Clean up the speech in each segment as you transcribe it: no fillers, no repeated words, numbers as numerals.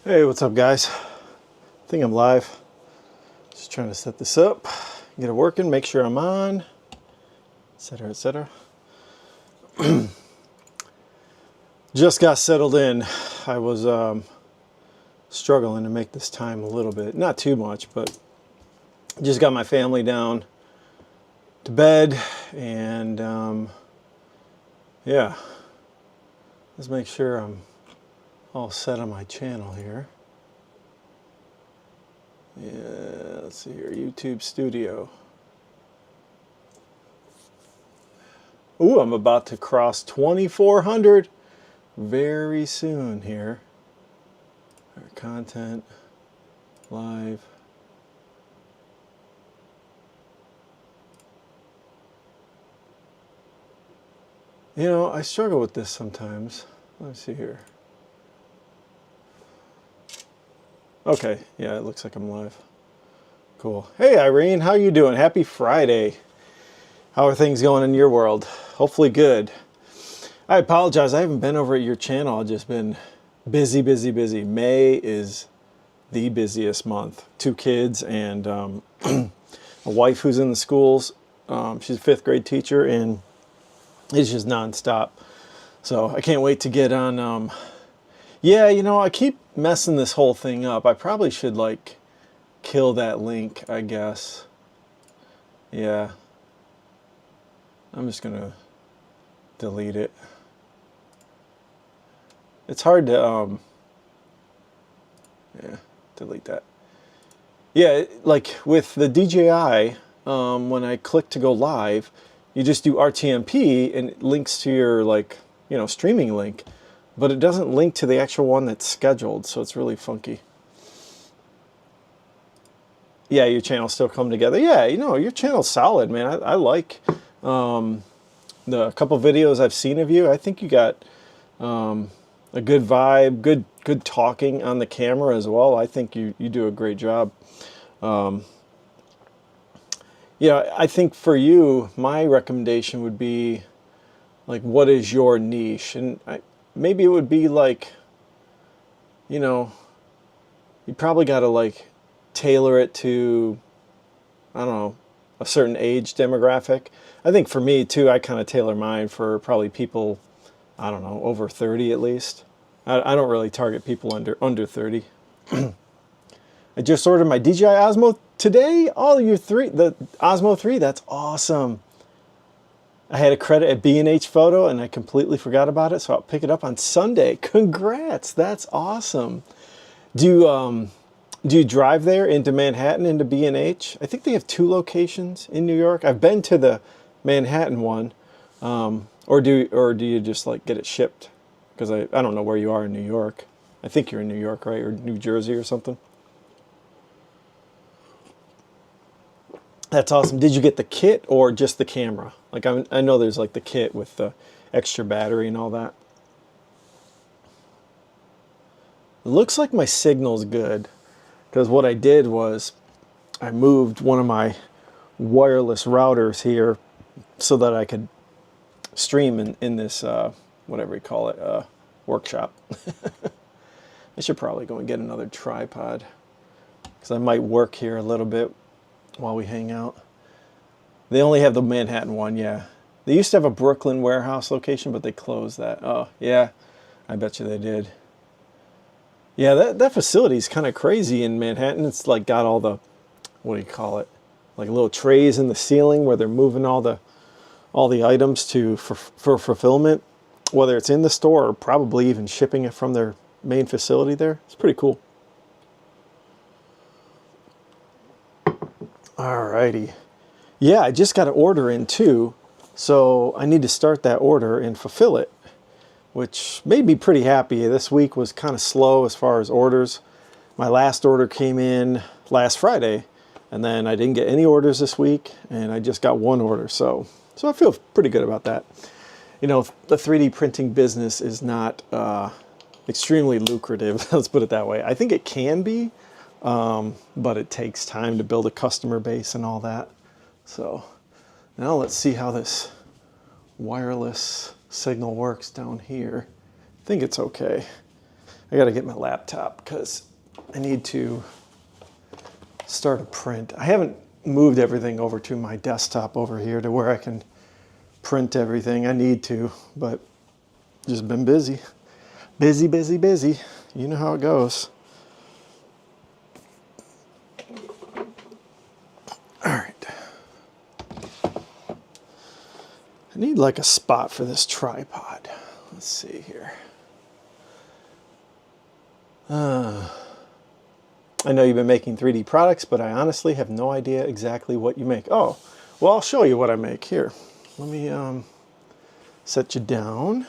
Hey, what's up, guys? I think I'm live. Just trying to set this up, get it working, make sure I'm on, etc., etc. Just got settled in. I was struggling to make this time a little bit, not too much, but just got my family down to bed, and yeah, let's make sure I'm all set on my channel here. Yeah, let's see here, YouTube Studio. Ooh, I'm about to cross 2,400 very soon here. Our content, live. You know, I struggle with this sometimes. Let's see here. Okay, yeah, it looks like I'm live. Cool. Hey, Irene, how you doing? Happy Friday. How are things going in your world? Hopefully good. I apologize, I haven't been over at your channel. I've just been busy, busy, busy. May is the busiest month. 2 kids and a wife who's in the schools. She's a 5th grade teacher, and it's just nonstop. So I can't wait to get on. Yeah, you know, I keep messing this whole thing up. I probably should like kill that link, I guess. Yeah. I'm just gonna delete it. It's hard to yeah, delete that. Yeah, like with the DJI, when I click to go live, you just do RTMP and it links to your, like, you know, streaming link, but it doesn't link to the actual one that's scheduled, so it's really funky. Yeah, your channel's still coming together. Yeah, you know, your channel's solid, man. I like the couple videos I've seen of you. I think you got a good vibe, good talking on the camera as well. I think you do a great job. Yeah, I think for you, my recommendation would be, like, what is your niche? And maybe it would be like, you know, you probably got to like tailor it to, I don't know, a certain age demographic. I think for me too, I kind of tailor mine for probably people, I don't know, over 30 at least. I don't really target people under 30. I just ordered my DJI Osmo today. Oh, the Osmo 3, that's awesome. I had a credit at B&H Photo and I completely forgot about it, so I'll pick it up on Sunday. Congrats, that's awesome. Do you drive there into Manhattan, into B&H? I think they have 2 locations in New York. I've been to the Manhattan one, or do you just like get it shipped? Because I don't know where you are in New York. I think you're in New York, right, or New Jersey or something. That's awesome. Did you get the kit or just the camera? Like, I know there's like the kit with the extra battery and all that. It looks like my signal's good, because what I did was I moved one of my wireless routers here so that I could stream in this, whatever you call it, workshop. I should probably go and get another tripod, because I might work here a little bit while we hang out. They only have the Manhattan one, yeah. They used to have a Brooklyn warehouse location, but they closed that. Oh, yeah, I bet you they did. Yeah, that facility is kind of crazy in Manhattan. It's like got all the, what do you call it? Like little trays in the ceiling where they're moving all the items for fulfillment, whether it's in the store or probably even shipping it from their main facility there. It's pretty cool. Alrighty. Yeah, I just got an order in too, so I need to start that order and fulfill it, which made me pretty happy. This week was kind of slow as far as orders. My last order came in last Friday, and then I didn't get any orders this week, and I just got 1 order, so I feel pretty good about that. You know, the 3D printing business is not extremely lucrative, let's put it that way. I think it can be, but it takes time to build a customer base and all that. So now let's see how this wireless signal works down here. I think it's okay. I got to get my laptop because I need to start a print. I haven't moved everything over to my desktop over here to where I can print everything. I need to, but just been busy. Busy, busy, busy. You know how it goes. All right. I need like a spot for this tripod. Let's see here. I know you've been making 3D products, but I honestly have no idea exactly what you make. Oh, well, I'll show you what I make. Here, let me set you down.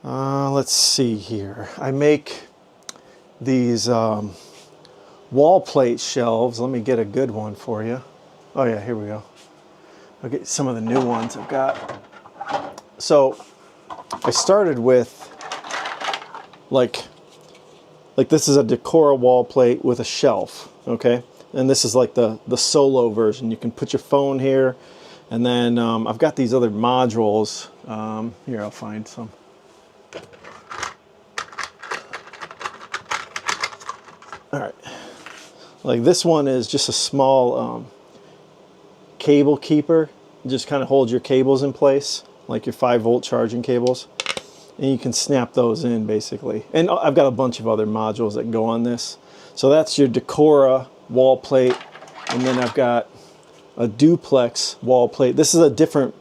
Let's see here. I make these wall plate shelves. Let me get a good one for you. Oh yeah, here we go. I'll get some of the new ones I've got. So I started with like this is a Decora wall plate with a shelf, okay? And this is like the solo version. You can put your phone here, and then I've got these other modules. Here, I'll find some. All right, like this one is just a small cable keeper. It just kind of holds your cables in place, like your 5-volt charging cables. And you can snap those in basically. And I've got a bunch of other modules that go on this. So that's your Decora wall plate. And then I've got a duplex wall plate. This is a different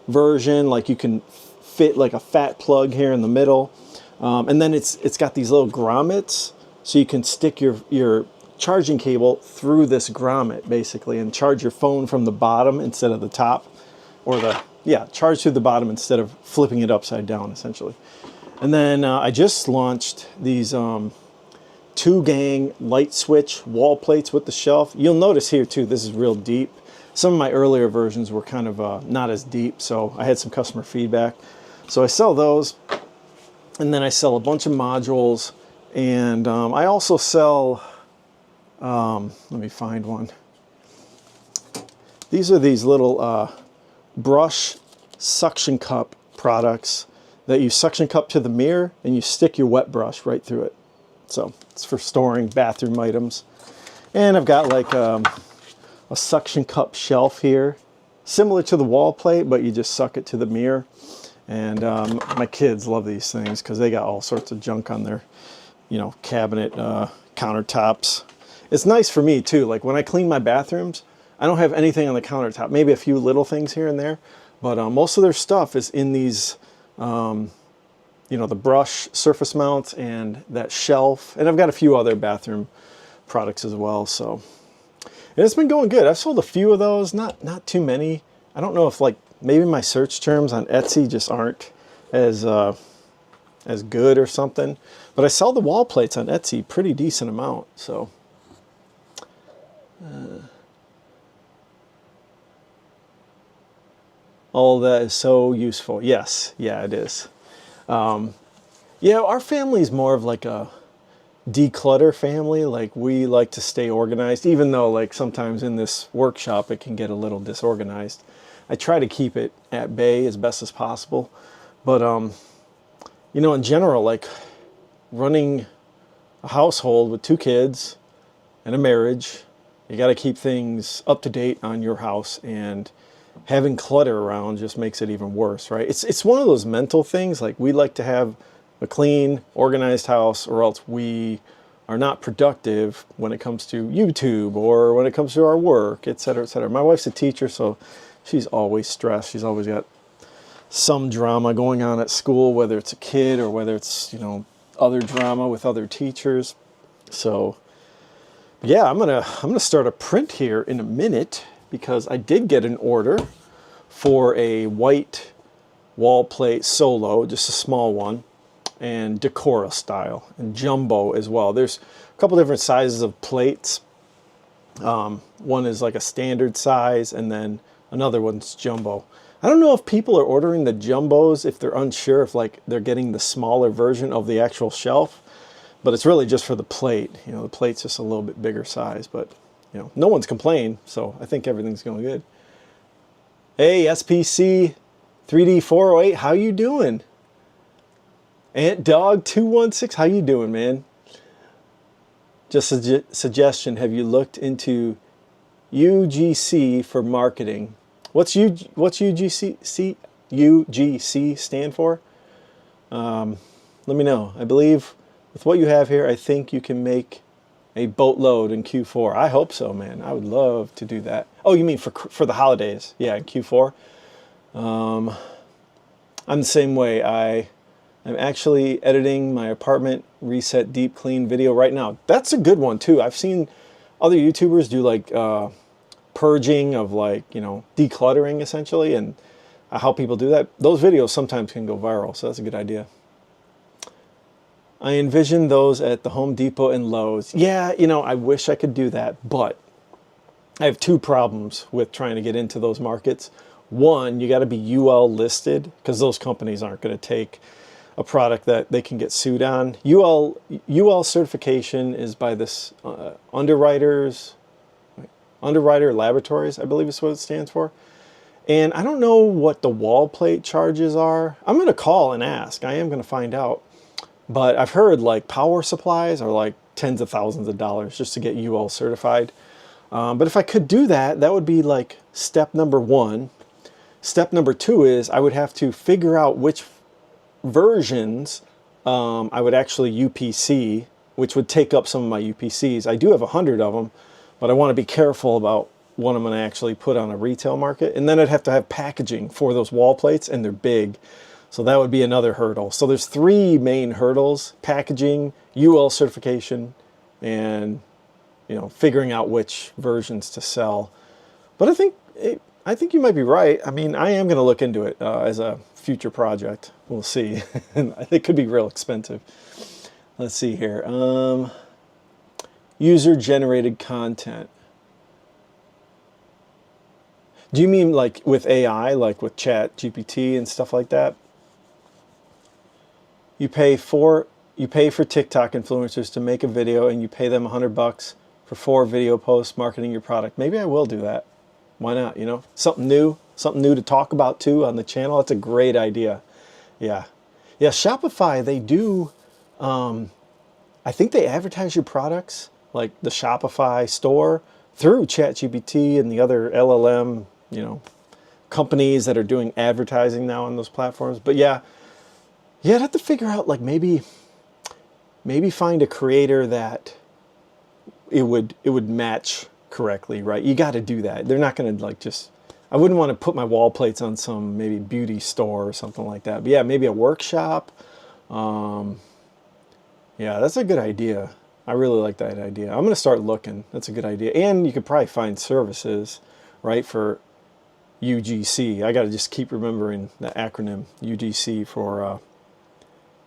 version. Like you can fit like a fat plug here in the middle. And then it's got these little grommets. So you can stick your charging cable through this grommet basically and charge your phone from the bottom instead of the top. Or charge through the bottom instead of flipping it upside down, essentially. And then I just launched these 2-gang light switch wall plates with the shelf. You'll notice here too, this is real deep. Some of my earlier versions were kind of not as deep, so I had some customer feedback. So I sell those, and then I sell a bunch of modules, and I also sell, let me find one. These are these little brush suction cup products that you suction cup to the mirror and you stick your wet brush right through it. So it's for storing bathroom items. And I've got like a suction cup shelf here, similar to the wall plate, but you just suck it to the mirror. And my kids love these things because they got all sorts of junk on their, cabinet countertops. It's nice for me too. Like when I clean my bathrooms, I don't have anything on the countertop, maybe a few little things here and there, but most of their stuff is in these, the brush surface mounts and that shelf. And I've got a few other bathroom products as well. So, and it's been going good. I've sold a few of those, not too many. I don't know if like maybe my search terms on Etsy just aren't as good or something, but I sell the wall plates on Etsy pretty decent amount. So, all of that is so useful. Yes, yeah, it is. Our family is more of like a declutter family. Like we like to stay organized, even though like sometimes in this workshop it can get a little disorganized. I try to keep it at bay as best as possible. But, in general, like running a household with 2 kids and a marriage, you got to keep things up to date on your house, and having clutter around just makes it even worse, right? It's one of those mental things. Like we like to have a clean, organized house, or else we are not productive when it comes to YouTube or when it comes to our work, et cetera, et cetera. My wife's a teacher, so she's always stressed. She's always got some drama going on at school, whether it's a kid or whether it's, other drama with other teachers. So yeah, I'm gonna start a print here in a minute, because I did get an order for a white wall plate solo, just a small one, and Decora style, and jumbo as well. There's a couple different sizes of plates. One is like a standard size, and then another one's jumbo. I don't know if people are ordering the jumbos, if they're unsure if like they're getting the smaller version of the actual shelf, but it's really just for the plate. The plate's just a little bit bigger size, but no one's complained, so I think everything's going good. Hey, SPC 3D408, how you doing? Ant Dog 216, how you doing, man? Just a suggestion, have you looked into UGC for marketing? What's UGC stand for? Let me know. I believe with what you have here, I think you can make a boatload in Q4. I hope so, man. I would love to do that. Oh, you mean for the holidays? Yeah, in Q4. I'm the same way. I'm actually editing my apartment reset deep clean video right now. That's a good one too. I've seen other YouTubers do like purging of, like, you know, decluttering essentially, and how people do that. Those videos sometimes can go viral, so that's a good idea. I envision those at the Home Depot and Lowe's. Yeah, you know, I wish I could do that, but I have two problems with trying to get into those markets. One, you got to be UL listed, because those companies aren't going to take a product that they can get sued on. UL certification is by this Underwriter Laboratories, I believe is what it stands for. And I don't know what the wall plate charges are. I'm going to call and ask. I am going to find out. But I've heard like power supplies are like tens of thousands of dollars just to get UL certified. But if I could do that, that would be like step number one. Step number two is I would have to figure out which versions I would actually UPC, which would take up some of my UPCs. I do have 100 of them, but I want to be careful about what I'm going to actually put on a retail market. And then I'd have to have packaging for those wall plates, and they're big. So that would be another hurdle. So there's three main hurdles: packaging, UL certification, and, you know, figuring out which versions to sell. But I think you might be right. I mean, I am going to look into it as a future project. We'll see. It could be real expensive. Let's see here. User-generated content. Do you mean like with AI, like with Chat GPT and stuff like that? You pay for TikTok influencers to make a video, and you pay them $100 for 4 video posts marketing your product. Maybe I will do that. Why not? You know, something new to talk about too on the channel. That's a great idea. Yeah. Shopify, they do. I think they advertise your products, like the Shopify store, through ChatGPT and the other LLM, you know, companies that are doing advertising now on those platforms. But yeah, I'd have to figure out, like, maybe find a creator that it would match correctly, right? You got to do that. They're not going to like just. I wouldn't want to put my wall plates on some maybe beauty store or something like that. But yeah, maybe a workshop. Yeah, that's a good idea. I really like that idea. I'm going to start looking. That's a good idea. And you could probably find services, right, for UGC. I got to just keep remembering the acronym UGC for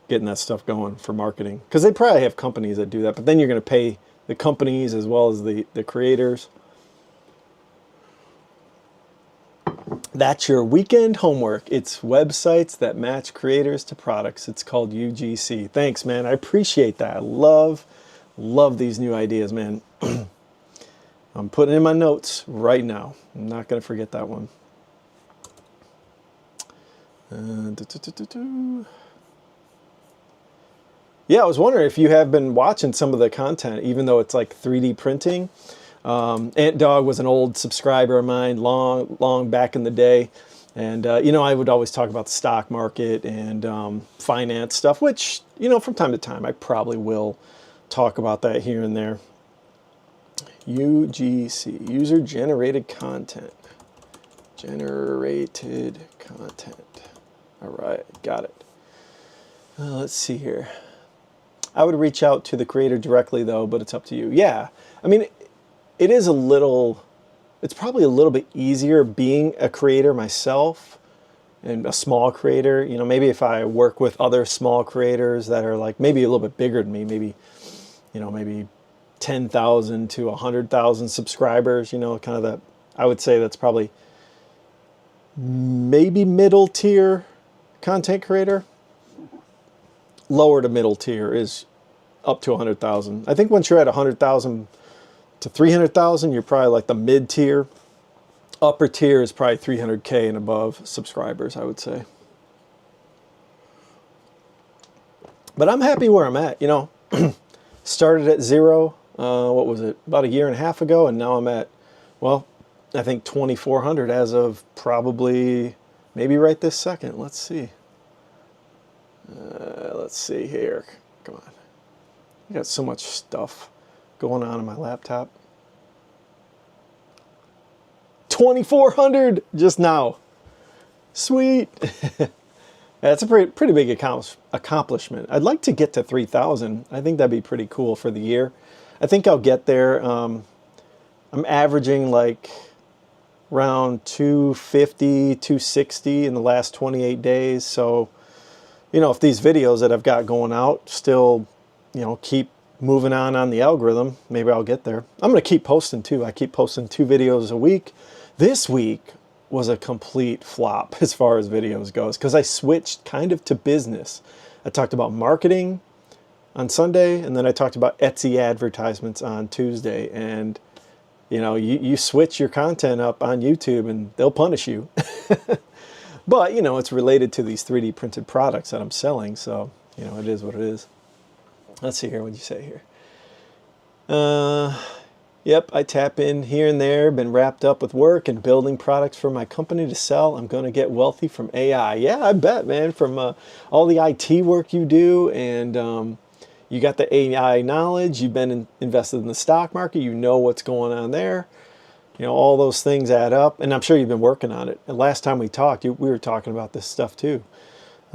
getting that stuff going for marketing. Because they probably have companies that do that. But then you're going to pay the companies as well as the creators. That's your weekend homework. It's websites that match creators to products. It's called UGC. Thanks, man. I appreciate that. I love these new ideas, man. I'm putting in my notes right now. I'm not going to forget that one. Yeah, I was wondering if you have been watching some of the content, even though it's like 3D printing. Ant Dog was an old subscriber of mine, long back in the day. And, you know, I would always talk about the stock market and finance stuff, which, you know, from time to time, I probably will talk about that here and there. UGC, user-generated content. Generated content. All right, got it. Let's see here. I would reach out to the creator directly, though, but it's up to you. Yeah, I mean, it is it's probably a little bit easier being a creator myself and a small creator. You know, maybe if I work with other small creators that are like maybe a little bit bigger than me, maybe, you know, maybe 10,000 to 100,000 subscribers, you know, kind of that, I would say that's probably maybe middle tier content creator. Lower to middle tier is up to 100,000. I think once you're at 100,000 to 300,000, you're probably like the mid tier. Upper tier is probably 300K and above subscribers, I would say. But I'm happy where I'm at, you know. Started at 0, what was it, about a year and a half ago, and now I'm at, well, I think 2,400 as of probably, maybe right this second. Let's see. Let's see here. Come on. I got so much stuff going on my laptop. 2,400 just now. Sweet. That's a pretty big accomplishment. I'd like to get to 3,000. I think that'd be pretty cool for the year. I think I'll get there. I'm averaging like around 250, 260 in the last 28 days. So, you know, if these videos that I've got going out still, you know, keep moving on the algorithm, maybe I'll get there. I'm going to keep posting too. I keep posting 2 videos a week. This week was a complete flop as far as videos goes because I switched kind of to business. I talked about marketing on Sunday, and then I talked about Etsy advertisements on Tuesday. And you know, you switch your content up on YouTube and they'll punish you. But, you know, it's related to these 3D printed products that I'm selling. So, you know, it is what it is. Let's see here. What'd you say here? Yep, I tap in here and there. Been wrapped up with work and building products for my company to sell. I'm going to get wealthy from AI. Yeah, I bet, man. From all the IT work you do, and you got the AI knowledge. You've been invested in the stock market. You know what's going on there. You know, all those things add up. And I'm sure you've been working on it. And last time we talked, we were talking about this stuff too.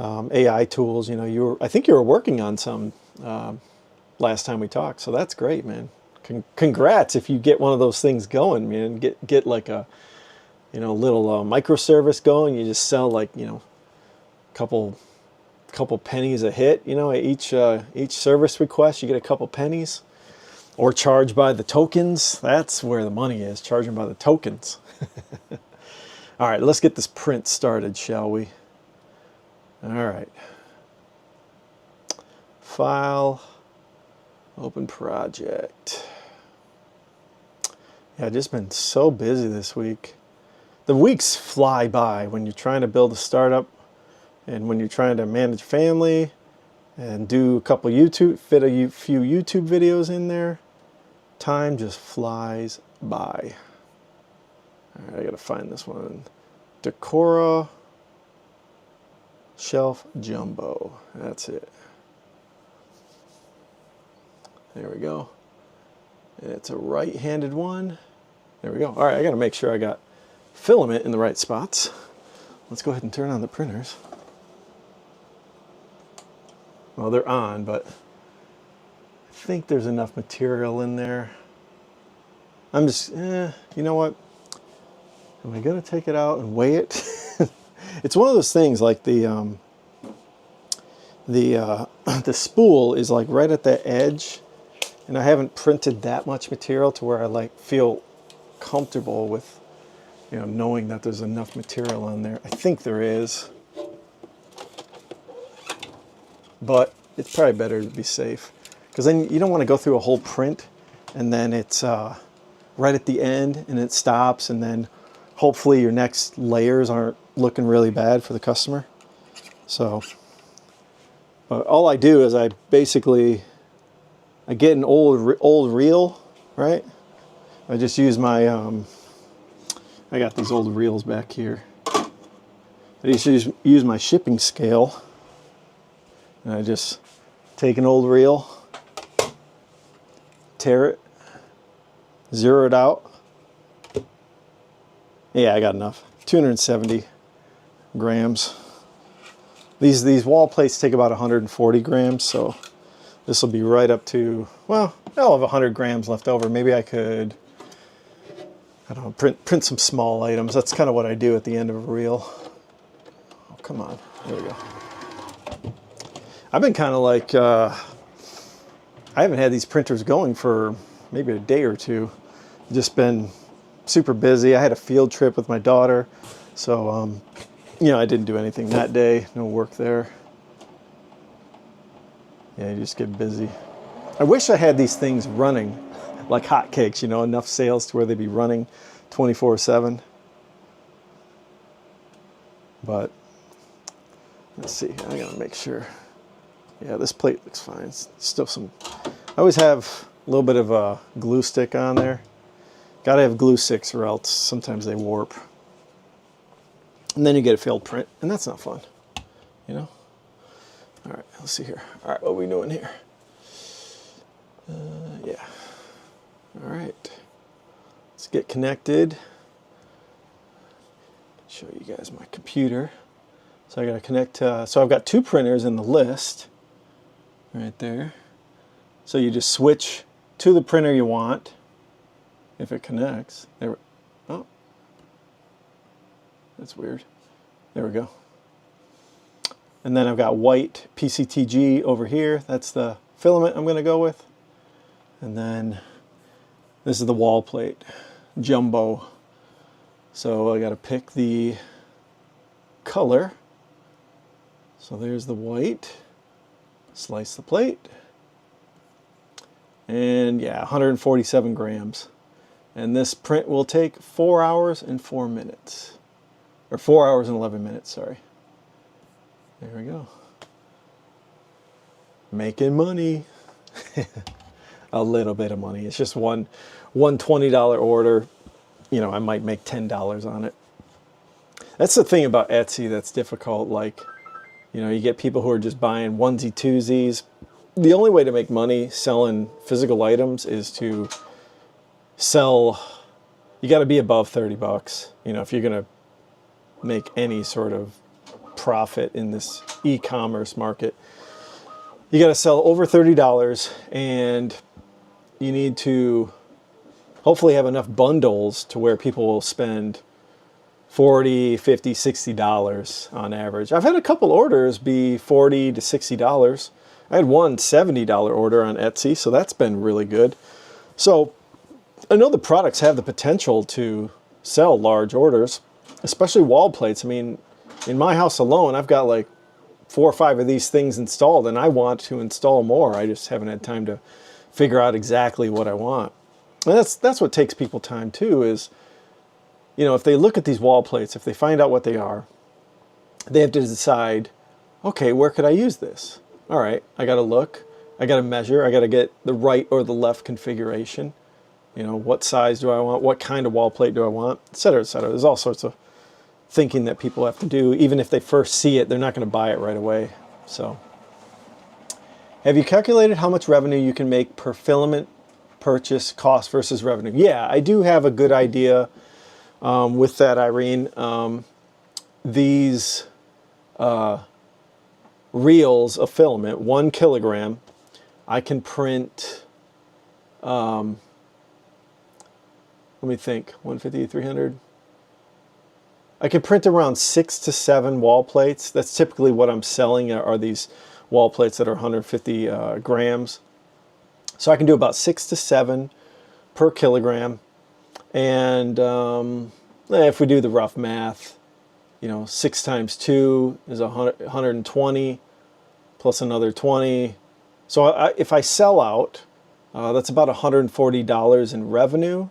AI tools, you know, I think you were working on some last time we talked. So that's great, man. Congrats if you get one of those things going, man. Get like a, you know, little microservice going. You just sell like, you know, a couple pennies a hit, you know, each service request, you get a couple pennies, or charge by the tokens. That's where the money is, charging by the tokens. All right, let's get this print started, shall we? All right. File, open project. Yeah, I've just been so busy this week. The weeks fly by when you're trying to build a startup, and when you're trying to manage family and do a couple fit a few YouTube videos in there. Time just flies by. All right, I gotta find this one. Decora Shelf Jumbo. That's it. There we go. And it's a right-handed one. There we go. All right, I gotta make sure I got filament in the right spots. Let's go ahead and turn on the printers. Well, they're on, but I think there's enough material in there. I'm just, you know what? Am I gonna take it out and weigh it? It's one of those things like the spool is like right at the edge, and I haven't printed that much material to where I like feel comfortable with, you know, knowing that there's enough material on there. I think there is, but it's probably better to be safe, because then you don't want to go through a whole print and then it's right at the end and it stops, and then hopefully your next layers aren't looking really bad for the customer. So all I do is I get an old reel, right? I just use my I got these old reels back here. I just use my shipping scale, and I just take an old reel, tear it, zero it out. Yeah, I got enough. 270 grams. These wall plates take about 140 grams, so this will be right up to, well, I'll have 100 grams left over. Maybe I could, I don't know, print some small items. That's kind of what I do at the end of a reel. Oh, come on. There we go. I've been kind of like, I haven't had these printers going for maybe a day or two. Just been super busy. I had a field trip with my daughter, so you know, I didn't do anything that day. No work there. Yeah, you just get busy. I wish I had these things running like hotcakes, you know, enough sales to where they'd be running 24/7. But let's see, I gotta make sure. Yeah, this plate looks fine. It's still some, I always have a little bit of a glue stick on there. Gotta have glue sticks or else sometimes they warp. And then you get a failed print, and that's not fun, you know? All right, let's see here. All right, what are we doing here? Yeah. All right. Let's get connected. Show you guys my computer. So I gotta connect, so I've got 2 printers in the list, right there. So you just switch to the printer you want, if it connects. There, oh, that's weird. There we go. And then I've got white PCTG over here. That's the filament I'm gonna go with. And then this is the wall plate, jumbo. So I gotta pick the color. So there's the white. Slice the plate. And yeah, 147 grams. And this print will take 4 hours and 4 minutes. Or 4 hours and 11 minutes, sorry. There we go. Making money. A little bit of money. It's just one $20 order. You know, I might make $10 on it. That's the thing about Etsy that's difficult. Like, you know, you get people who are just buying onesie twosies. The only way to make money selling physical items is to sell, you got to be above 30 bucks. You know, if you're going to make any sort of profit in this e-commerce market, you got to sell over $30, and you need to hopefully have enough bundles to where people will spend $40, $50, $60 on average. I've had a couple orders be $40 to $60. I had one $70 order on Etsy, so that's been really good. So I know the products have the potential to sell large orders, especially wall plates. I mean, in my house alone, I've got like 4 or 5 of these things installed, and I want to install more. I just haven't had time to figure out exactly what I want. And that's what takes people time too, is, you know, if they look at these wall plates, if they find out what they are, they have to decide, okay, where could I use this? All right, I got to look, I got to measure, I got to get the right or the left configuration. You know, what size do I want? What kind of wall plate do I want? Et cetera, et cetera. There's all sorts of thinking that people have to do. Even if they first see it, they're not going to buy it right away. So, have you calculated how much revenue you can make per filament purchase, cost versus revenue? Yeah, I do have a good idea with that, Irene. These reels of filament, 1 kilogram, I can print, let me think, 150, 300. I can print around 6 to 7 wall plates. That's typically what I'm selling, are these wall plates that are 150 grams. So I can do about 6 to 7 per kilogram. And if we do the rough math, you know, 6 times 2 is 120 plus another 20. So if I sell out, that's about $140 in revenue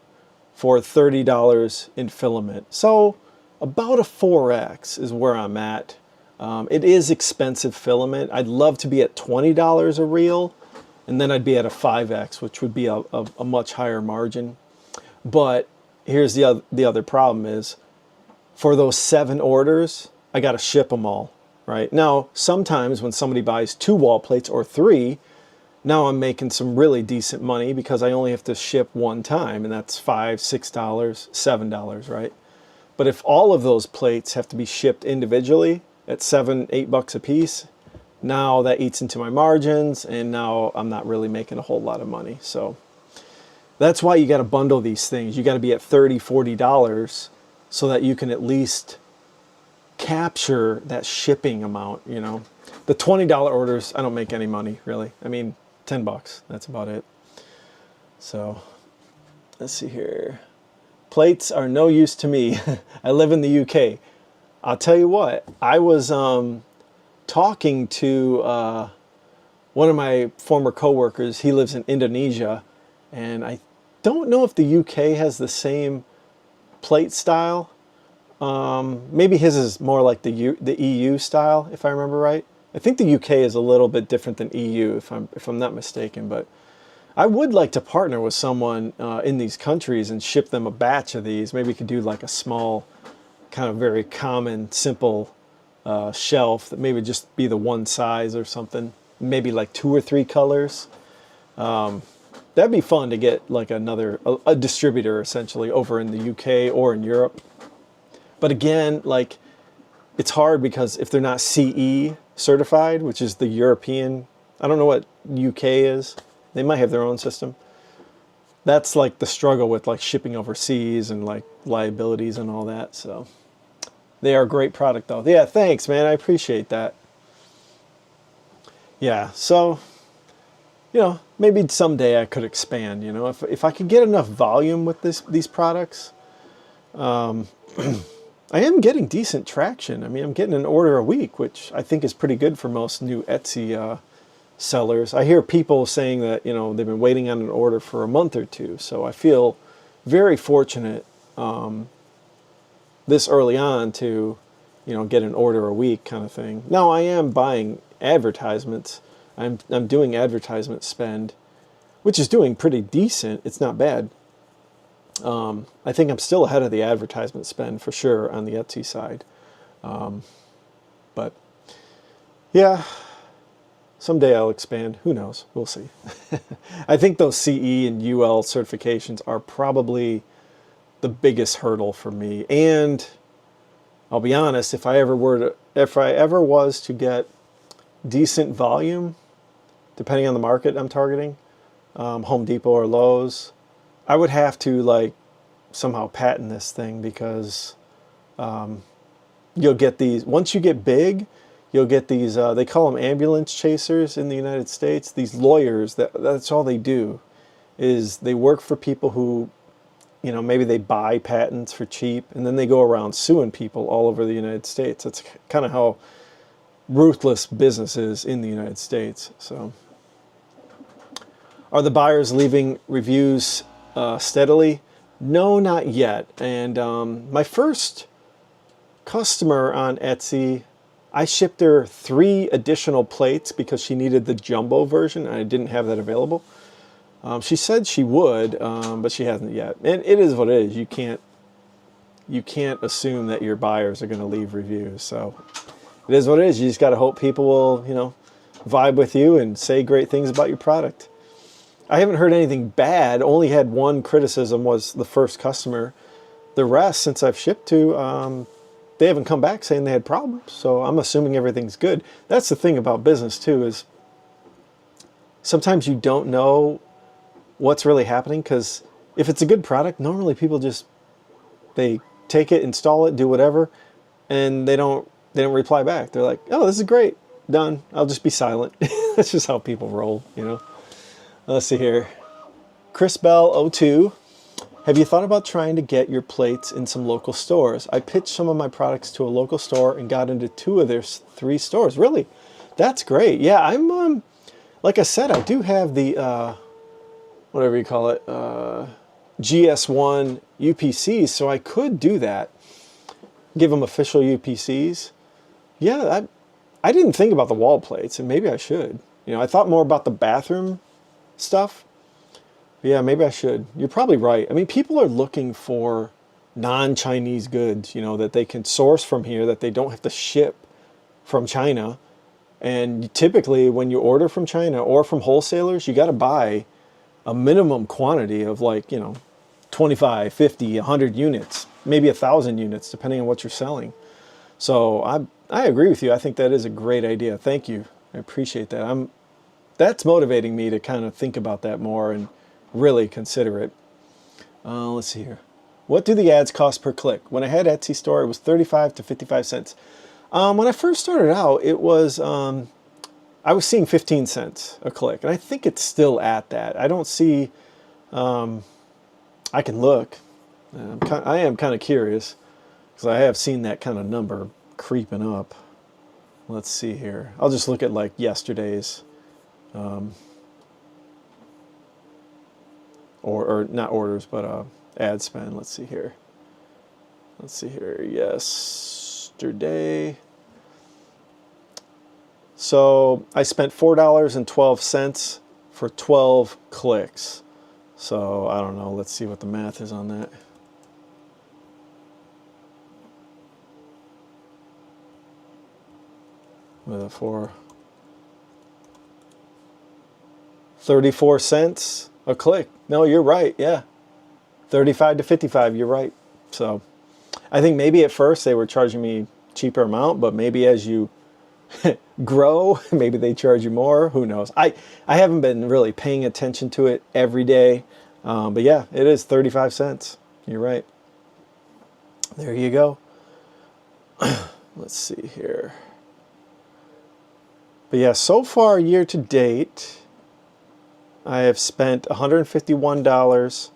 for $30 in filament. So about a 4x is where I'm at. It is expensive filament. I'd love to be at $20 a reel, and then I'd be at a 5x, which would be a much higher margin. But here's the other problem is, for those 7 orders, I got to ship them all, right? Now, sometimes when somebody buys 2 wall plates or 3, now I'm making some really decent money because I only have to ship one time, and that's $5, $6, $7, right? But if all of those plates have to be shipped individually at $7, $8 a piece, now that eats into my margins, and now I'm not really making a whole lot of money. So that's why you got to bundle these things. You got to be at $30, $40 so that you can at least capture that shipping amount, you know. The $20 orders, I don't make any money, really. I mean, $10, that's about it. So let's see here. Plates are no use to me. I live in the UK. I'll tell you what, I was talking to one of my former coworkers. He lives in Indonesia, and I don't know if the UK has the same plate style. Maybe his is more like the EU style, if I remember right. I think the UK is a little bit different than EU, if I'm not mistaken. But I would like to partner with someone in these countries and ship them a batch of these. Maybe we could do like a small, kind of very common, simple shelf that maybe just be the one size or something. Maybe like 2 or 3 colors. That'd be fun to get like a distributor essentially over in the UK or in Europe. But again, like it's hard because if they're not CE certified, which is the European, I don't know what UK is. They might have their own system. That's like the struggle with like shipping overseas and like liabilities and all that. So they are a great product though. Yeah, thanks, man. I appreciate that. Yeah, so maybe someday I could expand. If I could get enough volume with these products, I am getting decent traction. I mean, I'm getting an order a week, which I think is pretty good for most new Etsy sellers. I hear people saying that they've been waiting on an order for a month or two. So I feel very fortunate this early on to get an order a week kind of thing. Now I am buying advertisements. I'm doing advertisement spend, which is doing pretty decent. It's not bad. I think I'm still ahead of the advertisement spend for sure on the Etsy side. But yeah, someday I'll expand. Who knows? We'll see. I think those CE and UL certifications are probably the biggest hurdle for me. And I'll be honest, if I ever was to get decent volume, depending on the market I'm targeting, Home Depot or Lowe's, I would have to like somehow patent this thing because you'll get these, once you get big, you'll get these, they call them ambulance chasers in the United States. These lawyers, that's all they do, is they work for people who, maybe they buy patents for cheap and then they go around suing people all over the United States. That's kind of how ruthless business is in the United States. So, are the buyers leaving reviews steadily? No, not yet. And my first customer on Etsy, I shipped her 3 additional plates because she needed the jumbo version and I didn't have that available. She said she would, but she hasn't yet. And it is what it is. You can't assume that your buyers are going to leave reviews. So it is what it is. You just got to hope people will, vibe with you and say great things about your product. I haven't heard anything bad. Only had one criticism, was the first customer. The rest, since I've shipped to, they haven't come back saying they had problems. So I'm assuming everything's good. That's the thing about business too, is sometimes you don't know what's really happening, because if it's a good product, normally people they take it, install it, do whatever, and they don't reply back. They're like, oh, this is great, done. I'll just be silent. That's just how people roll, Let's see here. Chris Bell 02. Have you thought about trying to get your plates in some local stores? I pitched some of my products to a local store and got into 2 of their 3 stores. Really? That's great. Yeah, I'm, like I said, I do have the, whatever you call it, GS1 UPCs, so I could do that. Give them official UPCs. Yeah, I didn't think about the wall plates, and maybe I should. I thought more about the bathroom stuff. Yeah, maybe I should. You're probably right. I mean, people are looking for non-Chinese goods, that they can source from here, that they don't have to ship from China. And typically when you order from China or from wholesalers, you got to buy a minimum quantity of like, 25, 50, 100 units, maybe 1,000 units, depending on what you're selling. So I agree with you. I think that is a great idea. Thank you. I appreciate that. That's motivating me to kind of think about that more and really consider it. Let's see here. What do the ads cost per click? When I had Etsy store, it was 35 to 55 cents. When I first started out, it was, I was seeing 15 cents a click, and I think it's still at that. I don't see, I can look. I am kind of curious because I have seen that kind of number creeping up. Let's see here. I'll just look at like yesterday's. Or not orders, but ad spend. Let's see here. Yesterday. So I spent $4.12 for 12 clicks. So I don't know, let's see what the math is on that. With it for 34 cents a click. No, you're right, yeah. 35 to 55, you're right. So I think maybe at first they were charging me cheaper amount, but maybe as you grow, maybe they charge you more. Who knows? I haven't been really paying attention to it every day. But yeah, it is 35 cents. You're right. There you go. Let's see here. But yeah, so far year to date, I have spent $151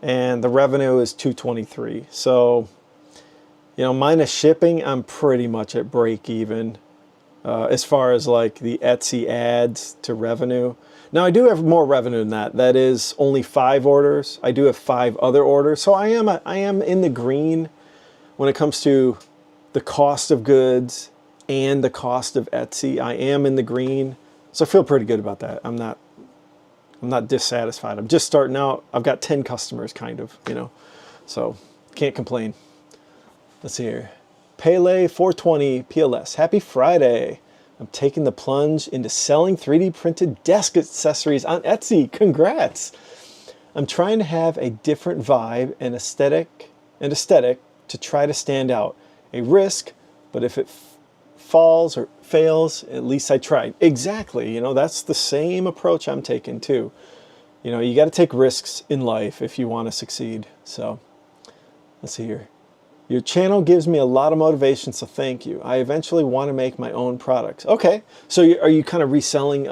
and the revenue is $223. So, you know, minus shipping, I'm pretty much at break even as far as like the Etsy ads to revenue. Now I do have more revenue than that. That is only 5 orders. I do have 5 other orders. So I am in the green when it comes to the cost of goods and the cost of Etsy. I am in the green. So I feel pretty good about that. I'm not dissatisfied. I'm just starting out. I've got 10 customers kind of, you know. So can't complain. Let's see here. Pele 420 PLS. Happy Friday. I'm taking the plunge into selling 3D printed desk accessories on Etsy. Congrats. I'm trying to have a different vibe and aesthetic to try to stand out. A risk, but if it falls or fails, at least I tried. Exactly. You know, that's the same approach I'm taking too. You know, you got to take risks in life if you want to succeed. So let's see here. Your channel gives me a lot of motivation, so thank you. I eventually want to make my own products. Okay, so are you kind of reselling,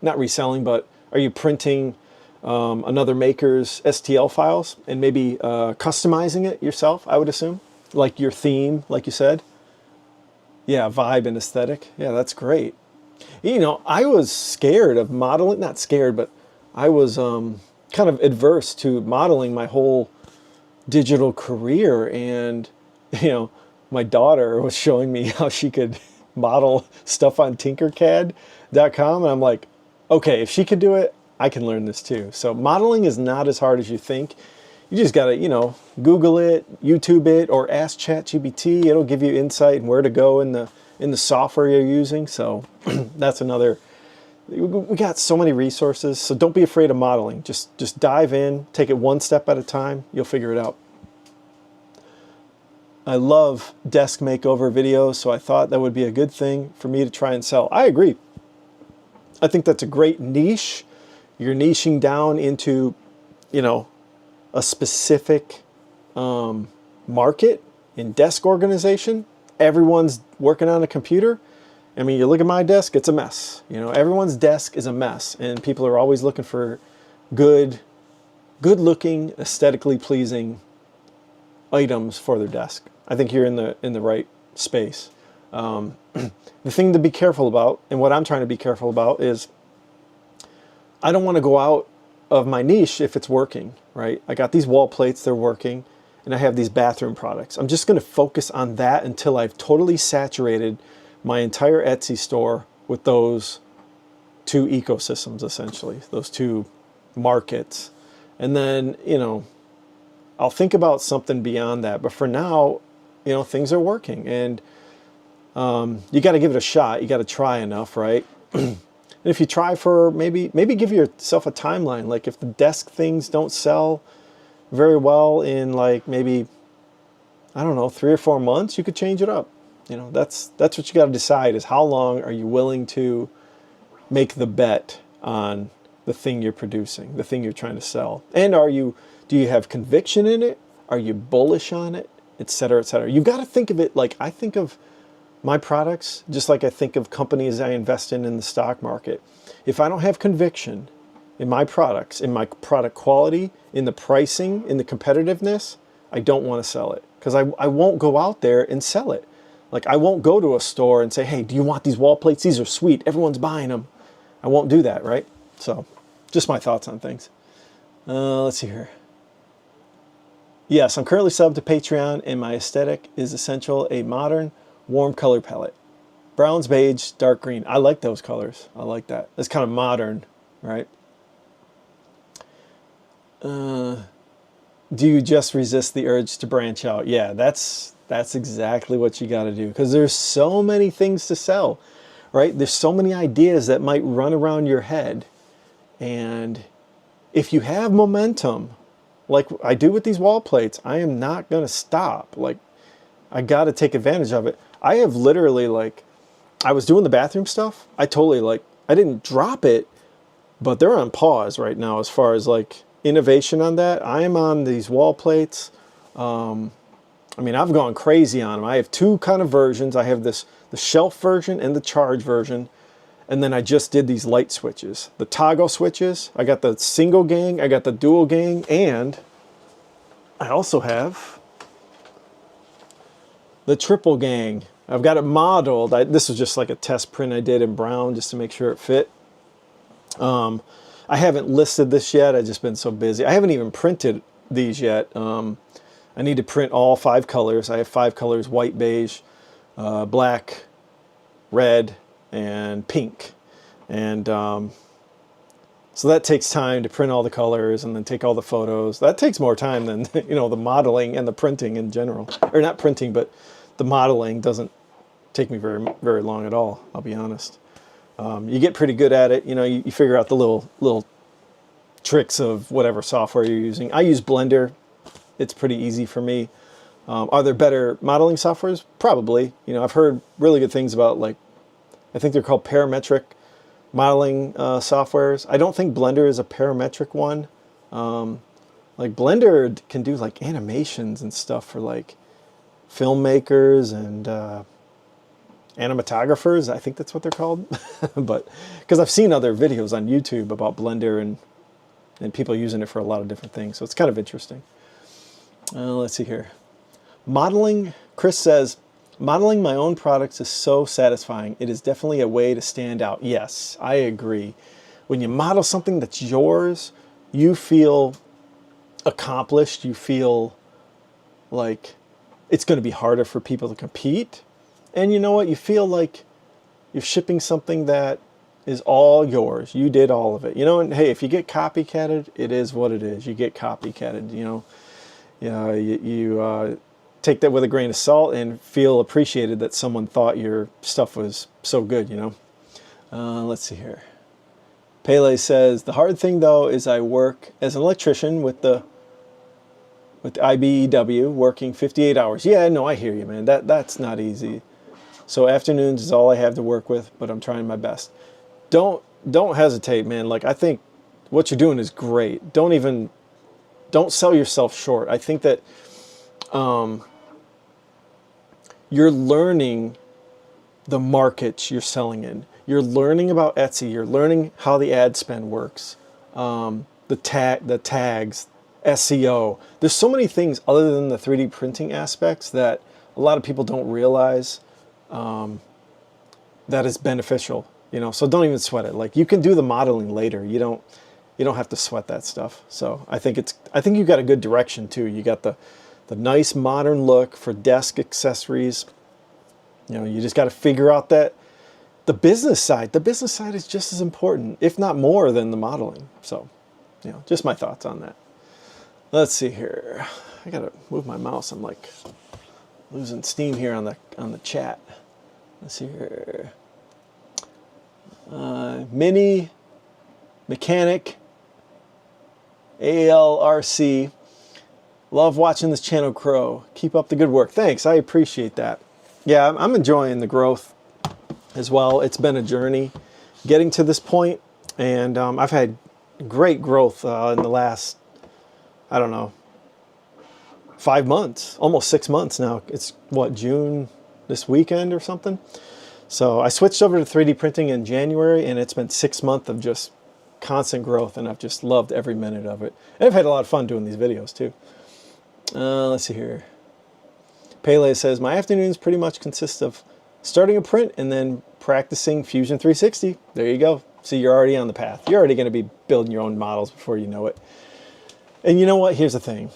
not reselling, but are you printing another maker's STL files and maybe customizing it yourself, I would assume? Like your theme, like you said? Yeah, vibe and aesthetic. Yeah, that's great. You know, I was scared of modeling, not scared, but I was kind of adverse to modeling my whole digital career, and you know, my daughter was showing me how she could model stuff on tinkercad.com, and I'm like, okay, if she could do it, I can learn this too. So modeling is not as hard as you think. You just gotta, you know, Google it, YouTube it, or ask ChatGPT. It'll give you insight and where to go in the software you're using. So that's another. We got so many resources, so don't be afraid of modeling. Just dive in, take it one step at a time. You'll figure it out. I love desk makeover videos, so I thought that would be a good thing for me to try and sell. I agree. I think that's a great niche. You're niching down into, you know, a specific market in desk organization. Everyone's working on a computer. I mean, you look at my desk, it's a mess. You know, everyone's desk is a mess, and people are always looking for good-looking, aesthetically pleasing items for their desk. I think you're in the right space. The thing to be careful about, and what I'm trying to be careful about, is I don't want to go out of my niche if it's working, right? I got these wall plates, they're working, and I have these bathroom products. I'm just going to focus on that until I've totally saturated my entire Etsy store with those 2 ecosystems, essentially, those 2 markets. And then, you know, I'll think about something beyond that. But for now, you know, things are working, and you got to give it a shot. You got to try enough, right? And if you try for maybe give yourself a timeline. Like if the desk things don't sell very well in like maybe, I don't know, 3 or 4 months, you could change it up. You know, that's what you got to decide, is how long are you willing to make the bet on the thing you're producing, the thing you're trying to sell. And do you have conviction in it? Are you bullish on it? Et cetera, et cetera. You've got to think of it like I think of my products, just like I think of companies I invest in the stock market. If I don't have conviction in my products, in my product quality, in the pricing, in the competitiveness, I don't want to sell it, because I won't go out there and sell it. Like, I won't go to a store and say, hey, do you want these wall plates? These are sweet. Everyone's buying them. I won't do that, right? So, just my thoughts on things. Let's see here. Yes, I'm currently subbed to Patreon, and my aesthetic is essential, a modern, warm color palette. Browns, beige, dark green. I like those colors. I like that. It's kind of modern, right? Do you just resist the urge to branch out? Yeah, that's exactly what you got to do, because there's so many things to sell, right? There's so many ideas that might run around your head. And if you have momentum, like I do with these wall plates, I am not going to stop. Like, I got to take advantage of it. I have literally, like, I was doing the bathroom stuff. I totally, like, I didn't drop it, but they're on pause right now as far as like innovation on that. I am on these wall plates. I mean, I've gone crazy on them. I have two kind of versions. I have the shelf version and the charge version. And then I just did these light switches, the toggle switches. I got the single gang, I got the dual gang, and I also have the triple gang. I've got it modeled. This was just like a test print I did in brown just to make sure it fit. I haven't listed this yet. I've just been so busy. I haven't even printed these yet. I need to print all 5 colors. I have 5 colors: white, beige, black, red, and pink. And so that takes time to print all the colors and then take all the photos. That takes more time than, you know, the modeling and the printing in general. Or not printing, but the modeling doesn't take me very long at all, I'll be honest. You get pretty good at it. You know, you figure out the little tricks of whatever software you're using. I use Blender. It's pretty easy for me. Are there better modeling softwares? Probably. You know, I've heard really good things about, like, I think they're called parametric modeling softwares. I don't think Blender is a parametric one. Like, Blender can do like animations and stuff for like filmmakers and animatographers. I think that's what they're called. But because I've seen other videos on YouTube about Blender and people using it for a lot of different things. So it's kind of interesting. Let's see here. Modeling, Chris says, modeling my own products is so satisfying. It is definitely a way to stand out. Yes, I agree. When you model something that's yours, you feel accomplished. You feel like it's going to be harder for people to compete. And you know what? You feel like you're shipping something that is all yours. You did all of it. You know, and hey, if you get copycatted, it is what it is. You get copycatted, you know. You take that with a grain of salt and feel appreciated that someone thought your stuff was so good, you know. Let's see here. Pele says, the hard thing though is I work as an electrician with the IBEW, working 58 hours. Yeah, no, I hear you, man. That's not easy. So afternoons is all I have to work with, but I'm trying my best. Don't hesitate, man. Like, I think what you're doing is great. Don't sell yourself short. I think that you're learning the markets you're selling in. You're learning about Etsy. You're learning how the ad spend works. The tags, SEO. There's so many things other than the 3D printing aspects that a lot of people don't realize that is beneficial. You know, so don't even sweat it. Like, you can do the modeling later. You don't have to sweat that stuff. So I think you got a good direction too. You got the nice modern look for desk accessories. You know, you just got to figure out that the business side is just as important, if not more, than the modeling. So, you know, just my thoughts on that. Let's see here. I gotta move my mouse. I'm like losing steam here on the chat. Let's see here. Mini Mechanic ALRC. Love watching this channel grow. Keep up the good work. Thanks. I appreciate that. Yeah, I'm enjoying the growth as well. It's been a journey getting to this point, and I've had great growth in the last, I don't know, 5 months, almost 6 months now. It's what, June this weekend or something? So I switched over to 3D printing in January, and it's been 6 months of just constant growth, and I've just loved every minute of it. And I've had a lot of fun doing these videos too. Let's see here. Pele says, my afternoons pretty much consist of starting a print and then practicing Fusion 360. There you go. See, you're already on the path. You're already going to be building your own models before you know it. And you know what? Here's the thing.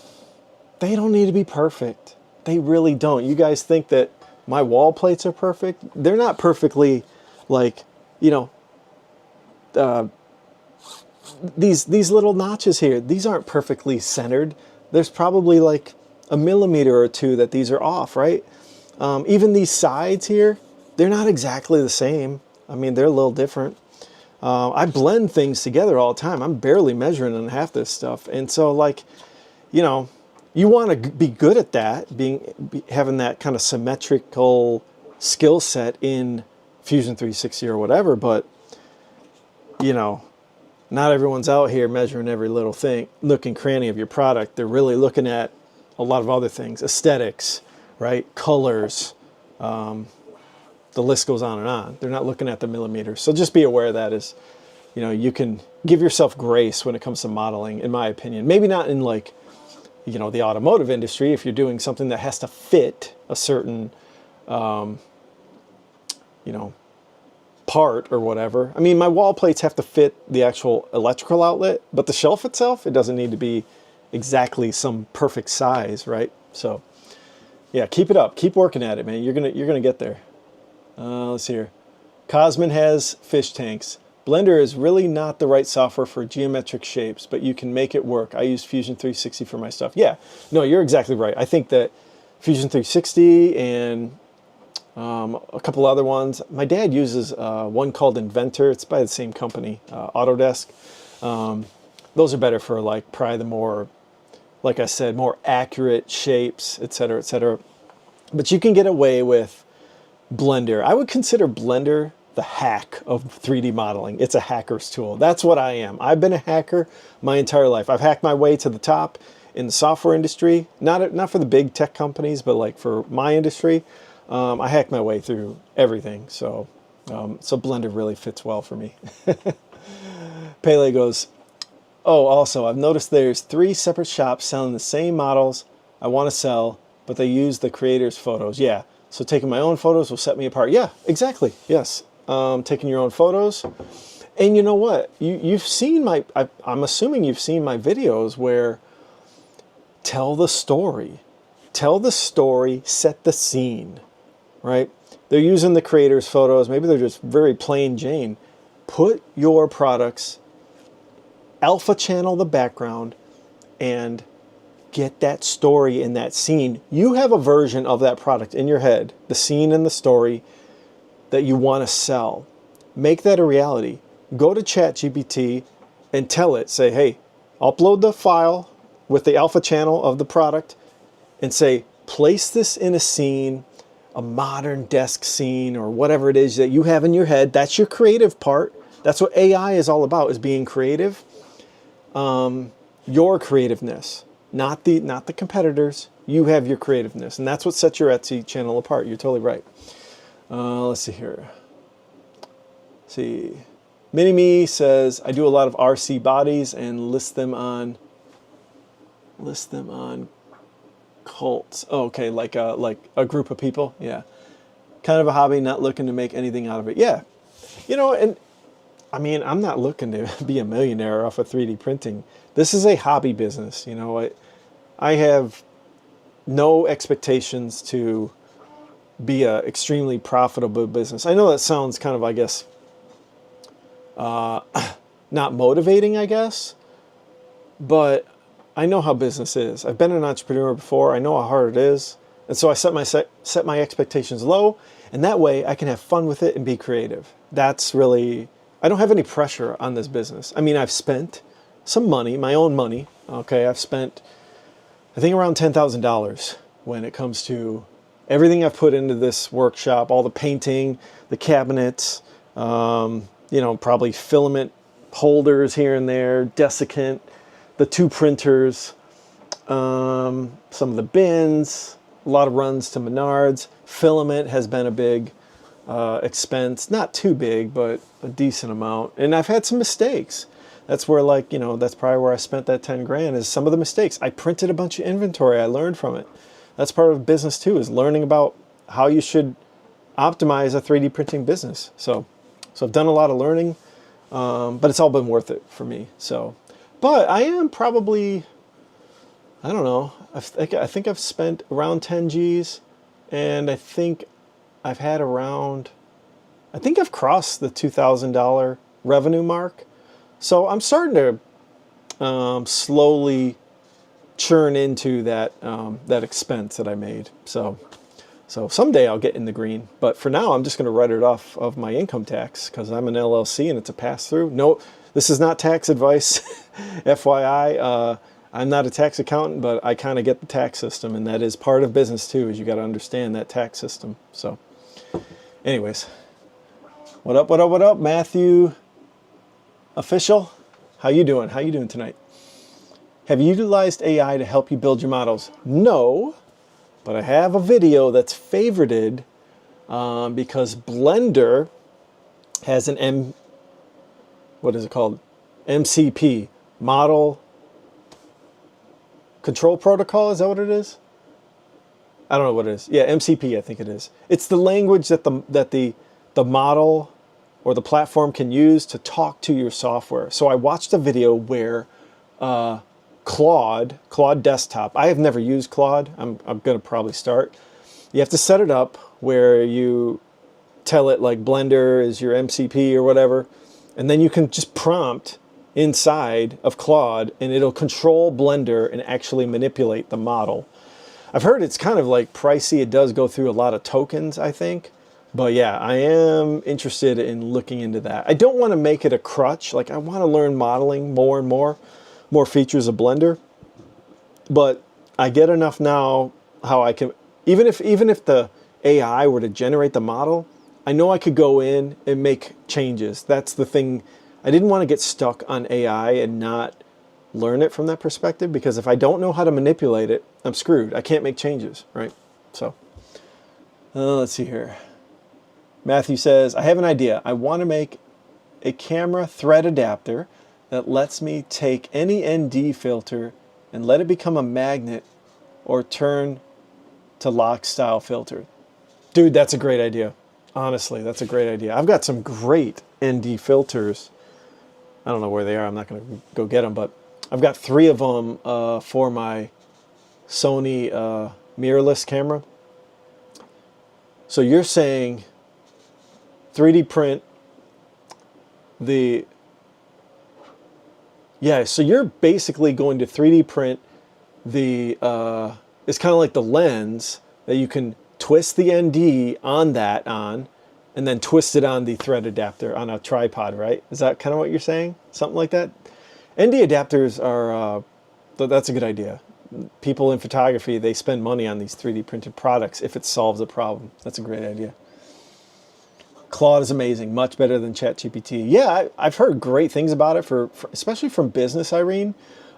They don't need to be perfect. They really don't. You guys think that My wall plates are perfect. They're not perfectly like, you know, these little notches here. These aren't perfectly centered. There's probably like a millimeter or two that these are off, right? Even these sides here, they're not exactly the same. I mean, they're a little different. I blend things together all the time. I'm barely measuring on half this stuff. And so like, you know, you want to be good at that, having that kind of symmetrical skill set in Fusion 360 or whatever, but you know, not everyone's out here measuring every little thing, nook and cranny of your product. They're really looking at a lot of other things, aesthetics, right? Colors, the list goes on and on. They're not looking at the millimeters. So just be aware of that is, you know, you can give yourself grace when it comes to modeling, in my opinion. Maybe not in like, you know, the automotive industry, if you're doing something that has to fit a certain, you know, part or whatever. I mean, my wall plates have to fit the actual electrical outlet, but the shelf itself, it doesn't need to be exactly some perfect size, right? So yeah, keep it up. Keep working at it, man. You're gonna get there. Let's see here. Cosmin has fish tanks. Blender is really not the right software for geometric shapes, but you can make it work. I use Fusion 360 for my stuff. Yeah, no, you're exactly right. I think that Fusion 360 and a couple other ones. My dad uses one called Inventor. It's by the same company, Autodesk. Those are better for like probably the more, like I said, more accurate shapes, et cetera, et cetera. But you can get away with Blender. I would consider Blender the hack of 3D modeling. It's a hacker's tool. That's what I am. I've been a hacker my entire life. I've hacked my way to the top in the software industry. Not for the big tech companies, but like for my industry. I hacked my way through everything. So Blender really fits well for me. Pele goes, oh, also, I've noticed there's 3 separate shops selling the same models I want to sell, but they use the creator's photos. Yeah. So taking my own photos will set me apart. Yeah, exactly. Yes. Taking your own photos. And you know what? You've seen I'm assuming you've seen my videos where tell the story. Tell the story, set the scene, right? They're using the creator's photos. Maybe they're just very plain Jane. Put your products, alpha channel the background, and get that story in that scene. You have a version of that product in your head, the scene and the story that you want to sell. Make that a reality. Go to ChatGPT and tell it, say, hey, upload the file with the alpha channel of the product and say, place this in a scene, a modern desk scene or whatever it is that you have in your head. That's your creative part. That's what AI is all about, is being creative. Your creativeness. Not the competitors. You have your creativeness, and that's what sets your Etsy channel apart. You're totally right. Let's see here. Let's see. Mini-Me says, I do a lot of RC bodies and list them on cults. Oh, okay, like a group of people. Yeah. Kind of a hobby, not looking to make anything out of it. Yeah. You know, and I mean, I'm not looking to be a millionaire off of 3D printing. This is a hobby business. You know, I have no expectations to be a extremely profitable business. I know that sounds kind of, I guess, not motivating, I guess, but I know how business is. I've been an entrepreneur before. I know how hard it is. And so I set my expectations low, and that way I can have fun with it and be creative. That's really, I don't have any pressure on this business. I mean, I've spent some money, my own money. Okay, I've spent, I think, around $10,000 when it comes to everything I've put into this workshop, all the painting, the cabinets, you know, probably filament holders here and there, desiccant, the 2 printers, some of the bins, a lot of runs to Menards. Filament has been a big expense, not too big, but a decent amount. And I've had some mistakes. That's where, like, you know, that's probably where I spent that 10 grand, is some of the mistakes. I printed a bunch of inventory. I learned from it. That's part of business too, is learning about how you should optimize a 3D printing business. So I've done a lot of learning, but it's all been worth it for me. So, but I am probably, I don't know, I think I've spent around 10 G's, and I think I've had around, I think I've crossed the $2,000 revenue mark. So I'm starting to slowly churn into that that expense that I made. So someday I'll get in the green. But for now, I'm just going to write it off of my income tax because I'm an LLC and it's a pass-through. No, this is not tax advice, FYI. I'm not a tax accountant, but I kind of get the tax system, and that is part of business too. Is you got to understand that tax system. So, anyways, what up? What up? What up, Matthew? Official, how you doing? How you doing tonight? Have you utilized AI to help you build your models? No, but I have a video that's favorited because Blender has an what is it called? MCP, Model Control Protocol, is that what it is? I don't know what it is. Yeah, MCP, I think it is. It's the language that the model or the platform can use to talk to your software. So I watched a video where Claude Desktop, I have never used Claude. I'm going to probably start. You have to set it up where you tell it like Blender is your MCP or whatever, and then you can just prompt inside of Claude and it'll control Blender and actually manipulate the model. I've heard it's kind of like pricey. It does go through a lot of tokens, I think. But yeah, I am interested in looking into that. I don't want to make it a crutch. Like I want to learn modeling more and more features of Blender. But I get enough now how I can, even if the AI were to generate the model, I know I could go in and make changes. That's the thing. I didn't want to get stuck on AI and not learn it from that perspective, because if I don't know how to manipulate it, I'm screwed. I can't make changes, right? So let's see here. Matthew says, I have an idea. I want to make a camera thread adapter that lets me take any ND filter and let it become a magnet or turn to lock style filter. Dude, that's a great idea. Honestly, that's a great idea. I've got some great ND filters. I don't know where they are. I'm not going to go get them, but I've got 3 of them for my Sony mirrorless camera. So you're saying 3D print the... Yeah, so you're basically going to 3D print the... it's kind of like the lens that you can twist the ND on that and then twist it on the thread adapter on a tripod, right? Is that kind of what you're saying? Something like that? ND adapters are, that's a good idea. People in photography, they spend money on these 3D printed products if it solves a problem. That's a great idea. Claude is amazing, much better than ChatGPT. Yeah, I've heard great things about it, for especially from business, Irene.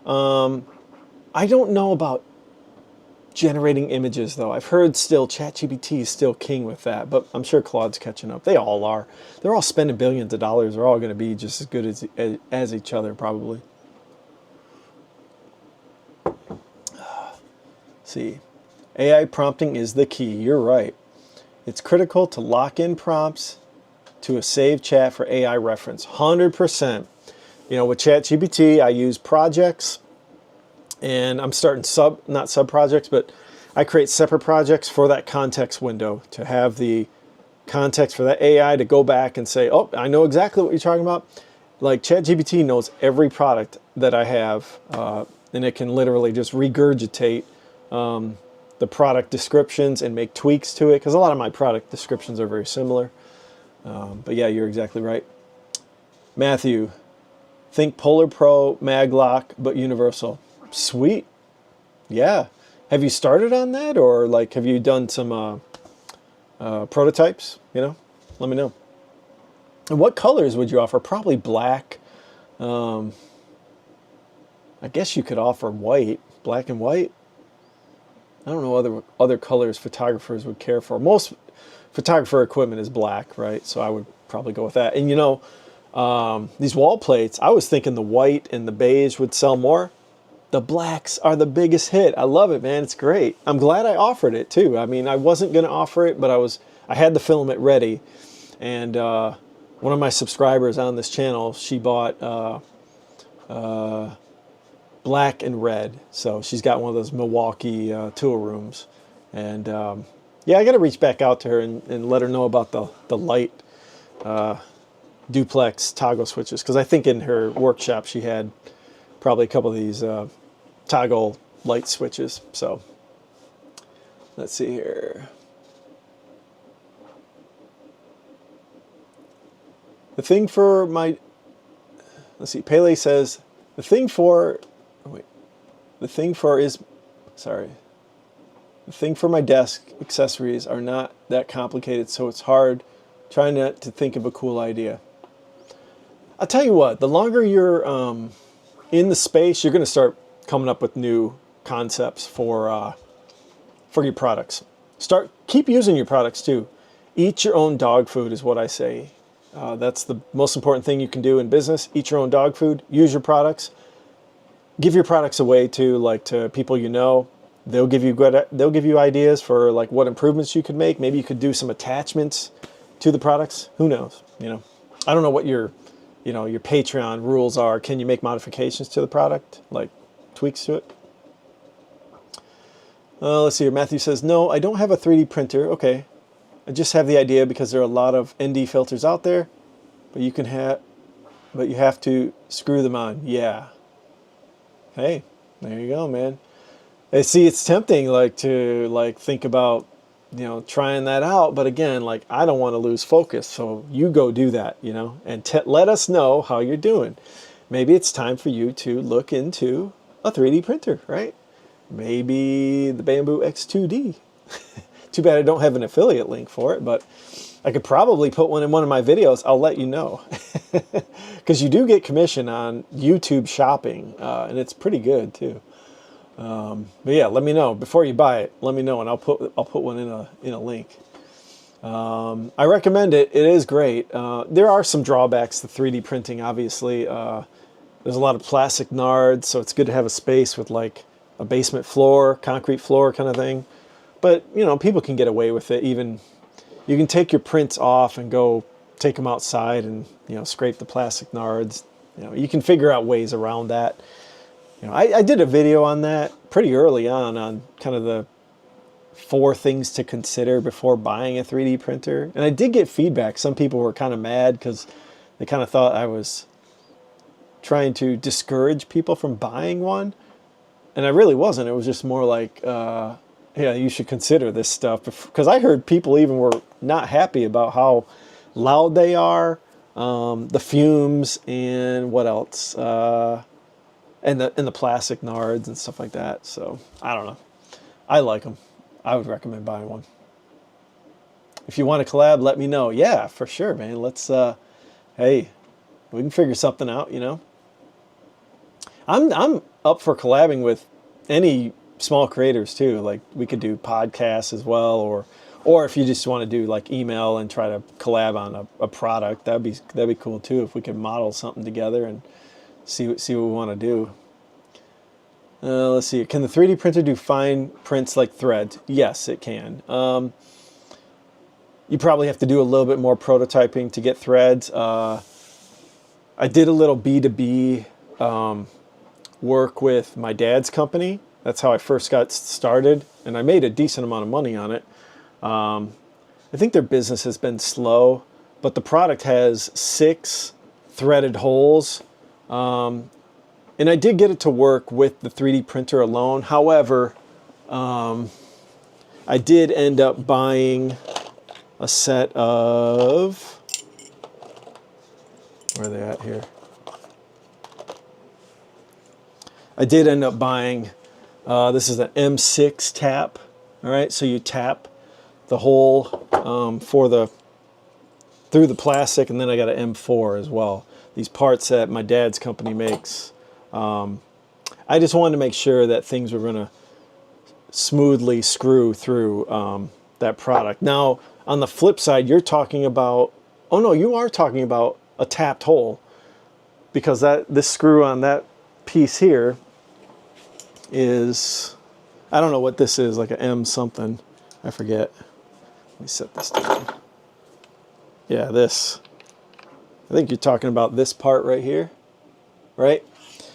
I don't know about generating images, though. I've heard still ChatGPT is still king with that, but I'm sure Claude's catching up. They all are. They're all spending billions of dollars. They're all going to be just as good as each other, probably. See, AI prompting is the key. You're right. It's critical to lock in prompts to a saved chat for AI reference. 100%. You know, with ChatGPT, I use projects, and I'm starting not sub projects, but I create separate projects for that context window to have the context for that AI to go back and say, oh, I know exactly what you're talking about. Like ChatGPT knows every product that I have, and it can literally just regurgitate the product descriptions and make tweaks to it, because a lot of my product descriptions are very similar. But yeah, you're exactly right. Matthew, think Polar Pro, Maglock, but universal. Sweet. Yeah. Have you started on that, or like have you done some prototypes? You know, let me know. And what colors would you offer? Probably black. I guess you could offer white, black and white. I don't know other colors photographers would care for. Most photographer equipment is black, right? So I would probably go with that. And you know, these wall plates, I was thinking the white and the beige would sell more. The blacks are the biggest hit. I love it, man. It's great. I'm glad I offered it too. I mean, I wasn't going to offer it, but I had the filament ready. And one of my subscribers on this channel, she bought black and red. So she's got one of those Milwaukee tool rooms. And Yeah, I got to reach back out to her and let her know about the light duplex toggle switches, because I think in her workshop she had probably a couple of these toggle light switches. So let's see here. The thing for my, let's see, Pele says, the thing for my desk accessories are not that complicated, so it's hard trying to think of a cool idea. I'll tell you what, the longer you're in the space, you're going to start coming up with new concepts for your products. Keep using your products too. Eat your own dog food is what I say. That's the most important thing you can do in business. Eat your own dog food. Use your products. Give your products away to people you know. They'll give you ideas for like what improvements you could make. Maybe you could do some attachments to the products. Who knows? I don't know what your Patreon rules are. Can you make modifications to the product, like tweaks to it? Let's see here. Matthew says, no, I don't have a 3D printer. Okay. I just have the idea because there are a lot of ND filters out there, but you have to screw them on. Yeah. Hey, there you go, man. I see, it's tempting to think about trying that out, but again, I don't want to lose focus, so you go do that, and let us know how you're doing. Maybe it's time for you to look into a 3D printer, right? Maybe the Bamboo X2D. Too bad I don't have an affiliate link for it, but I could probably put one in one of my videos. I'll let you know. Because you do get commission on YouTube shopping, and it's pretty good too. But yeah, let me know before you buy it. Let me know, and I'll put one in a link. I recommend it. It is great. There are some drawbacks to 3D printing. Obviously, there's a lot of plastic nards, so it's good to have a space with like a basement floor, concrete floor kind of thing. But people can get away with it. Even you can take your prints off and go take them outside and scrape the plastic nards. You can figure out ways around that. I did a video on that pretty early on kind of the 4 things to consider before buying a 3D printer. And I did get feedback. Some people were kind of mad because they kind of thought I was trying to discourage people from buying one. And I really wasn't. It was just more like, yeah, you should consider this stuff. Because I heard people even were not happy about how loud they are, the fumes, and what else? And the plastic nards and stuff like that. So, I don't know. I like them. I would recommend buying one. If you want to collab, let me know. Yeah, for sure, man. Let's, hey, we can figure something out, I'm up for collabing with any small creators too. Like we could do podcasts as well, or if you just want to do like email and try to collab on a product, that'd be cool too. If we could model something together and see what we want to do. Let's see. Can the 3D printer do fine prints like threads? Yes, it can. You probably have to do a little bit more prototyping to get threads. I did a little B2B work with my dad's company. That's how I first got started, and I made a decent amount of money on it. I think their business has been slow, but the product has 6 threaded holes. And I did get it to work with the 3D printer alone. However, I did end up buying a set of, where are they at here? I did end up buying, this is an M6 tap. All right, so you tap the hole through the plastic, and then I got an M4 as well. These parts that my dad's company makes. I just wanted to make sure that things were going to smoothly screw through that product. Now, on the flip side, you're talking about, oh no, you are talking about a tapped hole, because this screw on that piece here is, I don't know what this is, like an M something. I forget. Let me set this down. Yeah, this. I think you're talking about this part right here, right?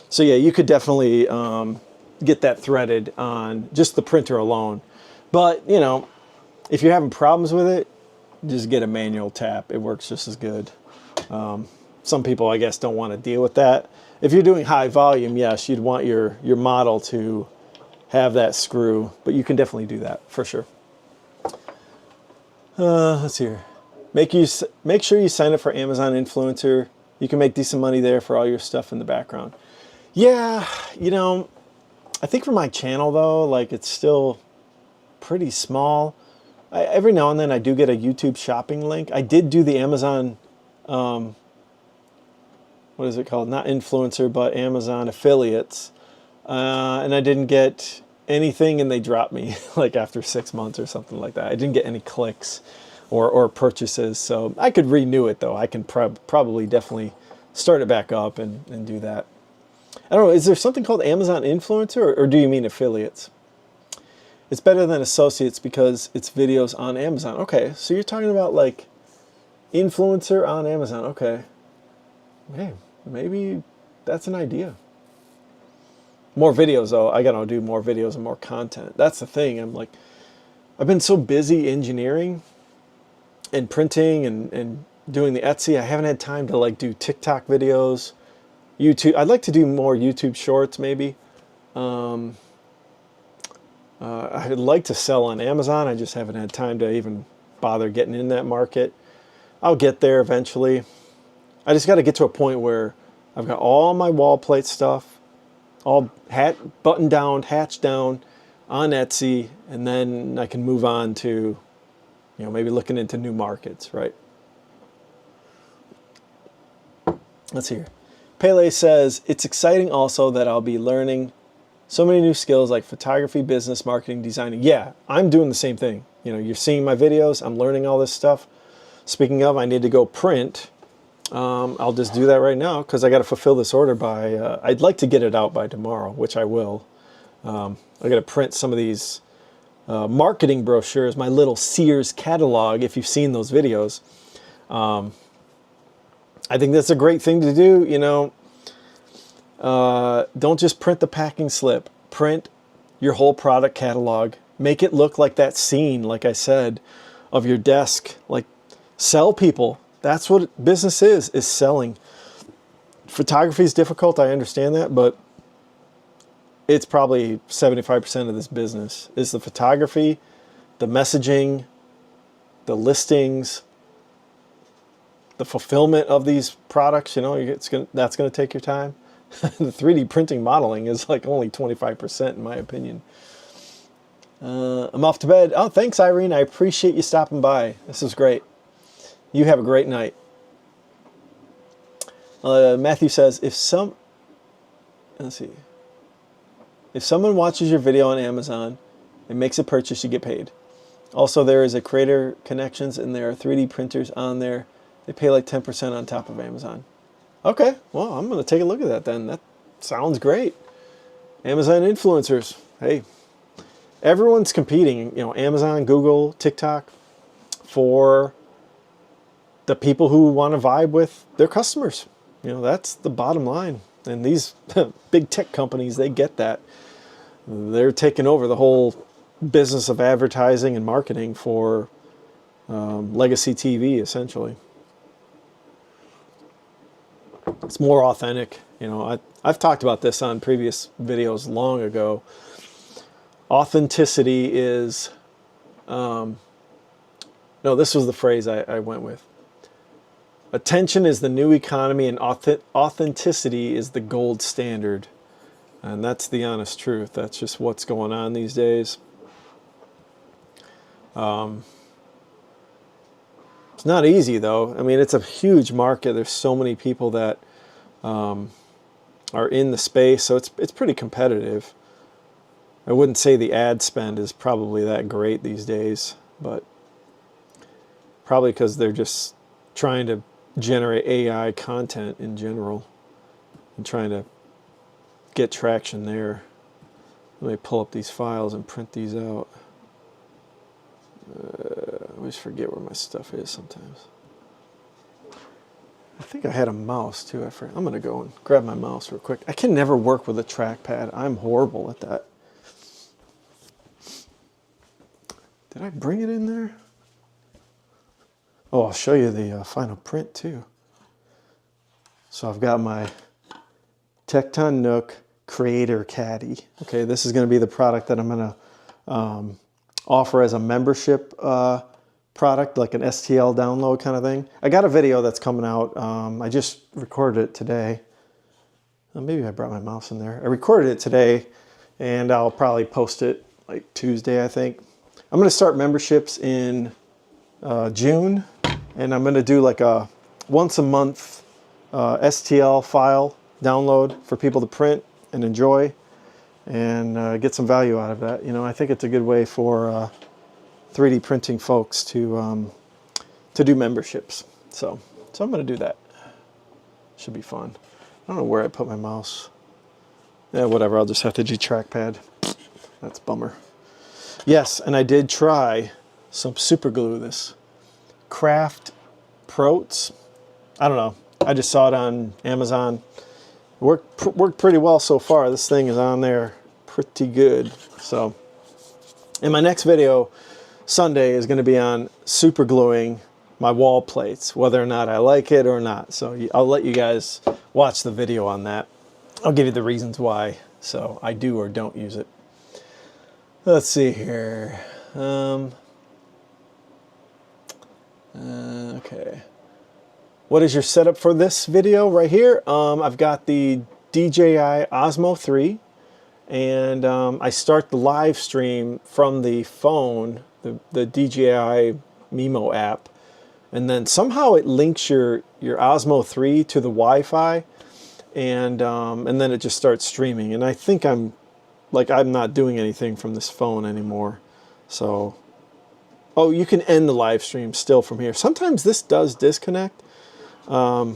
So yeah, you could definitely get that threaded on just the printer alone. But, If you're having problems with it, just get a manual tap. It works just as good. Some people, I guess, don't want to deal with that. If you're doing high volume, yes, you'd want your model to have that screw, but you can definitely do that for sure. Let's see here. Make sure you sign up for Amazon Influencer. You can make decent money there for all your stuff in the background. Yeah, you know, I think for my channel though, like it's still pretty small. Every now and then I do get a YouTube shopping link. I did do the Amazon, what is it called? Not influencer, but Amazon affiliates. And I didn't get anything, and they dropped me like after 6 months or something like that. I didn't get any clicks or purchases. So I could renew it though. I can probably definitely start it back up and do that. I don't know, is there something called Amazon Influencer, or do you mean affiliates? It's better than associates because it's videos on Amazon. Okay, so you're talking about like influencer on Amazon. Okay. Hey, maybe that's an idea. More videos though. I gotta do more videos and more content. That's the thing. I've been so busy engineering and printing and doing the Etsy. I haven't had time to like do TikTok videos, YouTube. I'd like to do more YouTube shorts maybe. I'd like to sell on Amazon. I just haven't had time to even bother getting in that market. I'll get there eventually. I just got to get to a point where I've got all my wall plate stuff, all buttoned down, hatched down on Etsy, and then I can move on to, you know, maybe looking into new markets, right? Let's see here. Pele says, it's exciting also that I'll be learning so many new skills like photography, business, marketing, designing. Yeah, I'm doing the same thing. You know, you're seeing my videos. I'm learning all this stuff. Speaking of, I need to go print. I'll just do that right now because I got to fulfill this order by, I'd like to get it out by tomorrow, which I will. I got to print some of these marketing brochures, my little Sears catalog, if you've seen those videos. I think that's a great thing to do, you know. Don't just print the packing slip. Print your whole product catalog. Make it look like that scene, like I said, of your desk. Like, sell people. That's what business is selling. Photography is difficult, I understand that, but it's probably 75% of this business is the photography, the messaging, the listings, the fulfillment of these products. You know, that's going to take your time. The 3D printing modeling is like only 25% in my opinion. I'm off to bed. Oh, thanks, Irene. I appreciate you stopping by. This is great. You have a great night. Matthew says, if someone watches your video on Amazon and makes a purchase, you get paid. Also, there is a Creator Connections, and there are 3D printers on there. They pay like 10% on top of Amazon. Okay, well, I'm going to take a look at that then. That sounds great. Amazon influencers. Hey, everyone's competing, you know, Amazon, Google, TikTok, for the people who want to vibe with their customers. You know, that's the bottom line. And these big tech companies, they get that. They're taking over the whole business of advertising and marketing for legacy TV, essentially. It's more authentic. You know, I've talked about this on previous videos long ago. Authenticity is, no, this was the phrase I went with. Attention is the new economy, and authenticity is the gold standard. And that's the honest truth. That's just what's going on these days. It's not easy, though. I mean, it's a huge market. There's so many people that are in the space, so it's pretty competitive. I wouldn't say the ad spend is probably that great these days, but probably because they're just trying to generate AI content in general and trying to get traction there. Let me pull up these files and print these out. I always forget where my stuff is sometimes. I think I had a mouse too. I'm going to go and grab my mouse real quick. I can never work with a trackpad. I'm horrible at that. Did I bring it in there? Oh, I'll show you the final print too. So I've got my Tecton Nook Creator Caddy. Okay, this is going to be the product that I'm going to offer as a membership product, like an STL download kind of thing. I got a video that's coming out. I just recorded it today. Maybe I brought my mouse in there. I recorded it today, and I'll probably post it like Tuesday, I think. I'm going to start memberships in June, and I'm going to do like a once a month STL file download for people to print and enjoy and get some value out of that. You know, I think it's a good way for 3D printing folks to do memberships. So I'm going to do that. Should be fun. I don't know where I put my mouse. Yeah, whatever. I'll just have to do trackpad. That's a bummer. Yes, and I did try some super glue. This Craft Protes. I don't know. I just saw it on Amazon. Worked pretty well so far. This thing is on there pretty good. So, in my next video, Sunday, is going to be on super gluing my wall plates, whether or not I like it or not. So I'll let you guys watch the video on that. I'll give you the reasons why. So I do or don't use it. Let's see here. Okay. What is your setup for this video right here? I've got the DJI Osmo 3, and I start the live stream from the phone, the DJI Mimo app, and then somehow it links your Osmo 3 to the Wi-Fi, and then it just starts streaming. And I think I'm not doing anything from this phone anymore. So, oh, you can end the live stream still from here. Sometimes this does disconnect. I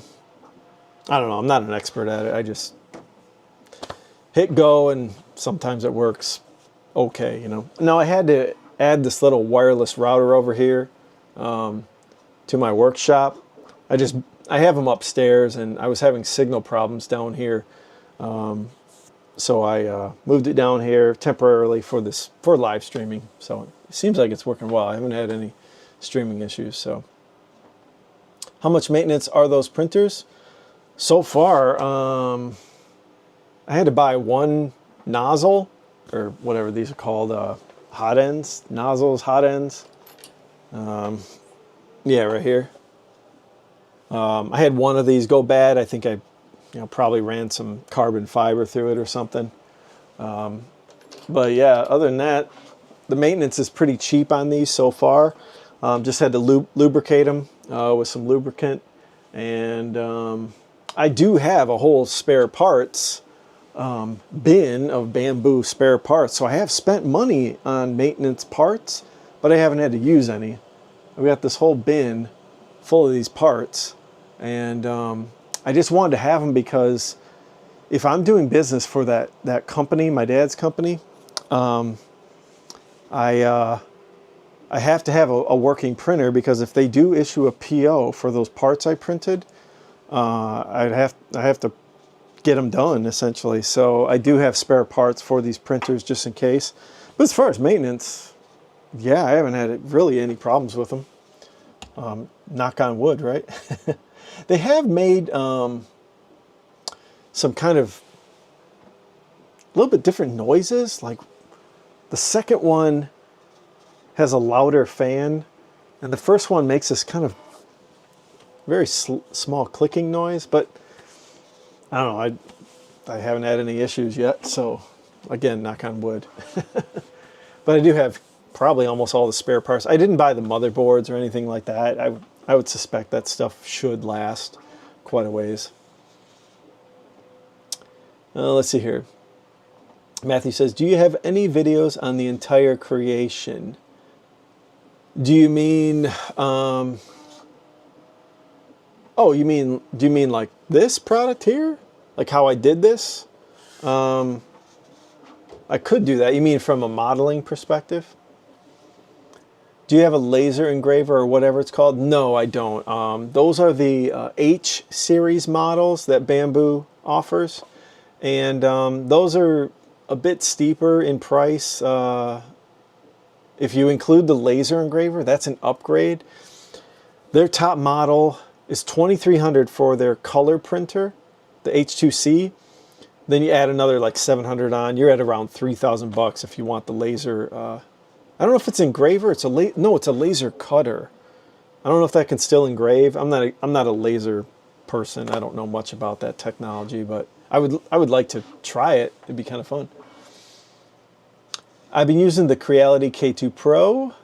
don't know. I'm not an expert at it. I just hit go, and sometimes it works okay, you know. Now I had to add this little wireless router over here to my workshop. I have them upstairs, and I was having signal problems down here. So I moved it down here temporarily for live streaming. So it seems like it's working well. I haven't had any streaming issues. So, how much maintenance are those printers? So far, I had to buy one nozzle, or whatever these are called, hot ends, nozzles, hot ends. Yeah, right here. I had one of these go bad. I think I probably ran some carbon fiber through it or something. But yeah, other than that, the maintenance is pretty cheap on these so far. Just had to lubricate them with some lubricant. And I do have a whole spare parts bin of bamboo spare parts. So I have spent money on maintenance parts, but I haven't had to use any. I've got this whole bin full of these parts. And I just wanted to have them because if I'm doing business for that company, my dad's company, I have to have a working printer, because if they do issue a PO for those parts I printed, I have to get them done essentially. So I do have spare parts for these printers just in case. But as far as maintenance, yeah, I haven't had really any problems with them. Knock on wood, right? They have made some kind of a little bit different noises. Like the second one has a louder fan, and the first one makes this kind of very small clicking noise. But I don't know, I haven't had any issues yet. So again, knock on wood. But I do have probably almost all the spare parts. I didn't buy the motherboards or anything like that. I would suspect that stuff should last quite a ways. Let's see here. Matthew says, do you have any videos on the entire creation? Do you mean, oh, do you mean like this product here? Like how I did this? I could do that. You mean from a modeling perspective? Do you have a laser engraver or whatever it's called? No, I don't. Those are the H series models that Bamboo offers. And those are a bit steeper in price. If you include the laser engraver, that's an upgrade. Their top model is $2,300 for their color printer, the H2C. Then you add another like $700 on. You're at around $3,000 if you want the laser. I don't know if it's engraver. It's a laser cutter. I don't know if that can still engrave. I'm not a laser person. I don't know much about that technology, but I would like to try it. It'd be kind of fun. I've been using the Creality K2 Pro.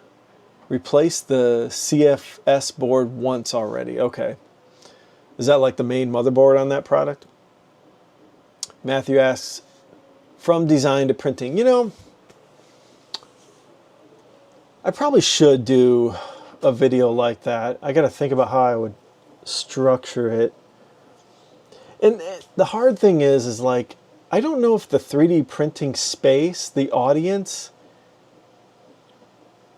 Replaced the CFS board once already. Okay. Is that like the main motherboard on that product? Matthew asks, from design to printing. You know, I probably should do a video like that. I got to think about how I would structure it. And the hard thing is like, I don't know if the 3D printing space, the audience,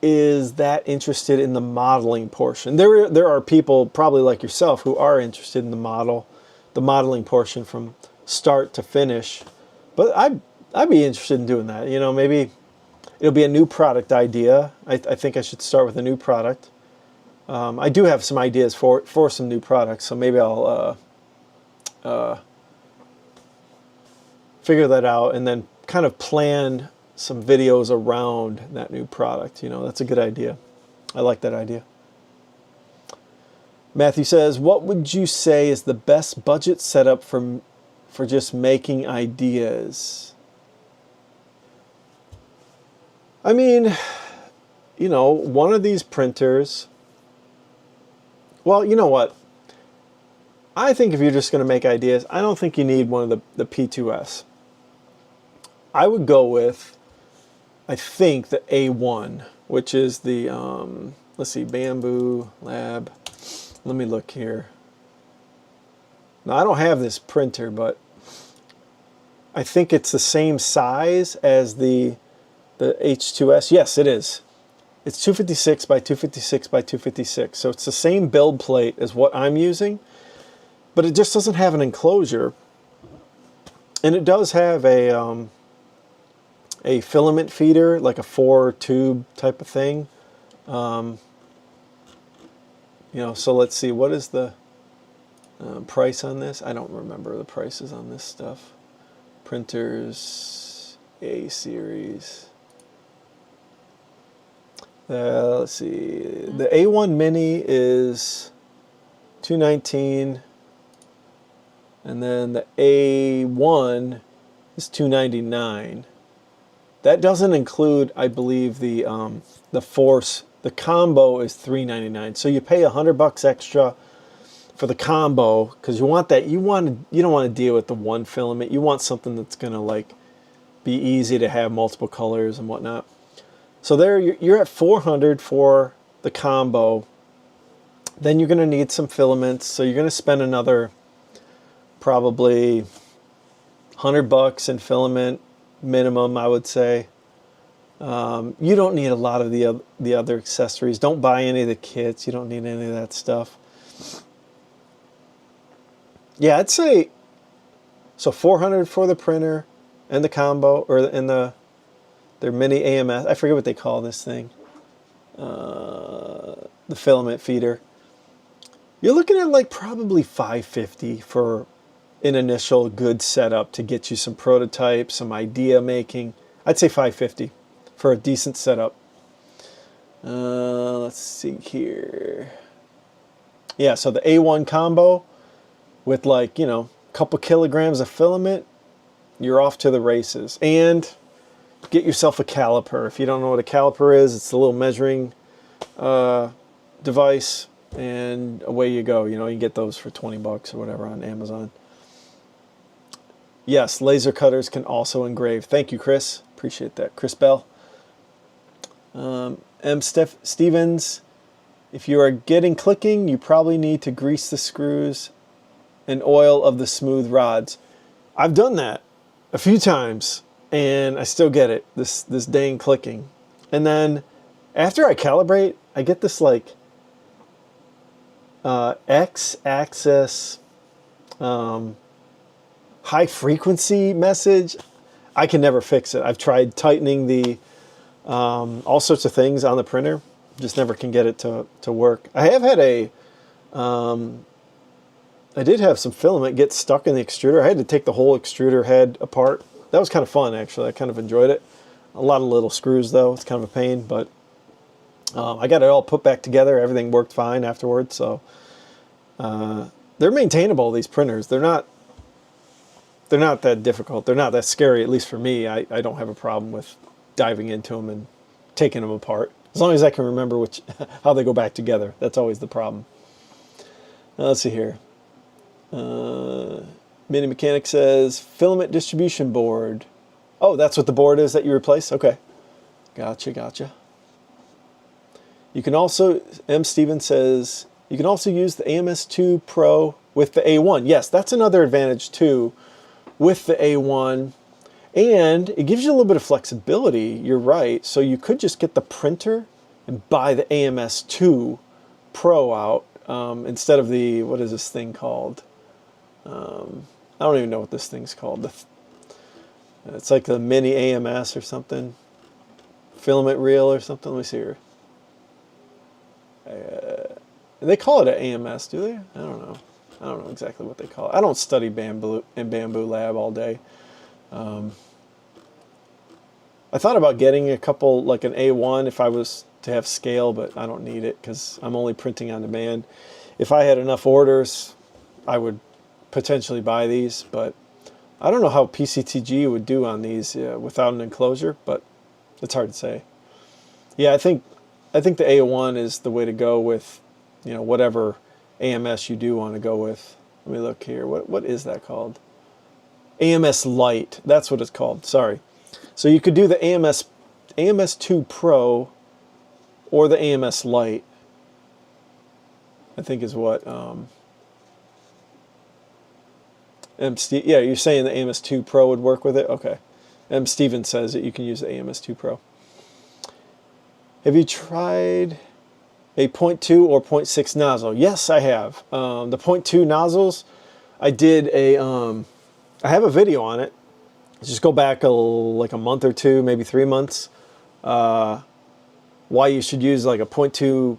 is that interested in the modeling portion. There are people probably like yourself who are interested in the modeling portion from start to finish. But I'd be interested in doing that. You know, maybe it'll be a new product idea. I think I should start with a new product. I do have some ideas for some new products, so maybe I'll figure that out and then kind of plan some videos around that new product. You know, that's a good idea. I like that idea. Matthew says, what would you say is the best budget setup for just making ideas? I mean, you know, one of these printers, well, you know what? I think if you're just going to make ideas, I don't think you need one of the P2S. I would go with, I think, the A1, which is the, let's see, Bamboo Lab. Let me look here. Now, I don't have this printer, but I think it's the same size as the H2S. Yes, it is. It's 256 by 256 by 256. So it's the same build plate as what I'm using, but it just doesn't have an enclosure. And it does have a filament feeder, like a 4-tube type of thing. You know, so let's see, what is the price on this? I don't remember the prices on this stuff. Printers, A series. Let's see, the A1 Mini is $219, and then the A1 is $299. That doesn't include, I believe, the Force. The combo is $399. So you pay $100 extra for the combo because you want that. You don't want to deal with the one filament. You want something that's gonna like be easy to have multiple colors and whatnot. So there you're at $400 for the combo. Then you're gonna need some filaments. So you're gonna spend another probably $100 in filament minimum, I would say. You don't need a lot of the other accessories. Don't buy any of the kits. You don't need any of that stuff. Yeah, I'd say so. $400 for the printer and the combo, or in their mini AMS. I forget what they call this thing. The filament feeder. You're looking at like probably $550 for an initial good setup to get you some prototypes, some idea making. I'd say $550 for a decent setup. Let's see here. Yeah, so the A1 combo with like, you know, a couple kilograms of filament, you're off to the races. And get yourself a caliper. If you don't know what a caliper is, it's a little measuring device, and away you go. You know, you can get those for $20 or whatever on Amazon. Yes, laser cutters can also engrave. Thank you, Chris. Appreciate that. Chris Bell. Stevens, if you are getting clicking, you probably need to grease the screws and oil of the smooth rods. I've done that a few times, and I still get it, this dang clicking. And then after I calibrate, I get this like X-axis high frequency message. I can never fix it. I've tried tightening the all sorts of things on the printer. Just never can get it to work. I have had I did have some filament get stuck in the extruder. I had to take the whole extruder head apart. That was kind of fun, actually. I kind of enjoyed it. A lot of little screws, though. It's kind of a pain, but I got it all put back together. Everything worked fine afterwards. So they're maintainable, these printers. They're not that difficult. They're not that scary, at least for me. I don't have a problem with diving into them and taking them apart. As long as I can remember how they go back together. That's always the problem. Now, let's see here. Mini Mechanic says, filament distribution board. Oh, that's what the board is that you replace? Okay. Gotcha. You can also, M. Steven says, you can also use the AMS2 Pro with the A1. Yes, that's another advantage too with the A1. And it gives you a little bit of flexibility, you're right. So you could just get the printer and buy the AMS2 Pro out instead of the, what is this thing called? I don't even know what this thing's called. It's like the mini AMS or something. Filament reel or something. Let me see here. They call it an AMS, do they? I don't know. I don't know exactly what they call it. I don't study Bamboo Lab all day. I thought about getting a couple, like an A1 if I was to have scale, but I don't need it because I'm only printing on demand. If I had enough orders, I would potentially buy these, but I don't know how PCTG would do on these without an enclosure, but it's hard to say. Yeah, I think the A1 is the way to go with, whatever AMS you do want to go with. Let me look here. What is that called? AMS Lite. That's what it's called. Sorry. So you could do the AMS2 Pro or the AMS Lite, I think is what yeah, you're saying the AMS2 Pro would work with it? Okay. M. Steven says that you can use the AMS2 Pro. Have you tried a 0.2 or 0.6 nozzle? Yes, I have. The 0.2 nozzles, I did I have a video on it. Just go back like a month or two, maybe 3 months. Why you should use like a 0.2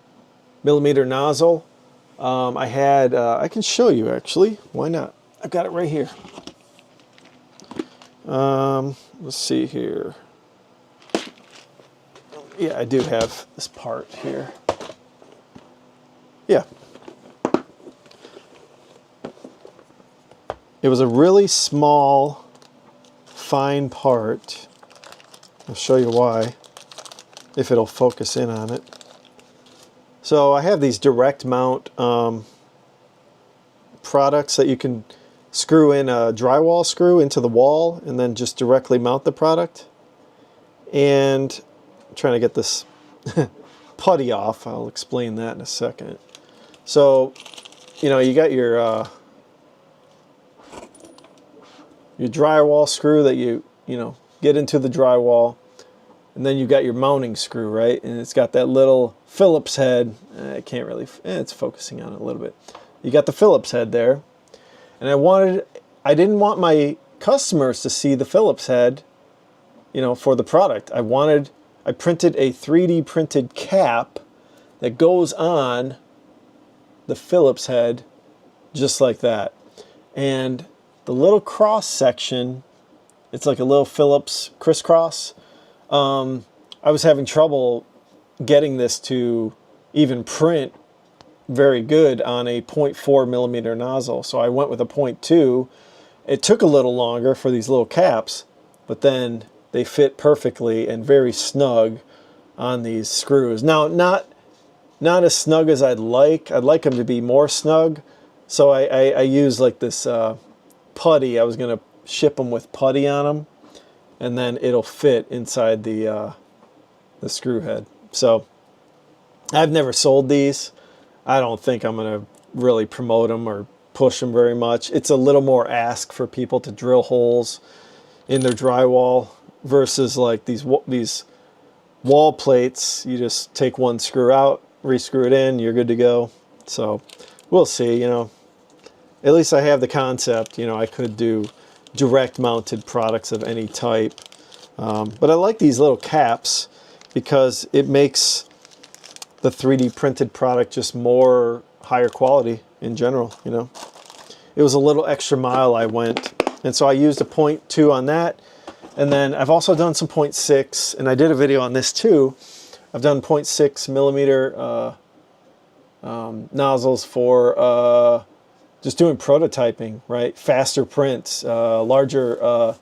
millimeter nozzle. I can show you actually. Why not? I've got it right here. Let's see here. Yeah, I do have this part here. Yeah. It was a really small, fine part. I'll show you why, if it'll focus in on it. So I have these direct mount products that you can screw in a drywall screw into the wall and then just directly mount the product. And I'm trying to get this putty off. I'll explain that in a second. So, you got your drywall screw that you get into the drywall, and then you got your mounting screw, right? And it's got that little Phillips head. I can't really, it's focusing on it a little bit. You got the Phillips head there. And I didn't want my customers to see the Phillips head, for the product. I printed a 3D printed cap that goes on the Phillips head just like that. And the little cross section, it's like a little Phillips crisscross. I was having trouble getting this to even print very good on a 0.4 millimeter nozzle. So I went with a 0.2. It took a little longer for these little caps, but then they fit perfectly and very snug on these screws. Now, not as snug as I'd like. I'd like them to be more snug. So I use like this putty. I was going to ship them with putty on them, and then it'll fit inside the screw head. So I've never sold these. I don't think I'm going to really promote them or push them very much. It's a little more ask for people to drill holes in their drywall versus like these wall plates. You just take one screw out, re-screw it in, you're good to go. So we'll see, At least I have the concept. I could do direct mounted products of any type. But I like these little caps. because it makes the 3D printed product just more higher quality in general, you know. It was a little extra mile I went, and so I used a 0.2 on that, and then I've also done some 0.6, and I did a video on this too. I've done 0.6 millimeter nozzles for just doing prototyping, right? Faster prints, larger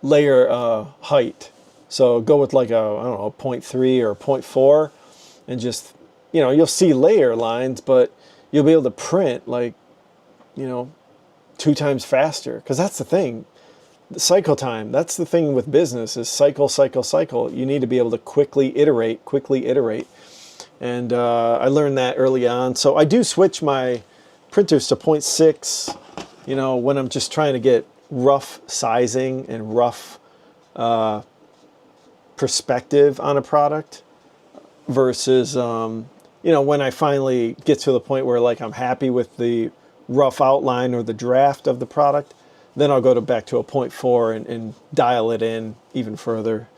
layer height. So go with like a, I don't know, 0.3 or 0.4, and just, you know, you'll see layer lines, but you'll be able to print like, you know, 2 times faster. Because that's the thing, the cycle time. That's the thing with business is cycle, cycle, cycle. You need to be able to quickly iterate. And I learned that early on. So I do switch my printers to 0.6, you know, when I'm just trying to get rough sizing and rough perspective on a product versus, you know, when I finally get to the point where like I'm happy with the rough outline or the draft of the product, then I'll go back to a 0.4 and dial it in even further.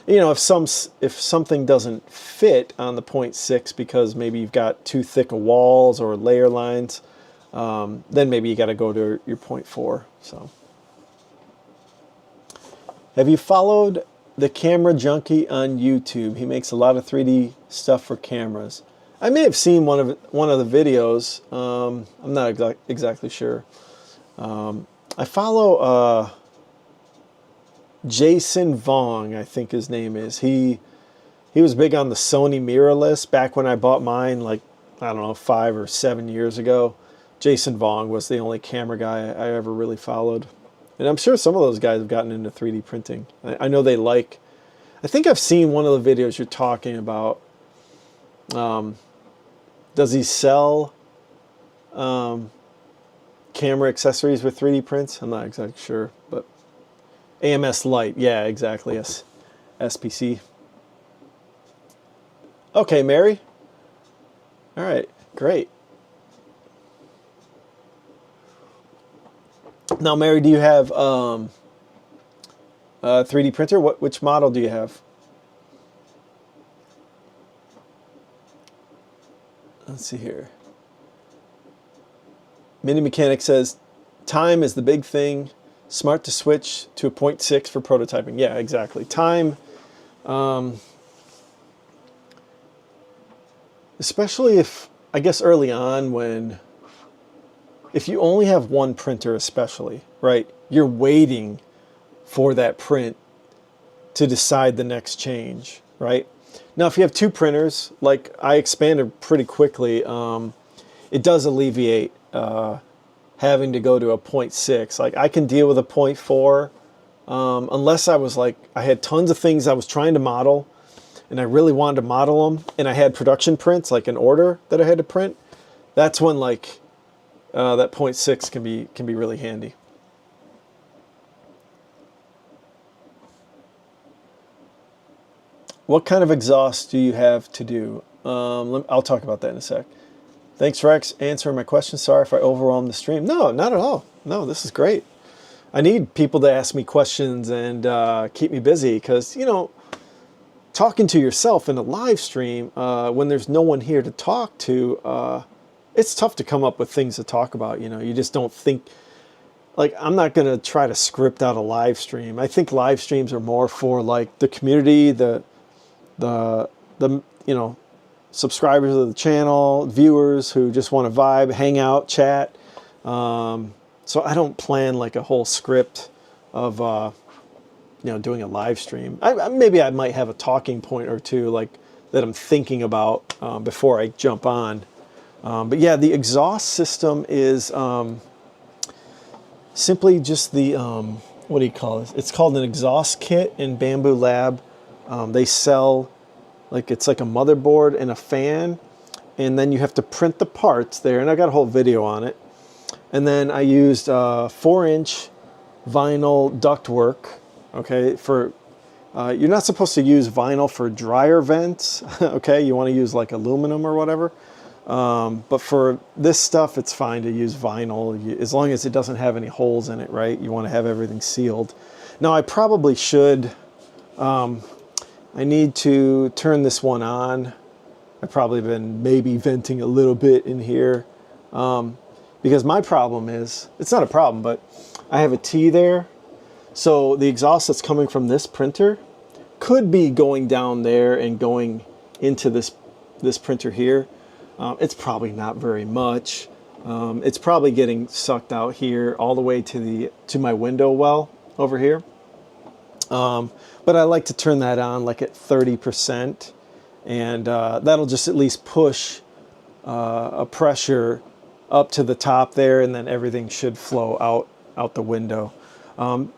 You know, if something doesn't fit on the 0.6 because maybe you've got too thick of walls or layer lines, then maybe you got to go to your 0.4. So, have you followed the Camera Junkie on YouTube? He makes a lot of 3D stuff for cameras. I may have seen one of the videos. I'm not exactly sure. I follow Jason Vong, I think his name is. He was big on the Sony mirrorless back when I bought mine, like, I don't know, 5 or 7 years ago. Jason Vong was the only camera guy I ever really followed. And I'm sure some of those guys have gotten into 3D printing. I know they like... I think I've seen one of the videos you're talking about. Does he sell camera accessories with 3D prints? I'm not exactly sure, but... AMS Light, yeah, exactly, yes. SPC. Okay, Mary. All right, great. Now, Mary, do you have a 3D printer? Which model do you have? Let's see here. Mini Mechanic says, time is the big thing. Smart to switch to a 0.6 for prototyping. Yeah, exactly. Time, especially if, I guess early on when, if you only have one printer especially, right? You're waiting for that print to decide the next change, right? Now, if you have 2 printers, like I expanded pretty quickly, it does alleviate having to go to a 0.6. Like I can deal with a 0.4 unless I was like, I had tons of things I was trying to model and I really wanted to model them and I had production prints, like an order that I had to print. That's when like that 0.6 can be really handy. What kind of exhaust do you have to do? I'll talk about that in a sec. Thanks, Rex, answering my question. Sorry if I overwhelmed the stream. No, not at all. No, this is great. I need people to ask me questions and keep me busy because, you know, talking to yourself in a live stream when there's no one here to talk to, it's tough to come up with things to talk about. You know, you just don't think, like, I'm not going to try to script out a live stream. I think live streams are more for, like, the community, the you know, subscribers of the channel, viewers who just want to vibe, hang out, chat. So I don't plan like a whole script of, you know, doing a live stream. Maybe I might have a talking point or two like that I'm thinking about before I jump on. But yeah, the exhaust system is simply just the, what do you call it? It's called an exhaust kit in Bamboo Lab. They sell, like, it's like a motherboard and a fan, and then you have to print the parts there, and I got a whole video on it. And then I used 4-inch vinyl ductwork, okay, for, you're not supposed to use vinyl for dryer vents, okay, you want to use like aluminum or whatever, but for this stuff it's fine to use vinyl, as long as it doesn't have any holes in it, right? You want to have everything sealed. Now I probably should I need to turn this one on. I've probably been maybe venting a little bit in here because my problem is, it's not a problem, but I have a T there. So the exhaust that's coming from this printer could be going down there and going into this printer here. It's probably not very much. It's probably getting sucked out here all the way to my window well over here. But I like to turn that on like at 30%, and that'll just at least push a pressure up to the top there, and then everything should flow out the window.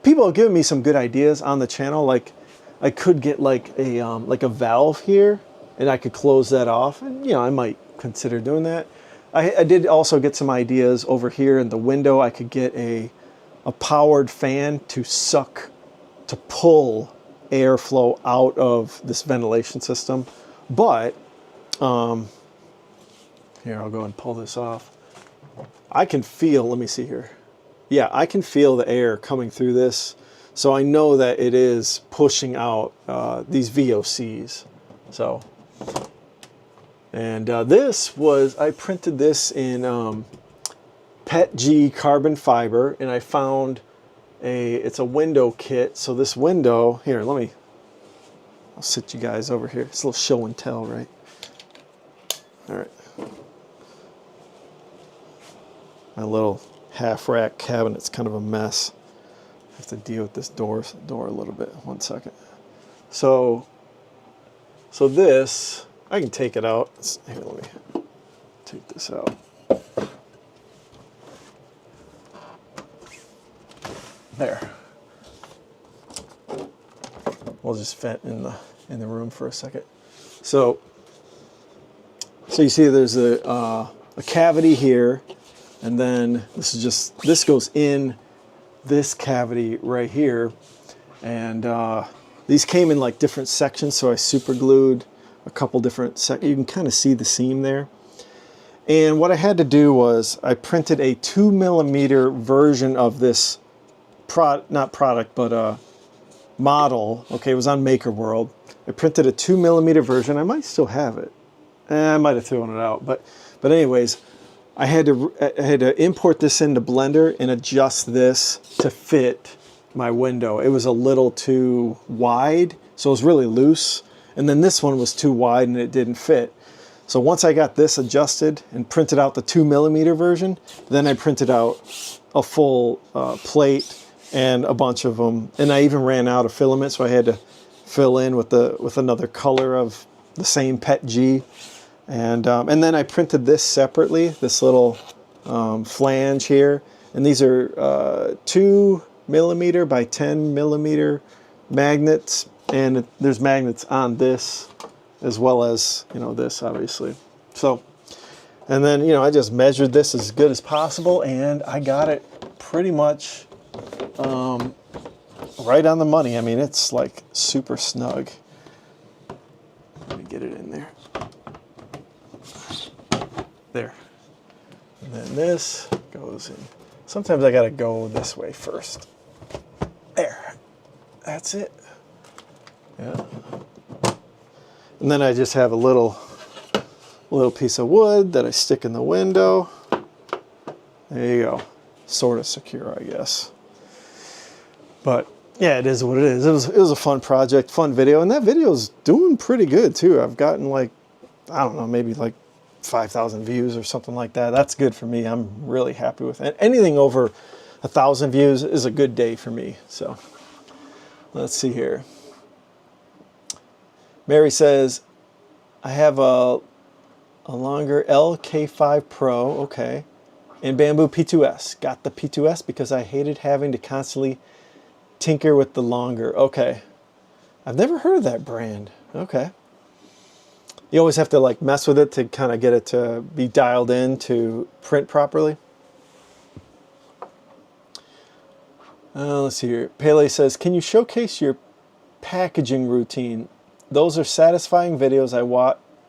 People have given me some good ideas on the channel, like I could get like a valve here, and I could close that off, and you know, I might consider doing that. I did also get some ideas over here in the window. I could get a powered fan to pull airflow out of this ventilation system. But here, I'll go and pull this off. I can feel, let me see here. Yeah, I can feel the air coming through this. So I know that it is pushing out these VOCs. So, and this was, I printed this in PETG carbon fiber, and I found it's a window kit. So this window, here, I'll sit you guys over here. It's a little show and tell, right? All right. My little half rack cabinet's kind of a mess. I have to deal with this door a little bit. One second. So this, I can take it out. Here, let me take this out. There. We'll just vent in the room for a second. So you see there's a cavity here, and then this goes in this cavity right here, and these came in like different sections, so I super glued a couple different sections. You can kind of see the seam there. And what I had to do was I printed a 2mm version of this model. Okay, it was on Maker World. I printed a 2mm version. I might still have it. I might have thrown it out, but anyways, I had to import this into Blender and adjust this to fit my window. It was a little too wide, so it was really loose. And then this one was too wide and it didn't fit. So once I got this adjusted and printed out the 2mm version, then I printed out a full plate and a bunch of them. And I even ran out of filament, so I had to fill in with another color of the same PETG. And then I printed this separately, this little flange here. And these are 2mm by 10mm magnets. And there's magnets on this as well as, you know, this obviously. So, and then, you know, I just measured this as good as possible, and I got it pretty much right on the money. I mean, it's like super snug. Let me get it in there. There. And then this goes in. Sometimes I gotta go this way first. There. That's it. Yeah. And then I just have a little piece of wood that I stick in the window. There you go. Sort of secure, I guess. But yeah, it is what it is. It was a fun project, fun video, and that video is doing pretty good too. I've gotten like, I don't know, maybe like 5,000 views or something like that. That's good for me. I'm really happy with it. Anything over 1,000 views is a good day for me. So let's see here. Mary says, I have a longer LK5 Pro, okay, and Bamboo P2S. Got the P2S because I hated having to constantly tinker with the longer. Okay. I've never heard of that brand. Okay. You always have to like mess with it to kind of get it to be dialed in to print properly. Let's see here. Pele says, can you showcase your packaging routine? Those are satisfying videos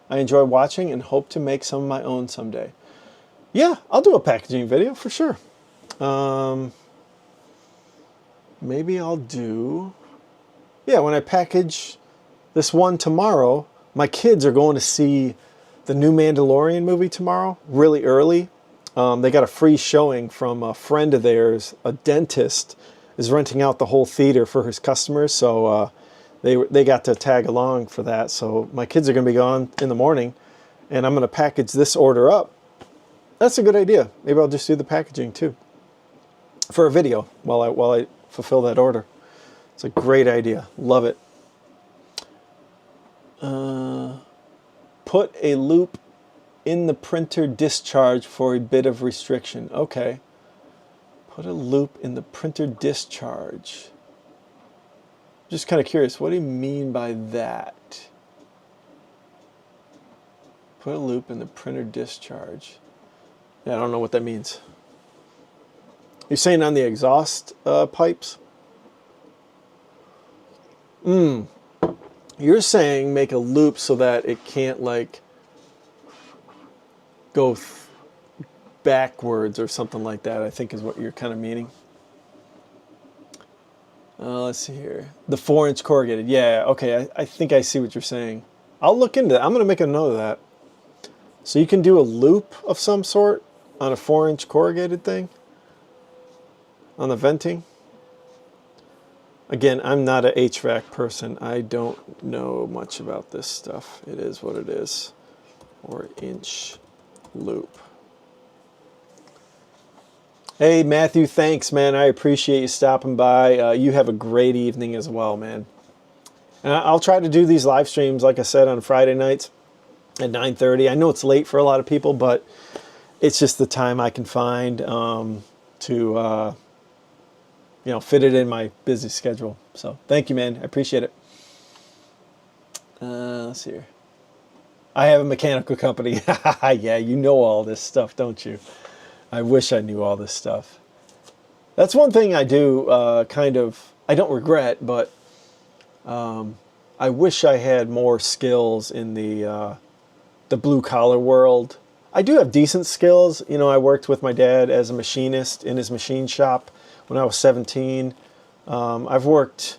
I enjoy watching and hope to make some of my own someday. Yeah, I'll do a packaging video for sure. Maybe I'll do... Yeah, when I package this one tomorrow, my kids are going to see the new Mandalorian movie tomorrow, really early. They got a free showing from a friend of theirs, a dentist, is renting out the whole theater for his customers. So they got to tag along for that. So my kids are going to be gone in the morning, and I'm going to package this order up. That's a good idea. Maybe I'll just do the packaging too for a video while I fulfill that order. It's a great idea. Love it. Put a loop in the printer discharge for a bit of restriction. Okay. Put a loop in the printer discharge. Just kind of curious, what do you mean by that? Put a loop in the printer discharge. Yeah, I don't know what that means. You're saying on the exhaust pipes? You're saying make a loop so that it can't like go backwards or something like that, I think is what you're kind of meaning. Let's see here. The 4-inch corrugated. Yeah, okay, I think I see what you're saying. I'll look into that. I'm going to make a note of that. So you can do a loop of some sort on a 4-inch corrugated thing? On the venting? Again, I'm not an HVAC person. I don't know much about this stuff. It is what it is. 4-inch loop. Hey, Matthew, thanks, man. I appreciate you stopping by. You have a great evening as well, man. And I'll try to do these live streams, like I said, on Friday nights at 9:30. I know it's late for a lot of people, but it's just the time I can find to fit it in my busy schedule. So thank you, man. I appreciate it. Let's see here. I have a mechanical company. Yeah, you know all this stuff, don't you? I wish I knew all this stuff. That's one thing I do I don't regret, but I wish I had more skills in the blue collar world. I do have decent skills. You know, I worked with my dad as a machinist in his machine shop when I was 17. I've worked,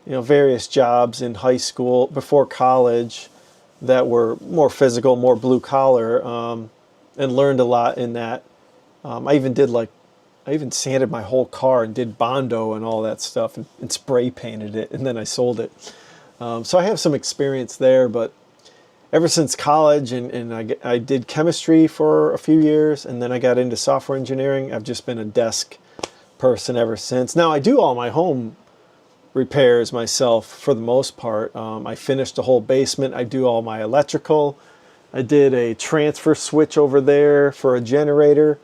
various jobs in high school, before college, that were more physical, more blue collar, and learned a lot in that. I even sanded my whole car and did Bondo and all that stuff and spray painted it, and then I sold it. So I have some experience there, but ever since college, and I did chemistry for a few years, and then I got into software engineering. I've just been a desk person ever since. Now I do all my home repairs myself for the most part. I finished a whole basement. I do all my electrical. I did a transfer switch over there for a generator.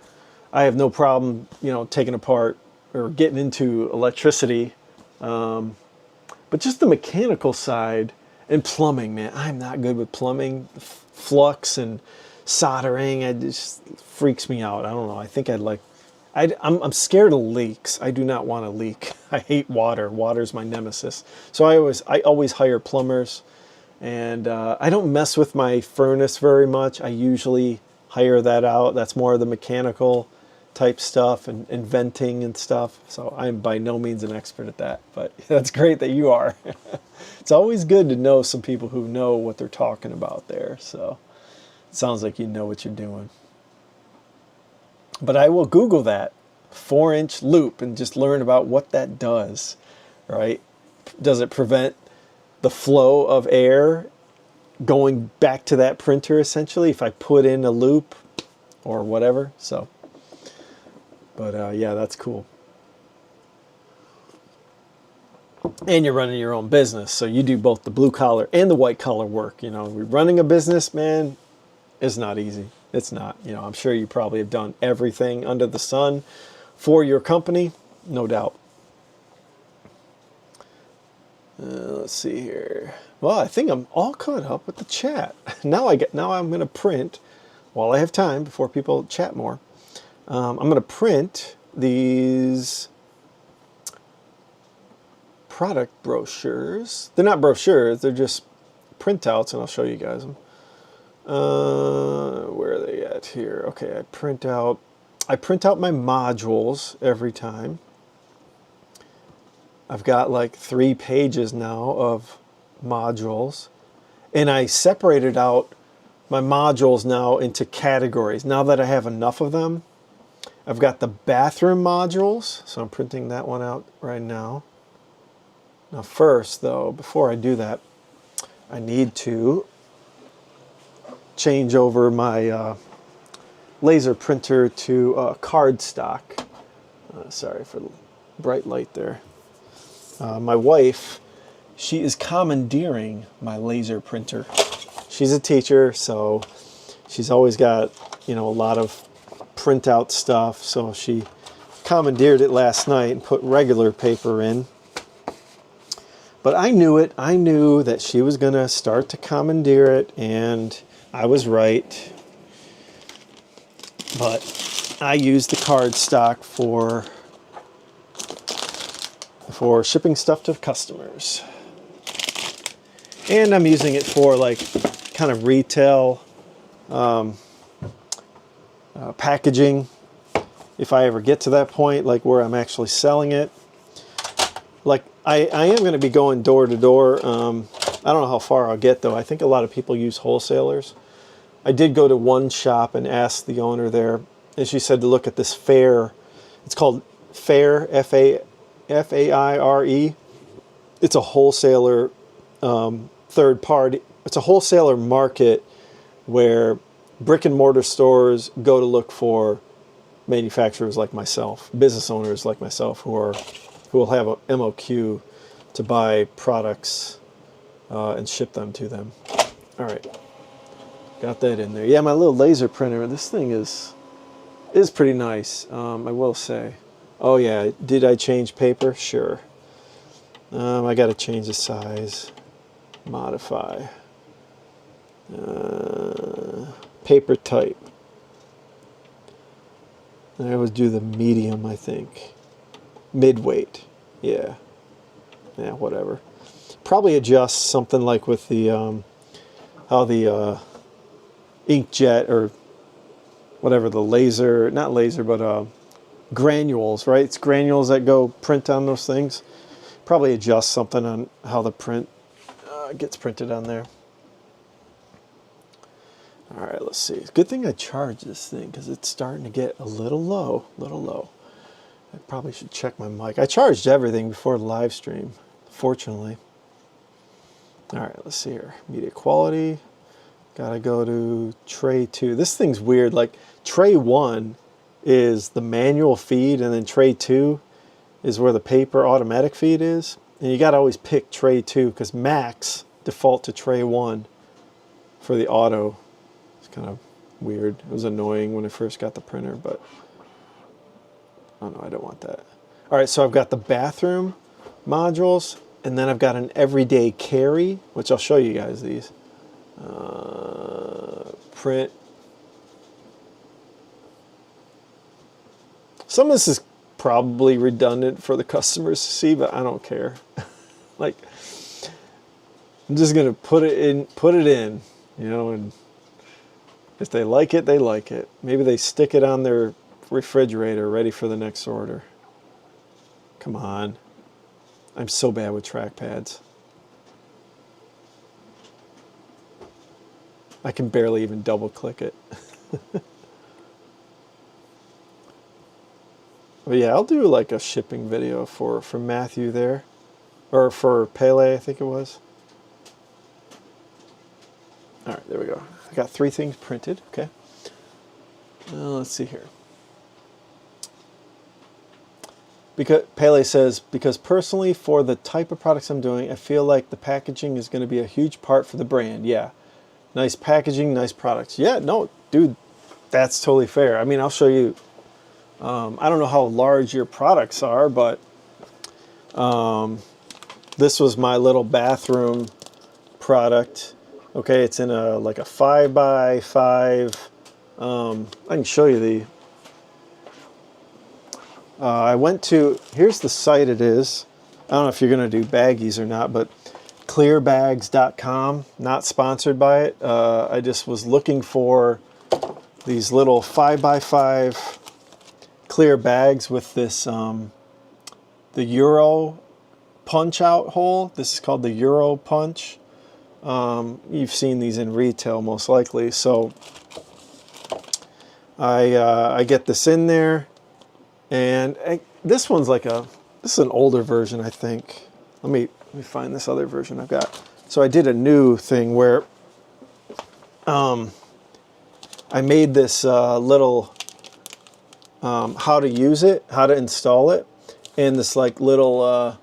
I have no problem, taking apart or getting into electricity. But just the mechanical side and plumbing, man, I'm not good with plumbing. Flux and soldering, it just freaks me out. I don't know. I think I'm scared of leaks. I do not want to leak. I hate water. Water's my nemesis. So I always hire plumbers, and I don't mess with my furnace very much. I usually hire that out. That's more of the mechanical type stuff and venting and stuff. So I'm by no means an expert at that, but that's great that you are. It's always good to know some people who know what they're talking about there. So it sounds like you know what you're doing. But I will Google that 4-inch loop and just learn about what that does, right? Does it prevent the flow of air going back to that printer, essentially, if I put in a loop or whatever? So, but yeah, that's cool. And you're running your own business, so you do both the blue collar and the white collar work. Running a business, man, is not easy. It's not. I'm sure you probably have done everything under the sun for your company, no doubt. Let's see here. Well, I think I'm all caught up with the chat. Now I'm going to print, while I have time before people chat more. I'm going to print these product brochures. They're not brochures, they're just printouts, and I'll show you guys them. Where are they at here? Okay, I print out my modules every time. I've got like 3 pages now of modules, and I separated out my modules now into categories. Now that I have enough of them, I've got the bathroom modules, so I'm printing that one out right now. Now first though, before I do that, I need to change over my laser printer to cardstock. Sorry for the bright light there. My wife, she is commandeering my laser printer. She's a teacher, so she's always got, you know, a lot of printout stuff. So she commandeered it last night and put regular paper in. But I knew it. I knew that she was going to start to commandeer it, and I was right. But I used the cardstock for shipping stuff to customers. And I'm using it for like kind of retail packaging. If I ever get to that point, like where I'm actually selling it. Like I am going to be going door to door. I don't know how far I'll get though. I think a lot of people use wholesalers. I did go to one shop and ask the owner there, and she said to look at this Fair. It's called Fair, F-A-I-R-E. It's a wholesaler, third party. It's a wholesaler market where brick and mortar stores go to look for manufacturers like myself, business owners like myself who will have a MOQ to buy products and ship them to them. All right, got that in there. Yeah, my little laser printer. This thing is pretty nice. I will say. Oh yeah, did I change paper? Sure. I got to change the size. Modify. Paper type. I always do the medium, I think. Mid-weight. Yeah. Yeah, whatever. Probably adjust something like with the how the inkjet or whatever, the laser, not laser, but granules, right? It's granules that go print on those things. Probably adjust something on how the print gets printed on there. All right, let's see. Good thing I charged this thing because it's starting to get a little low, I probably should check my mic. I charged everything before the live stream, fortunately. All right, let's see here. Media quality. Gotta go to tray 2. This thing's weird. Like tray 1 is the manual feed, and then tray 2 is where the paper automatic feed is. And you gotta always pick tray 2 because Macs default to tray 1 for the auto. It's kind of weird. It was annoying when I first got the printer, but oh no, I don't want that. All right, so I've got the bathroom modules, and then I've got an everyday carry, which I'll show you guys these. Print. Some of this is probably redundant for the customers to see, but I don't care. Like, I'm just gonna put it in, you know, and if they like it, they like it. Maybe they stick it on their refrigerator ready for the next order. Come on. I'm so bad with trackpads. I can barely even double click it. But yeah, I'll do like a shipping video for Matthew there. Or for Pele, I think it was. All right, there we go. I got 3 things printed, okay. Let's see here. Because Pele says, because personally for the type of products I'm doing, I feel like the packaging is going to be a huge part for the brand. Yeah. Nice packaging, nice products. Yeah, no, dude, that's totally fair. I mean, I'll show you. I don't know how large your products are, but this was my little bathroom product. Okay, it's in a like a 5x5. I can show you the. I went to, here's the site it is. I don't know if you're going to do baggies or not, but clearbags.com, not sponsored by it. I just was looking for these little 5x5 clear bags with this, the Euro punch out hole. This is called the Euro punch. You've seen these in retail most likely. So I get this in there, and this one's like this is an older version, I think. Let me find this other version I've got. So I did a new thing where I made this little how to use it, how to install it, and this like little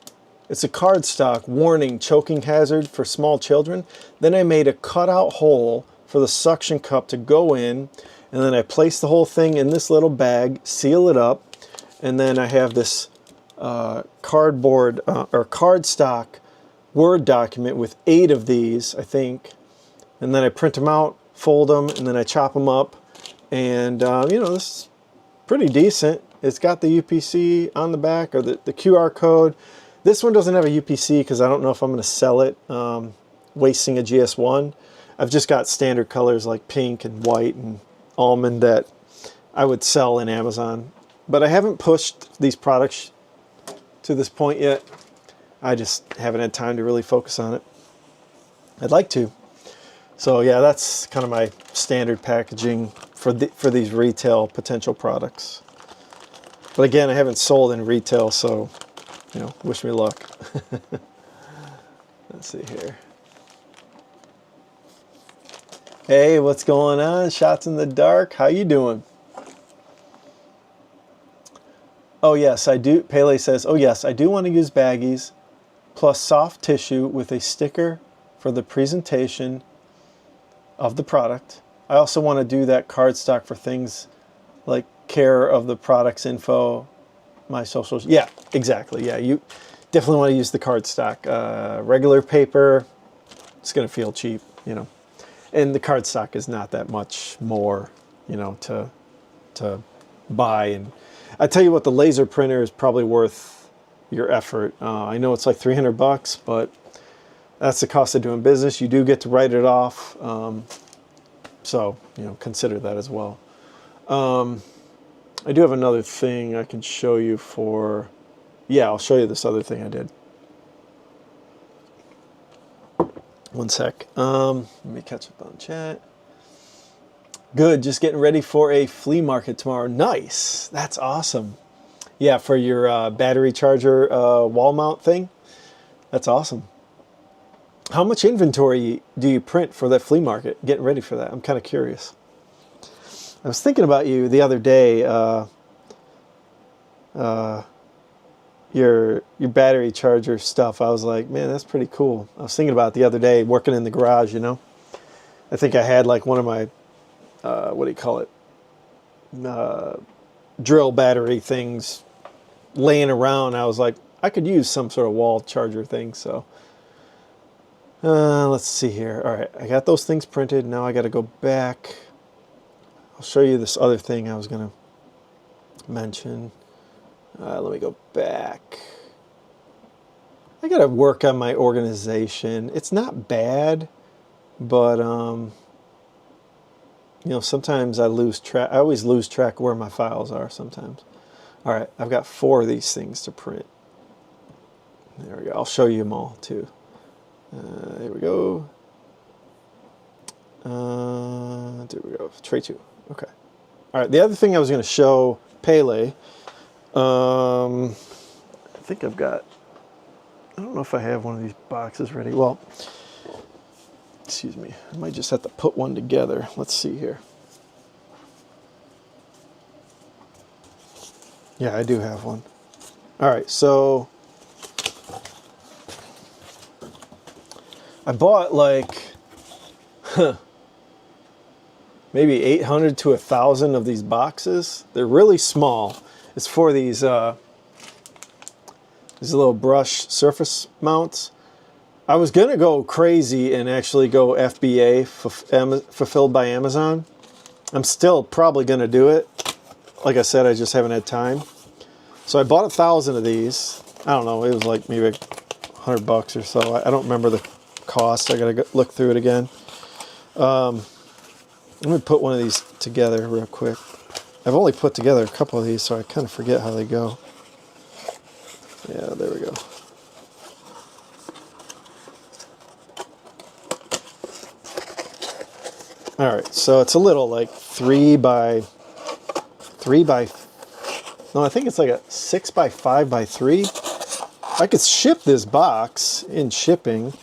it's a cardstock warning choking hazard for small children. Then I made a cutout hole for the suction cup to go in, and then I place the whole thing in this little bag, seal it up, and then I have this cardboard or cardstock Word document with 8 of these, I think, and then I print them out, fold them, and then I chop them up, and you know, this is pretty decent. It's got the UPC on the back, or the QR code. This one doesn't have a UPC because I don't know if I'm going to sell it, wasting a GS1. I've just got standard colors like pink and white and almond that I would sell in Amazon. But I haven't pushed these products to this point yet. I just haven't had time to really focus on it. I'd like to. So yeah, that's kind of my standard packaging for these retail potential products. But again, I haven't sold in retail, so you know, wish me luck. Let's see here. Hey, what's going on? Shots in the dark. How you doing? Oh yes, I do. Pele says, oh yes, I do want to use baggies plus soft tissue with a sticker for the presentation of the product. I also want to do that cardstock for things like care of the product's info, my socials. Yeah, exactly. Yeah, you definitely want to use the cardstock. Regular paper, it's going to feel cheap, you know. And the cardstock is not that much more, you know, to buy. And I tell you what, the laser printer is probably worth your effort. I know it's like $300, but that's the cost of doing business. You do get to write it off, so you know, consider that as well. I do have another thing I can show you for. Yeah, I'll show you this other thing I did. One sec. Let me catch up on chat. Good, just getting ready for a flea market tomorrow. Nice, that's awesome. Yeah, for your battery charger wall mount thing. That's awesome. How much inventory do you print for that flea market? Getting ready for that. I'm kind of curious. I was thinking about you the other day. Your battery charger stuff. I was like, man, that's pretty cool. I was thinking about it the other day, working in the garage. You know, I think I had like one of my what do you call it? Drill battery things laying around. I was like, I could use some sort of wall charger thing. So let's see here. All right, I got those things printed. Now I got to go back. I'll show you this other thing I was going to mention. Let me go back. I got to work on my organization. It's not bad, but you know, sometimes I lose track. I always lose track of where my files are sometimes. All right, I've got 4 of these things to print. There we go. I'll show you them all too. There we go. There we go. Tray 2. Okay. All right. The other thing I was going to show Pele. I think I've got. I don't know if I have one of these boxes ready. Well, excuse me. I might just have to put one together. Let's see here. Yeah, I do have one. All right, so I bought like maybe 800 to 1,000 of these boxes. They're really small. It's for these little brush surface mounts. I was gonna go crazy and actually go FBA, fulfilled by Amazon. I'm still probably gonna do it. Like I said, I just haven't had time. So I bought 1,000 of these. I don't know, it was like maybe $100 or so. I don't remember the cost. I gotta look through it again. Let me put one of these together real quick. I've only put together a couple of these, so I kind of forget how they go. Yeah, there we go. All right, so it's a little like 3 by no, I think it's like a 6 by 5 by 3. I could ship this box in shipping,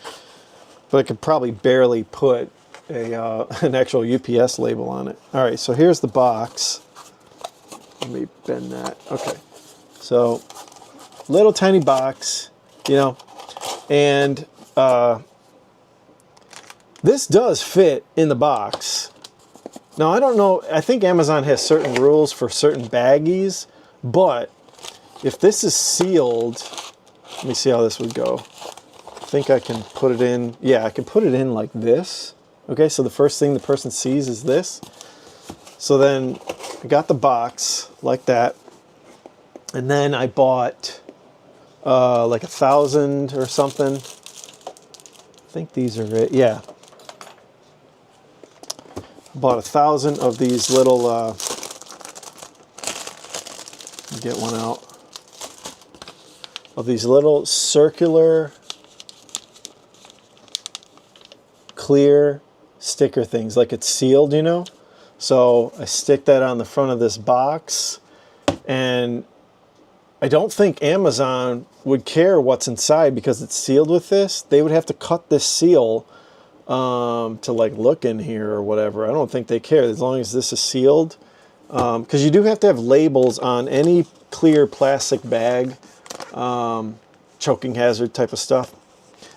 but I could probably barely put a an actual UPS label on it. All right, so here's the box. Let me bend that. Okay, so little tiny box, you know, and this does fit in the box. Now, I don't know, I think Amazon has certain rules for certain baggies, but if this is sealed, let me see how this would go. I think I can put it in, yeah, I can put it in like this. Okay, so the first thing the person sees is this. So then I got the box like that, and then I bought like 1,000 or something. I think these are it, yeah. Bought 1,000 of these little, get one out, of these little circular clear sticker things, like it's sealed, you know? So I stick that on the front of this box, and I don't think Amazon would care what's inside because it's sealed with this. They would have to cut this seal to like look in here or whatever. I don't think they care as long as this is sealed, because you do have to have labels on any clear plastic bag, choking hazard type of stuff.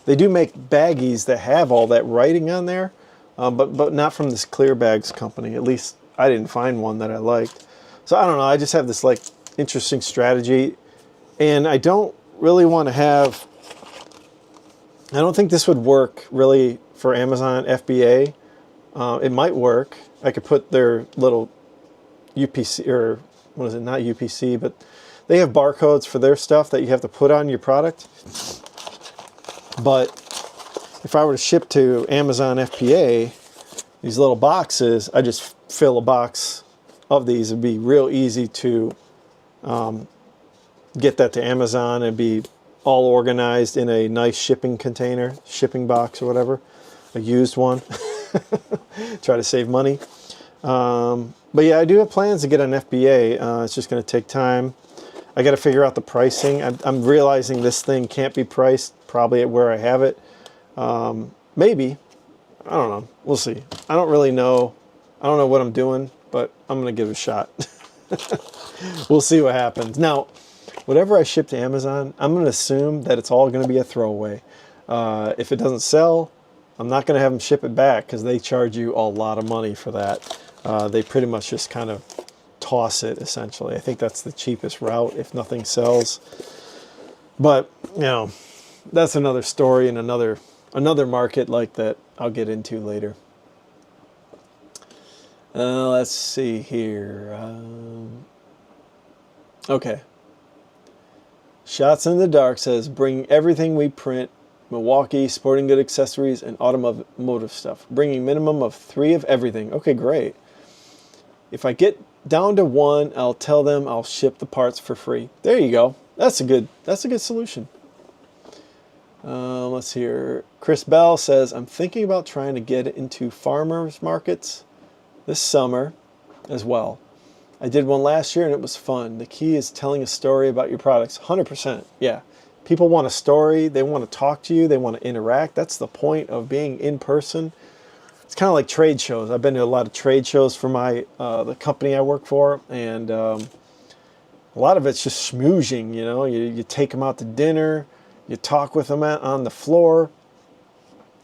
They do make baggies that have all that writing on there, but not from this Clear Bags company. At least I didn't find one that I liked. So I don't know, I just have this like interesting strategy, and I don't really want to have, I don't think this would work really for Amazon FBA. It might work. I could put their little UPC, or what is it, not UPC, but they have barcodes for their stuff that you have to put on your product. But if I were to ship to Amazon FBA, these little boxes, I just fill a box of these. It'd be real easy to get that to Amazon and be all organized in a nice shipping container, shipping box or whatever, a used one. Try to save money. But yeah, I do have plans to get on FBA. It's just going to take time. I got to figure out the pricing. I'm realizing this thing can't be priced probably at where I have it. Maybe. I don't know. We'll see. I don't really know. I don't know what I'm doing, but I'm going to give it a shot. We'll see what happens. Now, whatever I ship to Amazon, I'm going to assume that it's all going to be a throwaway. If it doesn't sell, I'm not going to have them ship it back because they charge you a lot of money for that. They pretty much just kind of toss it, essentially. I think that's the cheapest route if nothing sells. But, you know, that's another story and another market like that I'll get into later. Let's see here. Okay. Shots in the Dark says, bring everything we print, Milwaukee, sporting good accessories, and automotive stuff. Bringing minimum of 3 of everything. Okay, great. If I get down to 1, I'll tell them I'll ship the parts for free. There you go. That's a good solution. Let's hear. Chris Bell says, I'm thinking about trying to get into farmers markets this summer as well. I did one last year and it was fun. The key is telling a story about your products. 100%. Yeah. People want a story. They want to talk to you. They want to interact. That's the point of being in person. It's kind of like trade shows. I've been to a lot of trade shows for my the company I work for, and a lot of it's just schmoozing. You know, you take them out to dinner, you talk with them on the floor,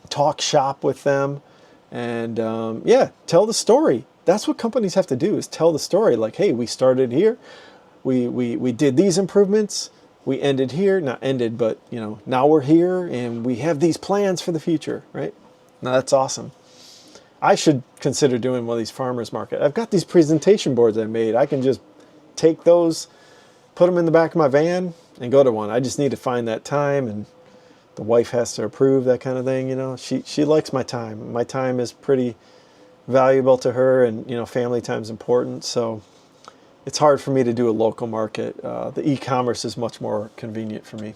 talk shop with them, and yeah, tell the story. That's what companies have to do, is tell the story. Like, hey, we started here, we did these improvements, we ended here, not ended, but you know, now we're here, and we have these plans for the future, right? Now that's awesome. I should consider doing one of these farmers market. I've got these presentation boards I made. I can just take those, put them in the back of my van, and go to one. I just need to find that time, and the wife has to approve, that kind of thing. You know, she likes my time. My time is pretty valuable to her, and you know, family time is important. So it's hard for me to do a local market. The e-commerce is much more convenient for me.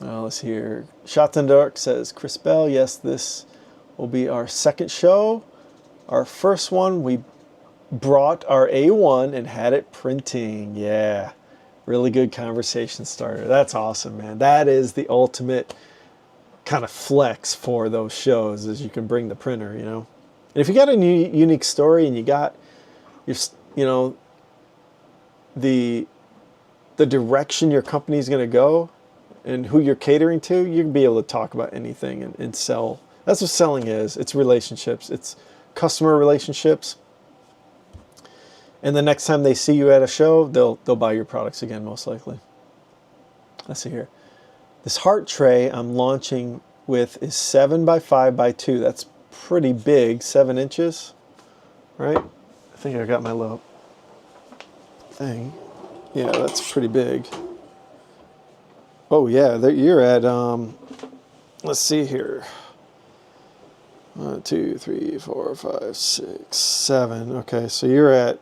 Let's hear. Shots in the Dark says, Chris Bell, yes, this will be our second show. Our first one, we brought our A1 and had it printing. Yeah, really good conversation starter. That's awesome, man. That is the ultimate kind of flex for those shows, is you can bring the printer, you know. And if you got a unique story and you got your, you know, the direction your company's going to go and who you're catering to, you're going to be able to talk about anything and sell. That's what selling is. It's relationships. It's customer relationships. And the next time they see you at a show, they'll buy your products again, most likely. Let's see here. This heart tray I'm launching with is 7 by 5 by 2. That's pretty big, 7 inches, right? I think I got my little thing. Yeah, that's pretty big. Oh yeah, you're at, let's see here. 1, 2, 3, 4, 5, 6, 7. Okay, so you're at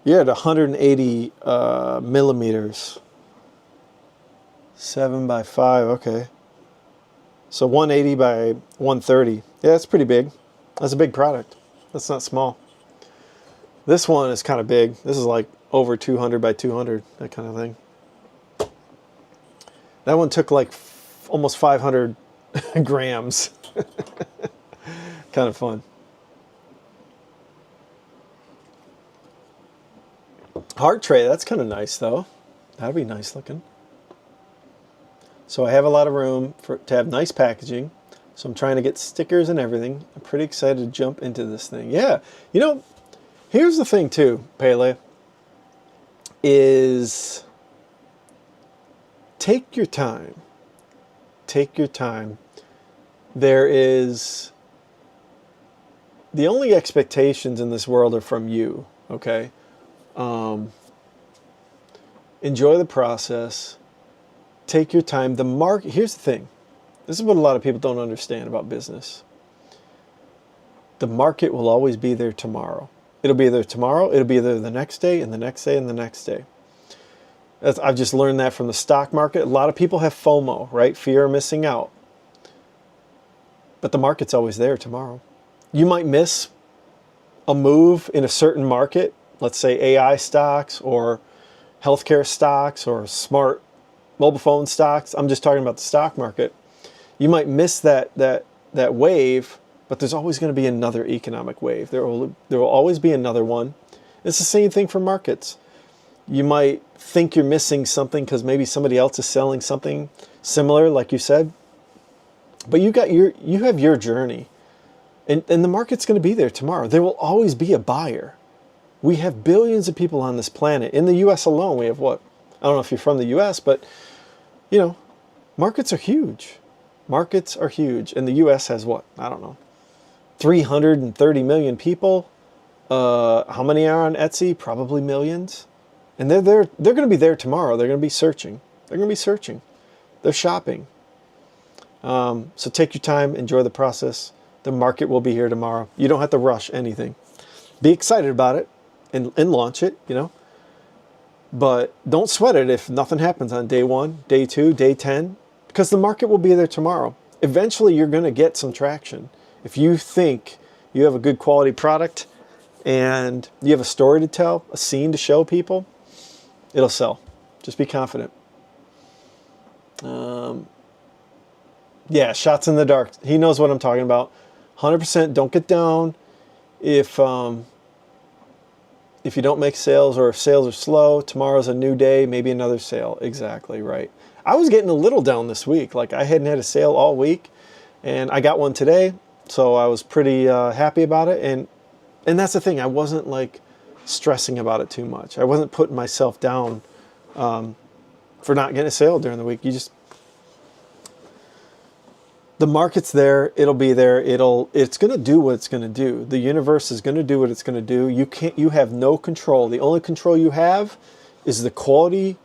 180 millimeters. 7 by 5, okay. So 180 by 130. Yeah, that's pretty big. That's a big product. That's not small. This one is kind of big. This is like over 200 by 200, that kind of thing. That one took like almost 500 grams. Kind of fun. Heart tray, that's kind of nice though. That'd be nice looking. So I have a lot of room to have nice packaging. So I'm trying to get stickers and everything. I'm pretty excited to jump into this thing. Yeah, you know, here's the thing too, Pele, is take your time. Take your time. There is, the only expectations in this world are from you, okay? Enjoy the process. Take your time. The market, here's the thing. This is what a lot of people don't understand about business. The market will always be there tomorrow. It'll be there tomorrow, it'll be there the next day, and the next day, and the next day. I've just learned that from the stock market. A lot of people have FOMO, right? Fear of missing out. But the market's always there tomorrow. You might miss a move in a certain market, let's say AI stocks or healthcare stocks or smart mobile phone stocks. I'm just talking about the stock market. You might miss that wave, but there's always going to be another economic wave. There will always be another one. It's the same thing for markets. You might think you're missing something because maybe somebody else is selling something similar, like you said. But you have your journey. And the market's going to be there tomorrow. There will always be a buyer. We have billions of people on this planet. In the U.S. alone, we have what? I don't know if you're from the U.S., but, you know, markets are huge. Markets are huge. And the U.S. has what? I don't know. 330 million people. How many are on Etsy? Probably millions. And they're going to be there tomorrow. They're going to be searching. They're going to be searching. They're shopping. So take your time. Enjoy the process. The market will be here tomorrow. You don't have to rush anything. Be excited about it and launch it, you know. But don't sweat it if nothing happens on day 1, day 2, day 10, because the market will be there tomorrow. Eventually, you're going to get some traction. If you think you have a good quality product and you have a story to tell, a scene to show people, it'll sell. Just be confident. Yeah, shots in the dark. He knows what I'm talking about. 100%. Don't get down if you don't make sales, or if sales are slow. Tomorrow's a new day, maybe another sale. Exactly right. I was getting a little down this week. Like, I hadn't had a sale all week, and I got one today, so I was pretty happy about it. And that's the thing. I wasn't like stressing about it too much. I wasn't putting myself down for not getting a sale during the week. The market's there. It'll be there. It's going to do what it's going to do. The universe is going to do what it's going to do. You have no control. The only control you have is the quality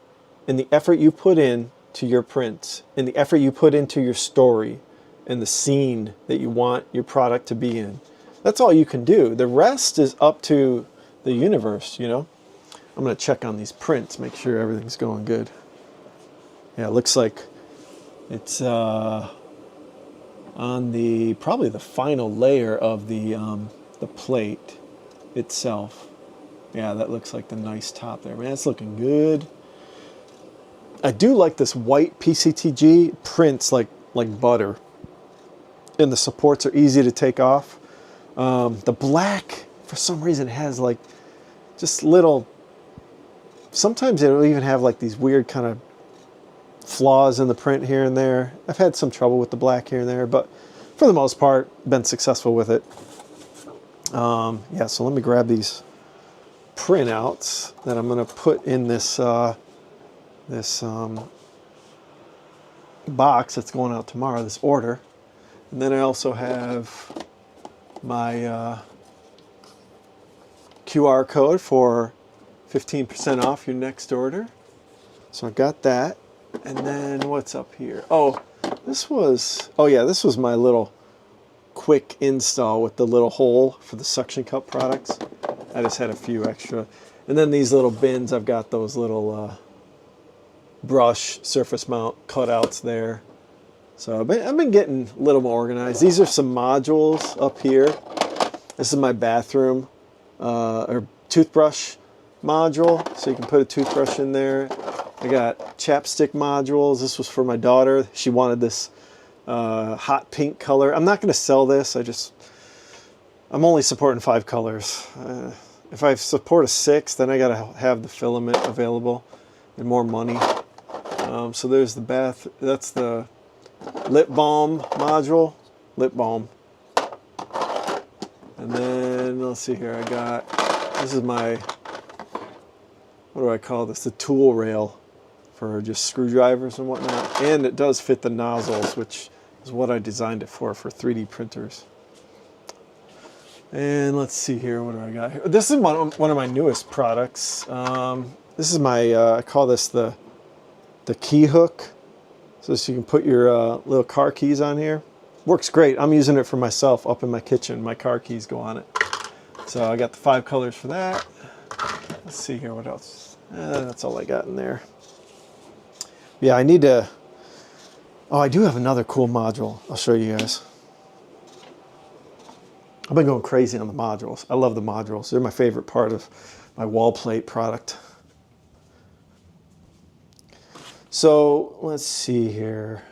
and the effort you put in to your prints, and the effort you put into your story and the scene that you want your product to be in. That's all you can do. The rest is up to the universe, you know. I'm going to check on these prints, make sure everything's going good. Yeah, it looks like it's on the probably the final layer of the plate itself. Yeah, that looks like the nice top there. Man, it's looking good. I do like this white PCTG. Prints like butter. And the supports are easy to take off. The black, for some reason, has like just little... Sometimes it'll even have like these weird kind of flaws in the print here and there. I've had some trouble with the black here and there, but for the most part, been successful with it. Yeah, so let me grab these printouts that I'm going to put in this box that's going out tomorrow, this order. And then I also have my QR code for 15% off your next order. So I got that. And then what's up here? Oh, this was my little quick install with the little hole for the suction cup products. I just had a few extra. And then these little bins, I've got those little brush surface mount cutouts there. So I've been getting a little more organized. These are some modules up here. This is my bathroom or toothbrush module, so you can put a toothbrush in there. I got chapstick modules. This was for my daughter. She wanted this hot pink color. I'm not going to sell this. I'm only supporting 5 colors. If I support a 6, then I got to have the filament available and more money. So there's the bath. That's the lip balm module. Lip balm. And then let's see here. This is my, what do I call this? The tool rail for just screwdrivers and whatnot. And it does fit the nozzles, which is what I designed it for 3D printers. And let's see here, what do I got here? This is one of my newest products. This is my, I call this the key hook. So you can put your little car keys on here. Works great. I'm using it for myself up in my kitchen. My car keys go on it. So I got the 5 colors for that. Let's see here, what else? That's all I got in there. Yeah, I need to... Oh, I do have another cool module. I'll show you guys. I've been going crazy on the modules. I love the modules. They're my favorite part of my wall plate product. So let's see here.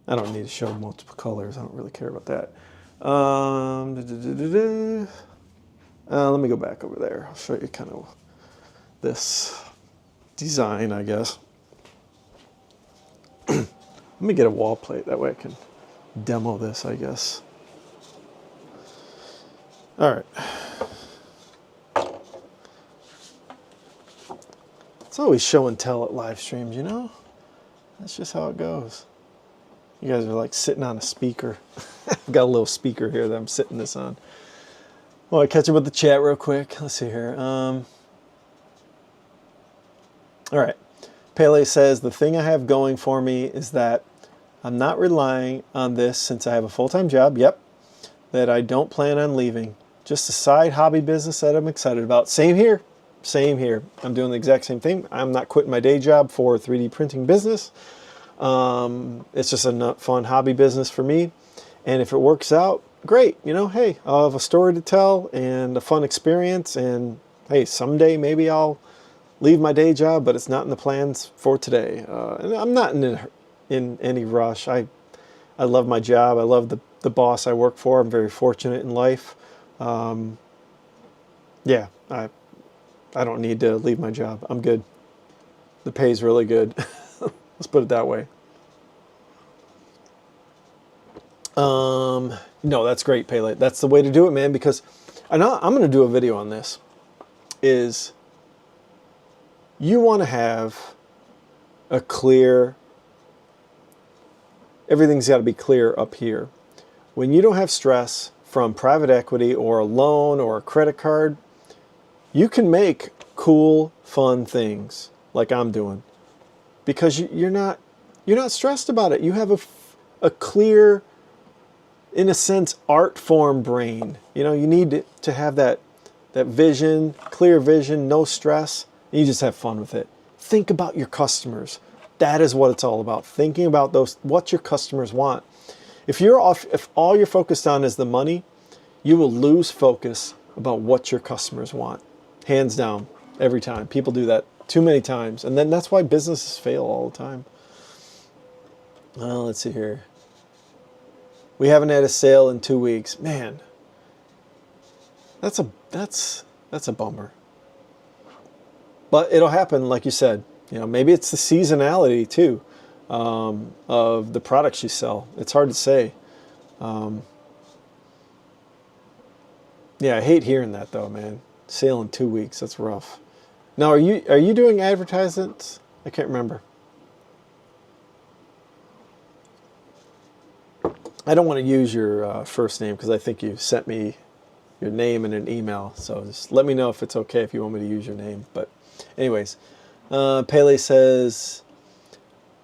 I don't need to show multiple colors. I don't really care about that. Let me go back over there. I'll show you kind of this design, I guess. Let me get a wall plate. That way I can demo this, I guess. All right. It's always show and tell at live streams, you know? That's just how it goes. You guys are like sitting on a speaker. I've got a little speaker here that I'm sitting this on. Well, I catch up with the chat real quick. Let's see here. All right. Pele says, the thing I have going for me is that I'm not relying on this since I have a full-time job. Yep. That I don't plan on leaving. Just a side hobby business that I'm excited about. Same here. Same here. I'm doing the exact same thing. I'm not quitting my day job for a 3D printing business. It's just a fun hobby business for me. And if it works out, great. You know, hey, I'll have a story to tell and a fun experience. And hey, someday maybe I'll leave my day job, but it's not in the plans for today. And I'm not in any rush. I love my job. I love the boss I work for. I'm very fortunate in life. Yeah, I don't need to leave my job. I'm good. The pay's really good. Let's put it that way. No, that's great, Pele. That's the way to do it, man, because I'm going to do a video on this. Is you want to have a clear, everything's got to be clear up here. When you don't have stress from private equity or a loan or a credit card, you can make cool, fun things like I'm doing because you're not stressed about it. You have a clear, in a sense, art form brain. You know, you need to have that vision, clear vision, no stress. And you just have fun with it. Think about your customers. That is what it's all about. Thinking about what your customers want. if all you're focused on is the money, you will lose focus about what your customers want. Hands down, every time. People do that too many times. And then that's why businesses fail all the time. Well, let's see here. We haven't had a sale in 2 weeks. Man, that's a bummer. But it'll happen, like you said. You know, maybe it's the seasonality too of the products you sell. It's hard to say. Yeah, I hate hearing that though, man. Sale in 2 weeks. That's rough. Now, are you doing advertisements? I can't remember. I don't want to use your first name because I think you sent me your name in an email. So just let me know if it's okay if you want me to use your name. But anyways, Pele says,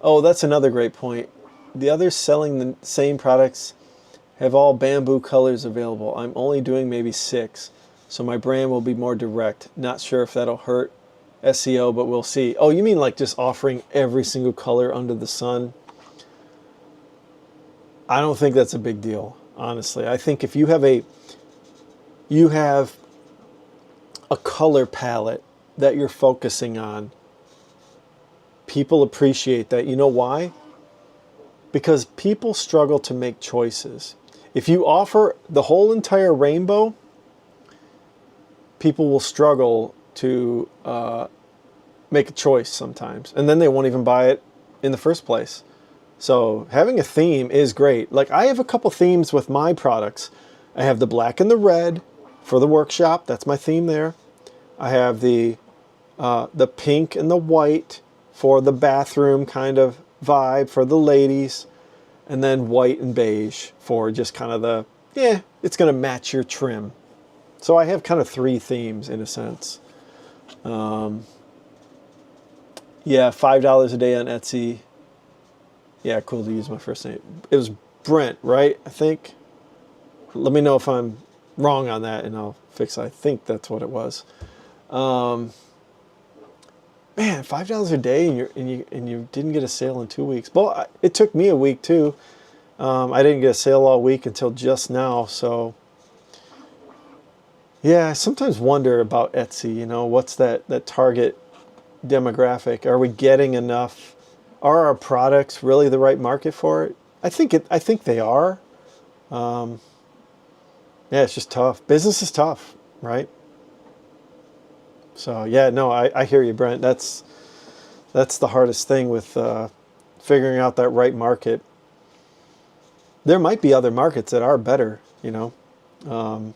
oh, that's another great point. The others selling the same products have all bamboo colors available. I'm only doing maybe 6, so my brand will be more direct. Not sure if that'll hurt SEO, but we'll see. Oh, you mean like just offering every single color under the sun? I don't think that's a big deal, honestly. I think if you have a color palette that you're focusing on, people appreciate that. You know why? Because people struggle to make choices. If you offer the whole entire rainbow, people will struggle to make a choice sometimes. And then they won't even buy it in the first place. So having a theme is great. Like I have a couple themes with my products. I have the black and the red for the workshop. That's my theme there. I have the pink and the white for the bathroom kind of vibe for the ladies. And then white and beige for just kind of the, it's going to match your trim. So I have kind of 3 themes in a sense. Yeah, $5 a day on Etsy. Yeah, cool to use my first name. It was Brent, right? I think. Let me know if I'm wrong on that and I'll fix it. I think that's what it was. Man, $5 a day and you didn't get a sale in 2 weeks. Well, it took me a week too. I didn't get a sale all week until just now. So yeah, I sometimes wonder about Etsy. You know, what's that target demographic? Are we getting enough? Are our products really the right market for it? I think they are. Yeah, it's just tough. Business is tough, right? So yeah, no, I hear you, Brent. That's the hardest thing with figuring out that right market. There might be other markets that are better, you know. I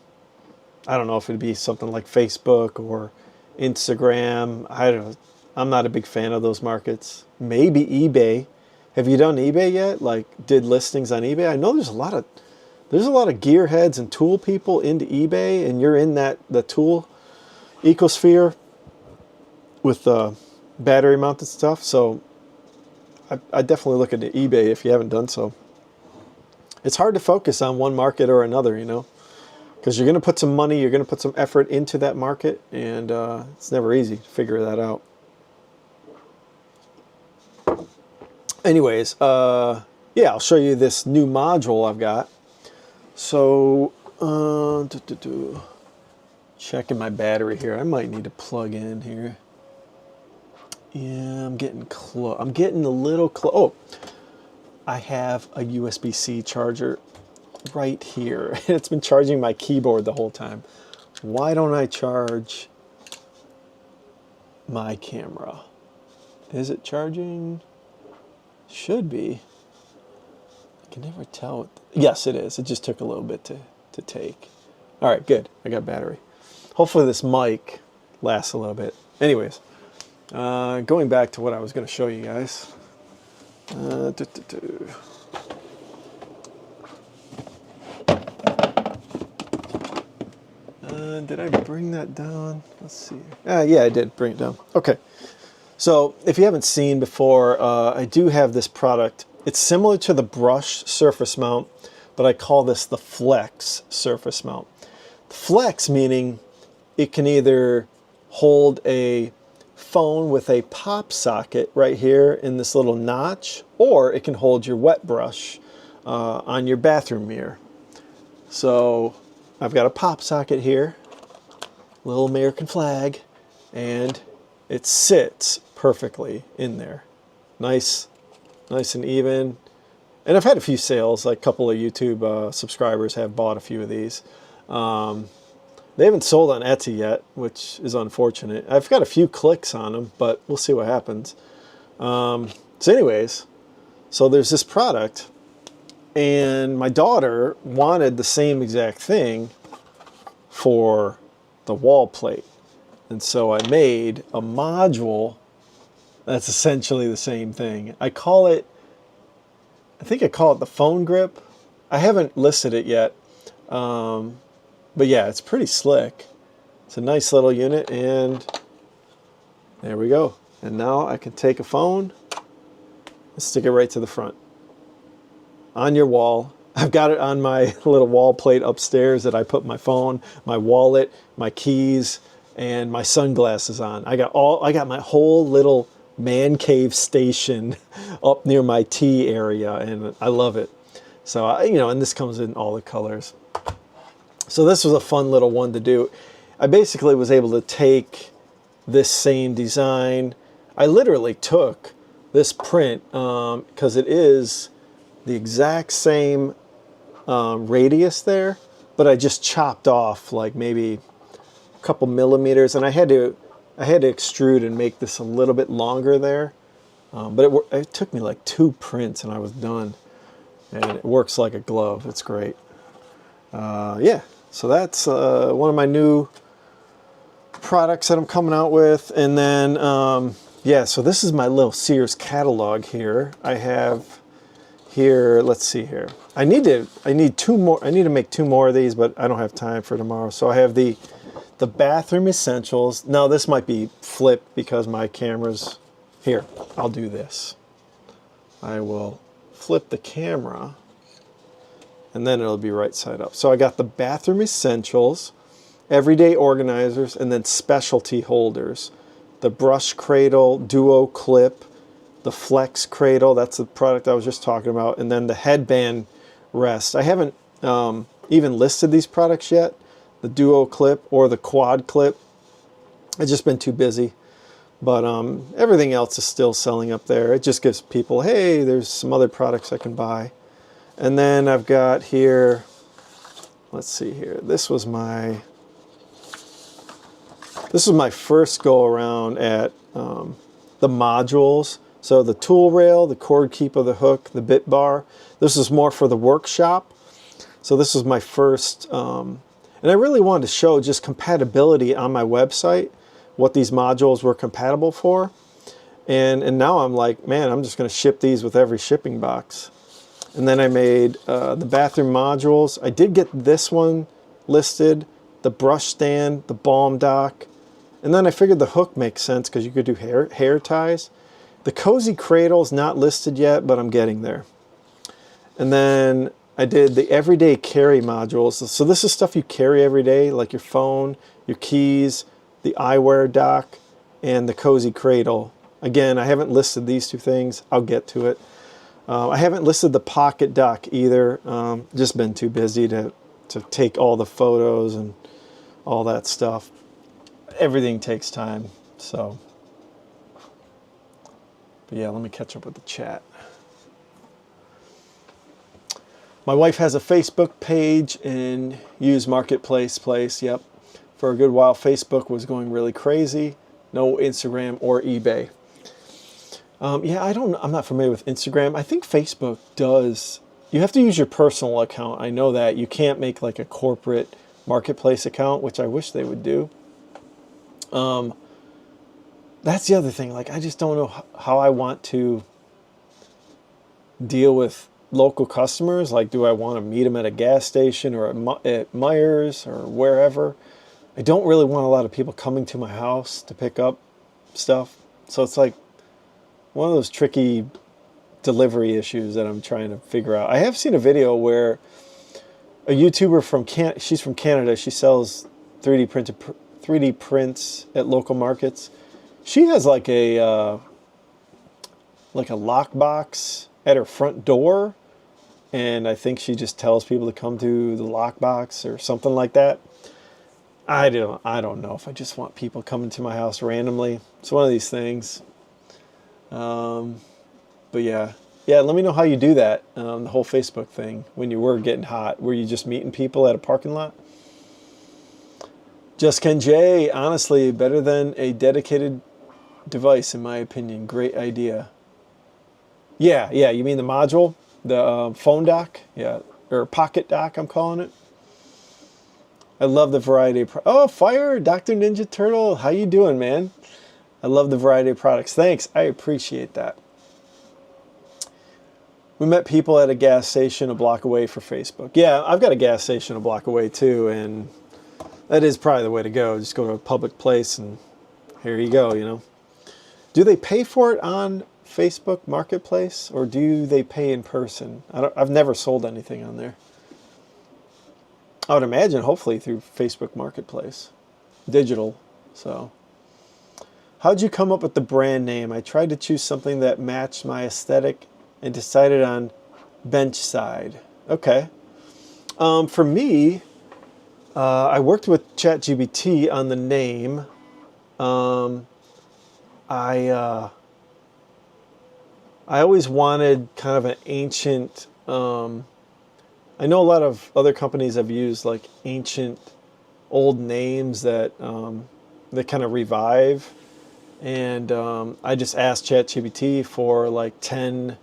don't know if it'd be something like Facebook or Instagram. I don't know. I'm not a big fan of those markets. Maybe eBay. Have you done eBay yet? Like did listings on eBay? I know there's a lot of gearheads and tool people into eBay, and you're in the tool ecosphere with battery mounted stuff. So I definitely look into eBay if you haven't done so. It's hard to focus on one market or another, you know, because you're going to put some money, you're going to put some effort into that market, and it's never easy to figure that out. Anyways, yeah, I'll show you this new module I've got. So, checking my battery here. I might need to plug in here. Yeah, I'm getting close. I'm getting a little close. Oh, I have a USB-C charger right here. And it's been charging my keyboard the whole time. Why don't I charge my camera? Is it charging? Should be. I can never tell. Yes, it is. It just took a little bit to take. All right, good. I got battery. Hopefully this mic lasts a little bit. Anyways, going back to what I was going to show you guys. Did I bring that down? Let's see. Yeah, I did bring it down. Okay. So if you haven't seen before, I do have this product. It's similar to the brush surface mount, but I call this the Flex surface mount. Flex meaning it can either hold a phone with a pop socket right here in this little notch, or it can hold your wet brush on your bathroom mirror. So I've got a pop socket here, little American flag, and it sits perfectly in there. Nice and even. And I've had a few sales, like a couple of YouTube subscribers have bought a few of these. They haven't sold on Etsy yet, which is unfortunate. I've got a few clicks on them, but we'll see what happens. So anyways, so there's this product, and my daughter wanted the same exact thing for the wall plate. And so I made a module that's essentially the same thing. I think I call it the phone grip. I haven't listed it yet. But yeah, it's pretty slick. It's a nice little unit, and there we go. And now I can take a phone and stick it right to the front. On your wall. I've got it on my little wall plate upstairs that I put my phone, my wallet, my keys, and my sunglasses on. I got my whole little man cave station up near my tea area, and I love it. So, and this comes in all the colors. So this was a fun little one to do. I basically was able to take this same design. I literally took this print because it is the exact same radius there, but I just chopped off like maybe a couple millimeters, and I had to extrude and make this a little bit longer there. But it took me like 2 prints and I was done. And it works like a glove. It's great. Yeah, so that's one of my new products that I'm coming out with. And then, yeah, so this is my little Sears catalog here. I have here, let's see here. I need to make 2 more of these, but I don't have time for tomorrow. So I have the bathroom essentials. Now this might be flipped because my camera's here. I'll do this. I will flip the camera and then it'll be right side up. So I got the bathroom essentials, everyday organizers, and then specialty holders. The brush cradle, duo clip, the flex cradle, that's the product I was just talking about, and then the headband rest. I haven't even listed these products yet, the duo clip or the quad clip. I've just been too busy. But everything else is still selling up there. It just gives people, hey, there's some other products I can buy. And then I've got here, let's see here. This was my first go around at the modules. So the tool rail, the cord keeper, the hook, the bit bar. This is more for the workshop. So this was my first, and I really wanted to show just compatibility on my website, what these modules were compatible for. And now I'm like, man, I'm just going to ship these with every shipping box. And then I made the bathroom modules. I did get this one listed, the brush stand, the balm dock. And then I figured the hook makes sense because you could do hair ties. The cozy cradle's not listed yet, but I'm getting there. And then I did the everyday carry modules. So this is stuff you carry every day, like your phone, your keys, the eyewear dock, and the cozy cradle. Again, I haven't listed these 2 things. I'll get to it. I haven't listed the pocket dock either. Just been too busy to take all the photos and all that stuff. Everything takes time, so. But yeah, let me catch up with the chat. My wife has a Facebook page in Used Marketplace place, yep. For a good while, Facebook was going really crazy. No Instagram or eBay. Yeah, I'm not familiar with Instagram. I think Facebook does. You have to use your personal account. I know that. You can't make like a corporate marketplace account, which I wish they would do. That's the other thing. Like, I just don't know how I want to deal with local customers. Like, do I want to meet them at a gas station or at Myers or wherever? I don't really want a lot of people coming to my house to pick up stuff. So it's like one of those tricky delivery issues that I'm trying to figure out. I have seen a video where a YouTuber she's from Canada. She sells 3D prints at local markets. She has like a lockbox at her front door, and I think she just tells people to come to the lockbox or something like that. I don't know if I just want people coming to my house randomly. It's one of these things. But yeah, let me know how you do that, the whole Facebook thing, when you were getting hot. Were you just meeting people at a parking lot? Just Ken J, honestly, better than a dedicated device, in my opinion. Great idea. Yeah, you mean the module? The phone dock? Yeah, or pocket dock, I'm calling it. I love the variety of... Oh, Fire, Dr. Ninja Turtle, how you doing, man? I love the variety of products. Thanks, I appreciate that. We met people at a gas station a block away for Facebook. Yeah, I've got a gas station a block away too, and that is probably the way to go. Just go to a public place and here you go, you know. Do they pay for it on Facebook Marketplace, or do they pay in person? I've never sold anything on there. I would imagine hopefully through Facebook Marketplace. Digital, so. How'd you come up with the brand name? I tried to choose something that matched my aesthetic and decided on Benchside. Okay. For me, I worked with ChatGPT on the name. I always wanted kind of an ancient... I know a lot of other companies have used like ancient old names that that kind of revive. And I just asked ChatGPT for like 10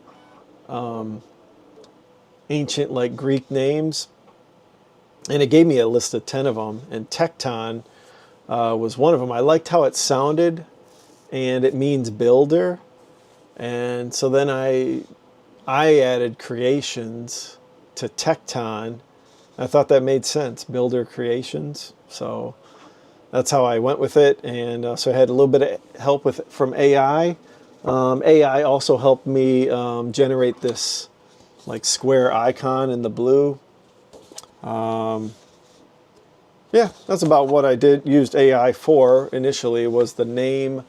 ancient like Greek names, and it gave me a list of 10 of them, and Tecton was one of them. I liked how it sounded, and it means builder, and so then I added creations to Tecton. I thought that made sense, builder creations, so that's how I went with it. And so I had a little bit of help from AI. AI also helped me generate this like square icon in the blue. Yeah, that's about what I used AI for initially, was the name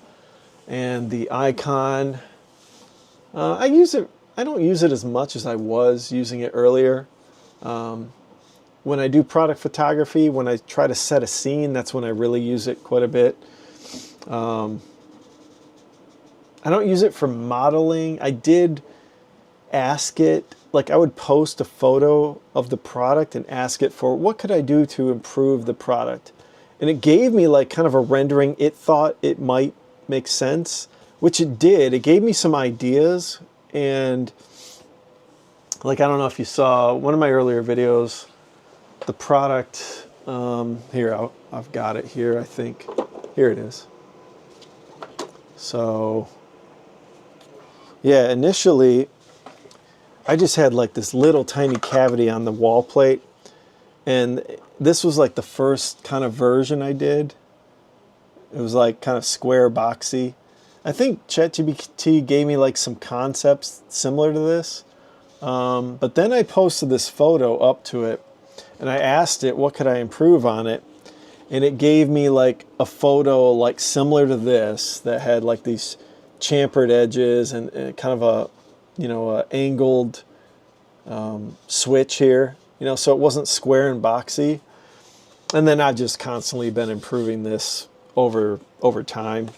and the icon. I don't use it as much as I was using it earlier. When I do product photography, when I try to set a scene, that's when I really use it quite a bit. I don't use it for modeling. I did ask it, like I would post a photo of the product and ask it for what could I do to improve the product. And it gave me like kind of a rendering. It thought it might make sense, which it did. It gave me some ideas. And like, I don't know if you saw one of my earlier videos, the product, here, I've got it here, I think. Here it is. So, yeah, initially, I just had like this little tiny cavity on the wall plate. And this was like the first kind of version I did. It was like kind of square, boxy. I think ChatGPT gave me like some concepts similar to this. But then I posted this photo up to it, and I asked it what could I improve on it, and it gave me like a photo like similar to this that had like these chamfered edges and kind of a, you know, a angled switch here, you know, so it wasn't square and boxy. And then I've just constantly been improving this over time.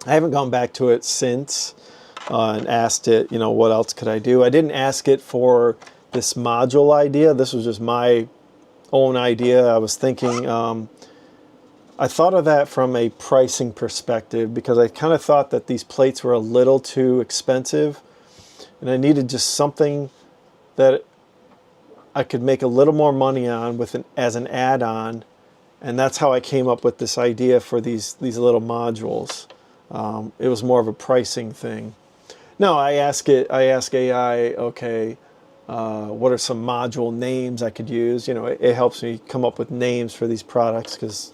I haven't gone back to it since and asked it, you know, what else could I do? I didn't ask it for this module idea. This was just my own idea. I was thinking, I thought of that from a pricing perspective because I kind of thought that these plates were a little too expensive and I needed just something that I could make a little more money on as an add-on. And that's how I came up with this idea for these little modules. It was more of a pricing thing. No, I ask AI, okay, what are some module names I could use? You know, it helps me come up with names for these products because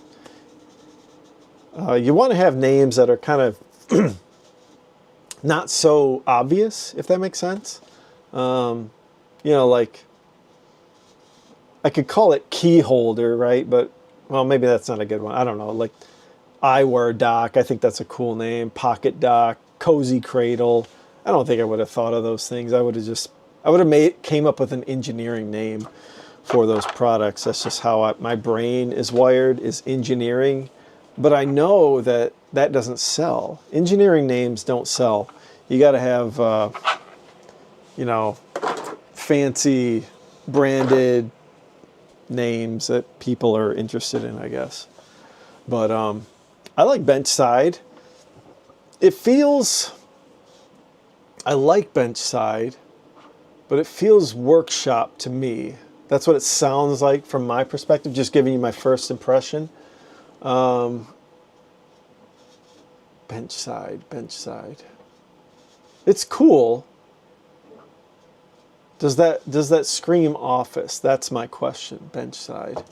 you want to have names that are kind of not so obvious, if that makes sense. You know, like I could call it key holder, right? But, well, maybe that's not a good one. I don't know. Like eyewear dock, I think that's a cool name. Pocket dock, cozy cradle. I don't think I would have thought of those things. I would have just I would have came up with an engineering name for those products. That's just how my brain is wired, is engineering. But I know that that doesn't sell. Engineering names don't sell. You got to have, you know, fancy branded names that people are interested in, I guess. But I like Benchside. It feels, I like Benchside, but it feels workshop to me. That's what it sounds like from my perspective, just giving you my first impression. Benchside. It's cool. Does that scream office? That's my question, Benchside.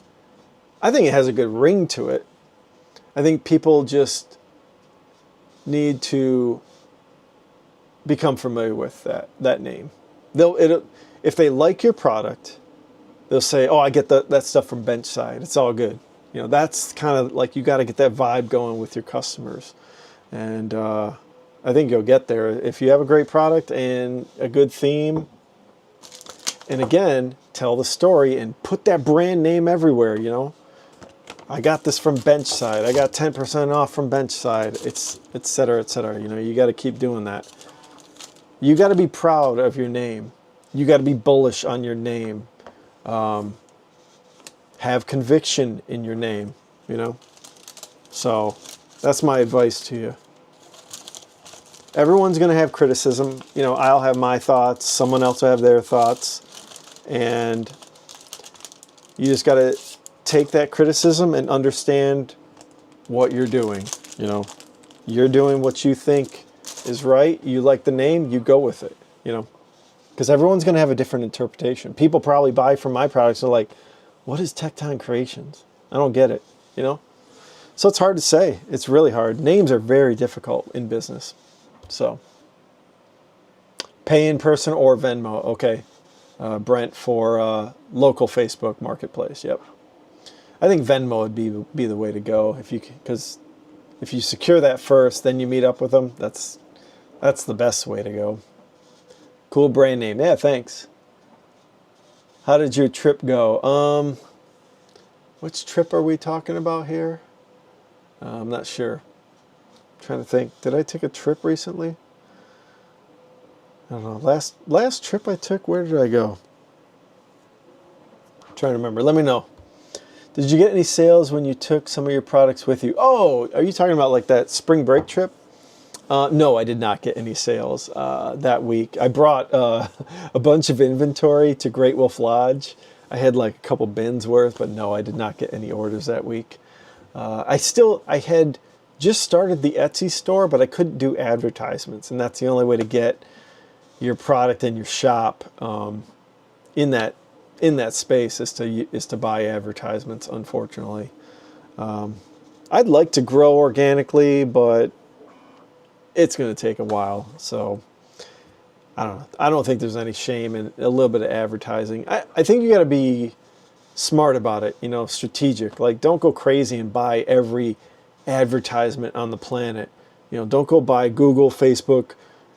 I think it has a good ring to it. I think people just need to become familiar with that name. If they like your product, they'll say, "Oh, I get that stuff from Benchside. It's all good." You know, that's kind of like, you got to get that vibe going with your customers, and I think you'll get there if you have a great product and a good theme. And again, tell the story and put that brand name everywhere. You know, I got this from Benchside. I got 10% off from Benchside. It's et cetera, et cetera. You know, you got to keep doing that. You got to be proud of your name. You got to be bullish on your name. Have conviction in your name, you know? So that's my advice to you. Everyone's going to have criticism. You know, I'll have my thoughts. Someone else will have their thoughts. And you just got to take that criticism and understand what you're doing. You know, you're doing what you think is right. You like the name, you go with it, you know? Because everyone's going to have a different interpretation. People probably buy from my products. They're like, what is Tecton Creations? I don't get it, you know? So it's hard to say. It's really hard. Names are very difficult in business. So, pay in person or Venmo. Okay. Brent for local Facebook Marketplace. Yep. I think Venmo would be the way to go because if you secure that first, then you meet up with them. That's the best way to go. Cool brand name. Yeah, thanks. How did your trip go? Which trip are we talking about here? I'm not sure. I'm trying to think. Did I take a trip recently? I don't know. Last trip I took, where did I go? I'm trying to remember. Let me know. Did you get any sales when you took some of your products with you? Oh, are you talking about like that spring break trip? No, I did not get any sales that week. I brought a bunch of inventory to Great Wolf Lodge. I had like a couple bins worth, but no, I did not get any orders that week. I had just started the Etsy store, but I couldn't do advertisements, and that's the only way to get your product in your shop in that space is to buy advertisements. Unfortunately, I'd like to grow organically, but it's going to take a while. So I don't know. I don't think there's any shame in a little bit of advertising. I think you got to be smart about it. You know, strategic. Like, don't go crazy and buy every advertisement on the planet. You know, don't go buy Google, Facebook,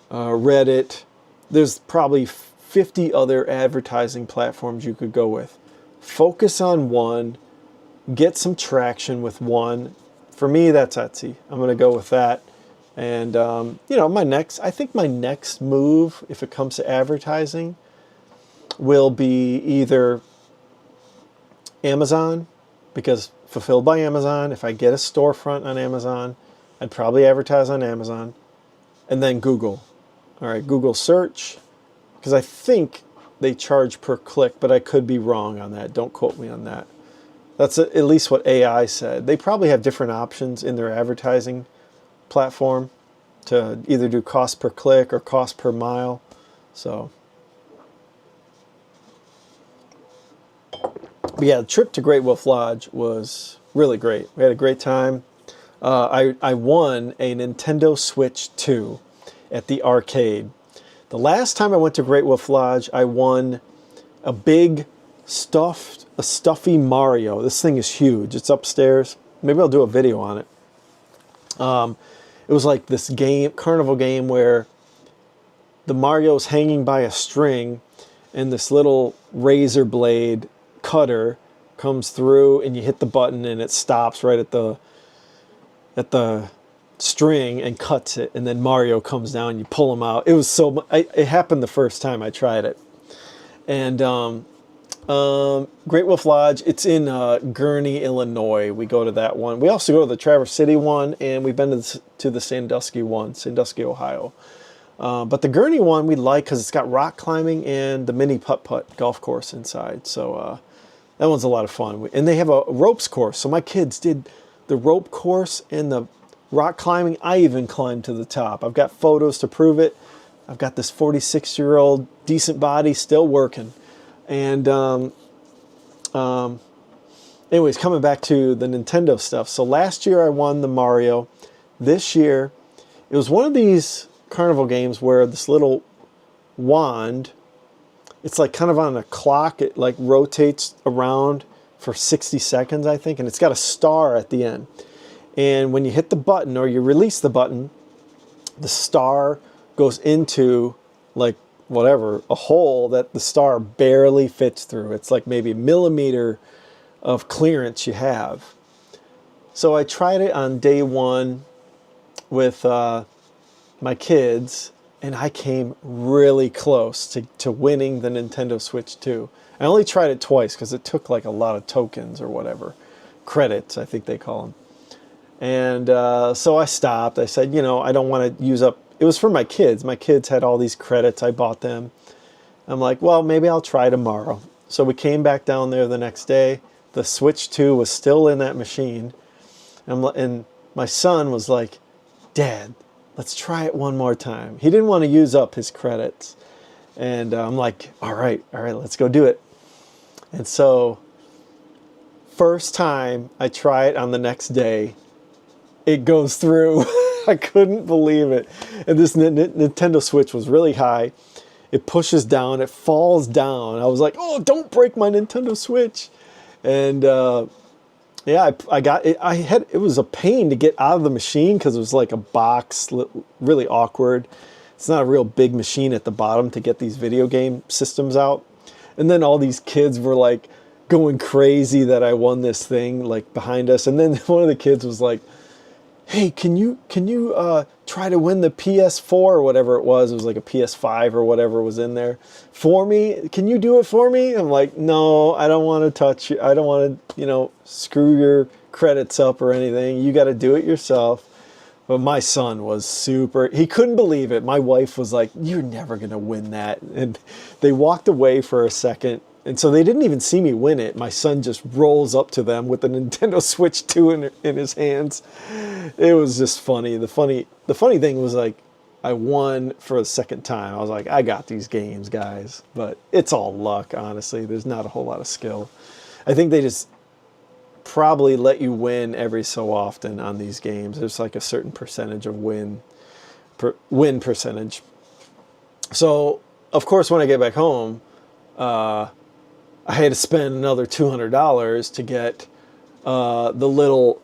Reddit. There's probably 50 other advertising platforms you could go with. Focus on one, get some traction with one. For me, that's Etsy. I'm going to go with that. And, you know, I think my next move, if it comes to advertising, will be either Amazon, because Fulfilled by Amazon, if I get a storefront on Amazon, I'd probably advertise on Amazon, and then Google. All right, Google search, because I think they charge per click, but I could be wrong on that. Don't quote me on that. That's at least what AI said. They probably have different options in their advertising platform to either do cost per click or cost per mile. So, but yeah, the trip to Great Wolf Lodge was really great. We had a great time. I won a Nintendo Switch 2 at the arcade. The last time I went to Great Wolf Lodge, I won a big stuffy Mario. This thing is huge. It's upstairs. Maybe I'll do a video on it. It was like this carnival game where the Mario's hanging by a string, and this little razor blade cutter comes through, and you hit the button, and it stops right at the string and cuts it, and then Mario comes down, you pull him out. It was it happened the first time I tried it. And Great Wolf Lodge, it's in Gurnee, Illinois. We go to that one. We also go to the Traverse City one, and we've been to the Sandusky one, Sandusky, Ohio. But the Gurnee one we like because it's got rock climbing and the mini putt-putt golf course inside. So that one's a lot of fun. And they have a ropes course. So my kids did the rope course and the rock climbing. I even climbed to the top. I've got photos to prove it. I've got this 46-year-old decent body still working. And anyways, coming back to the Nintendo stuff. So last year I won the Mario. This year, it was one of these carnival games where this little wand, it's like kind of on a clock. It like rotates around for 60 seconds, I think. And it's got a star at the end. And when you hit the button or you release the button, the star goes into like whatever, a hole that the star barely fits through. It's like maybe a millimeter of clearance you have. So I tried it on day one with my kids, and I came really close to winning the Nintendo Switch 2. I only tried it twice because it took like a lot of tokens or whatever. Credits, I think they call them. And so I stopped. I said, you know, I don't want to use up. It was for my kids. My kids had all these credits. I bought them. I'm like, well, maybe I'll try tomorrow. So we came back down there the next day. The Switch 2 was still in that machine. And my son was like, Dad, let's try it one more time. He didn't want to use up his credits. And I'm like, all right, let's go do it. And so first time I try it on the next day, it goes through. I couldn't believe it. And this Nintendo Switch was really high. It pushes down. It falls down. I was like, oh, don't break my Nintendo Switch. And yeah, I got it. It was a pain to get out of the machine because it was like a box, really awkward. It's not a real big machine at the bottom to get these video game systems out. And then all these kids were like going crazy that I won this thing like behind us. And then one of the kids was like, hey, can you try to win the PS4 or whatever it was? It was like a PS5 or whatever was in there for me. Can you do it for me? I'm like, no, I don't want to touch you. I don't want to, you know, screw your credits up or anything. You got to do it yourself. But my son was super, he couldn't believe it. My wife was like, you're never going to win that. And they walked away for a second. And so they didn't even see me win it. My son just rolls up to them with the Nintendo Switch 2 in his hands. It was just funny. The funny thing was like, I won for the second time. I was like, I got these games, guys. But it's all luck, honestly. There's not a whole lot of skill. I think they just probably let you win every so often on these games. There's like a certain percentage of win percentage. So, of course, when I get back home, I had to spend another $200 to get the little,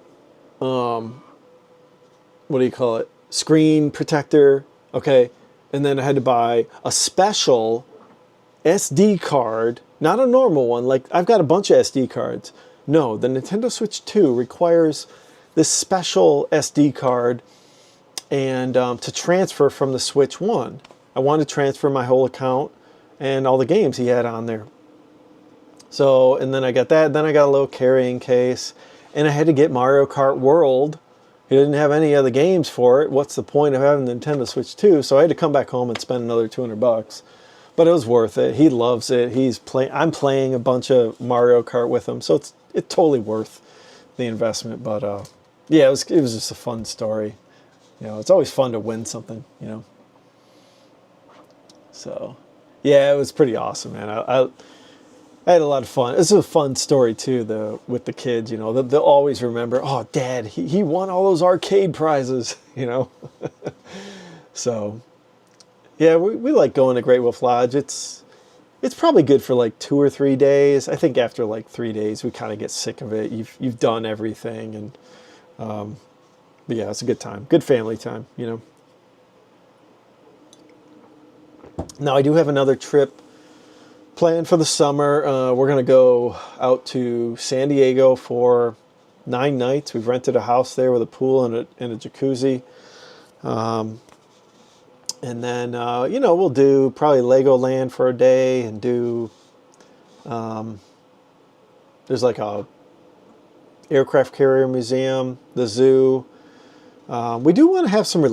what do you call it, screen protector, okay? And then I had to buy a special SD card, not a normal one. Like, I've got a bunch of SD cards. No, the Nintendo Switch 2 requires this special SD card and to transfer from the Switch 1. I wanted to transfer my whole account and all the games he had on there. So, and then I got that. Then I got a little carrying case. And I had to get Mario Kart World. He didn't have any other games for it. What's the point of having the Nintendo Switch 2? So I had to come back home and spend another $200. But it was worth it. He loves it. I'm playing a bunch of Mario Kart with him. So it's totally worth the investment. But yeah, it was just a fun story. You know, it's always fun to win something, you know. So, yeah, it was pretty awesome, man. I had a lot of fun. This is a fun story, too, with the kids, you know. They'll always remember, oh, Dad, he won all those arcade prizes, you know. So, yeah, we like going to Great Wolf Lodge. It's probably good for like 2 or 3 days. I think after like 3 days, we kind of get sick of it. You've done everything. And, but yeah, it's a good time. Good family time, you know. Now, I do have another trip plan for the summer. We're going to go out to San Diego for 9 nights. We've rented a house there with a pool and a jacuzzi. And then, we'll do probably Legoland for a day and do, there's like a aircraft carrier museum, the zoo. We do want to have some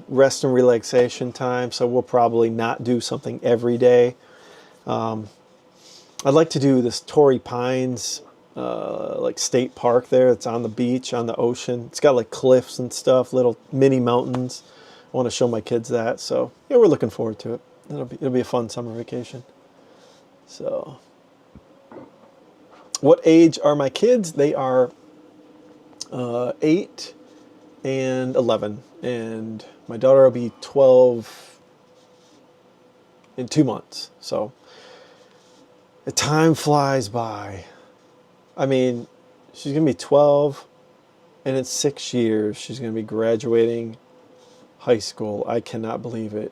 rest and relaxation time, so we'll probably not do something every day. I'd like to do this Torrey Pines, like state park there. It's on the beach, on the ocean. It's got like cliffs and stuff, little mini mountains. I want to show my kids that. So yeah, we're looking forward to it. It'll be a fun summer vacation. So, what age are my kids? They are 8 and 11, and my daughter will be 12 in 2 months. So the time flies by. I mean, she's gonna be 12, and in 6 years she's gonna be graduating high school. I cannot believe it.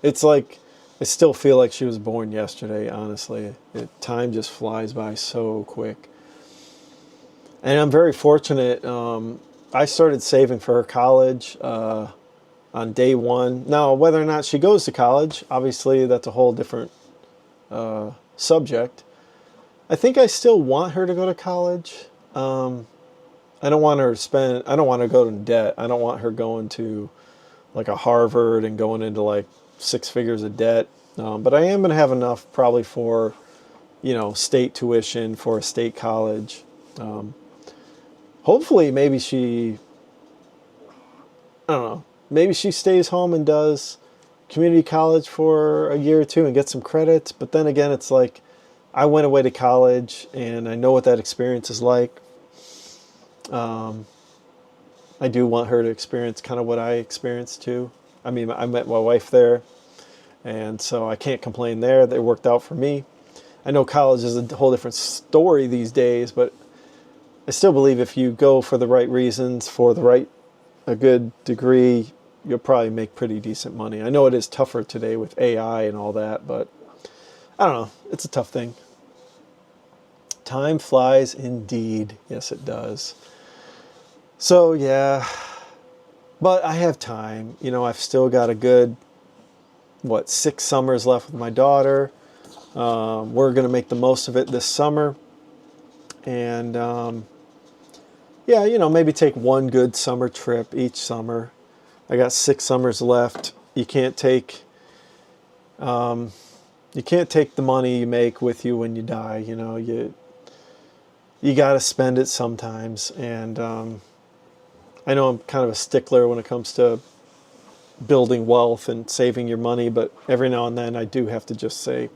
It's like I still feel like she was born yesterday, honestly. Time just flies by so quick. And I'm very fortunate. I started saving for her college on day one. Now, whether or not she goes to college, obviously that's a whole different subject. I think I still want her to go to college. I don't want her to I don't want her to go in debt. I don't want her going to like a Harvard and going into like 6 figures of debt. But I am going to have enough probably for, state tuition for a state college. Hopefully maybe maybe she stays home and does community college for a year or two and gets some credits. But then again, it's like I went away to college and I know what that experience is like. I do want her to experience kind of what I experienced too. I mean, I met my wife there, and so I can't complain there. They worked out for me. I know college is a whole different story these days, but I still believe if you go for the right reasons, for a good degree, you'll probably make pretty decent money. I know it is tougher today with AI and all that, but I don't know. It's a tough thing. Time flies indeed. Yes, it does. So, yeah, but I have time. I've still got a good, 6 summers left with my daughter. We're going to make the most of it this summer. And, maybe take one good summer trip each summer. I got 6 summers left. You can't take the money you make with you when you die. You got to spend it sometimes. And, I know I'm kind of a stickler when it comes to building wealth and saving your money, but every now and then I do have to just say,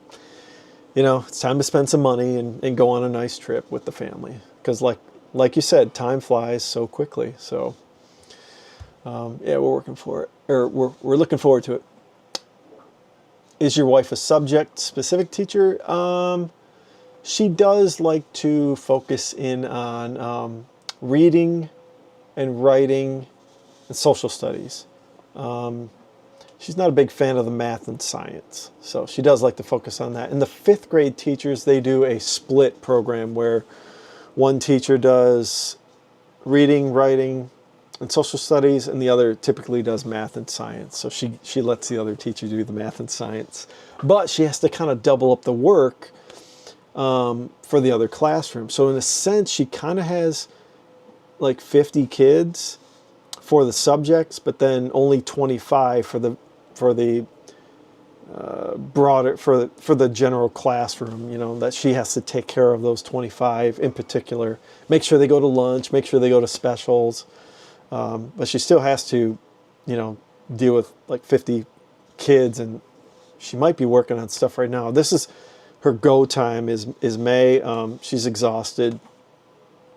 it's time to spend some money and go on a nice trip with the family. Because like you said, time flies so quickly. So, we're working for it, or we're looking forward to it. Is your wife a subject-specific teacher? She does like to focus in on reading and writing and social studies. She's not a big fan of the math and science, so she does like to focus on that. And the 5th grade teachers, they do a split program where one teacher does reading, writing, and social studies, and the other typically does math and science. So she lets the other teacher do the math and science. But she has to kind of double up the work for the other classroom. So in a sense, she kind of has like 50 kids for the subjects, but then only 25 for the broader for the general classroom. That she has to take care of those 25 in particular, make sure they go to lunch, make sure they go to specials, but she still has to deal with like 50 kids, and she might be working on stuff right now. This is her go time is May. She's exhausted.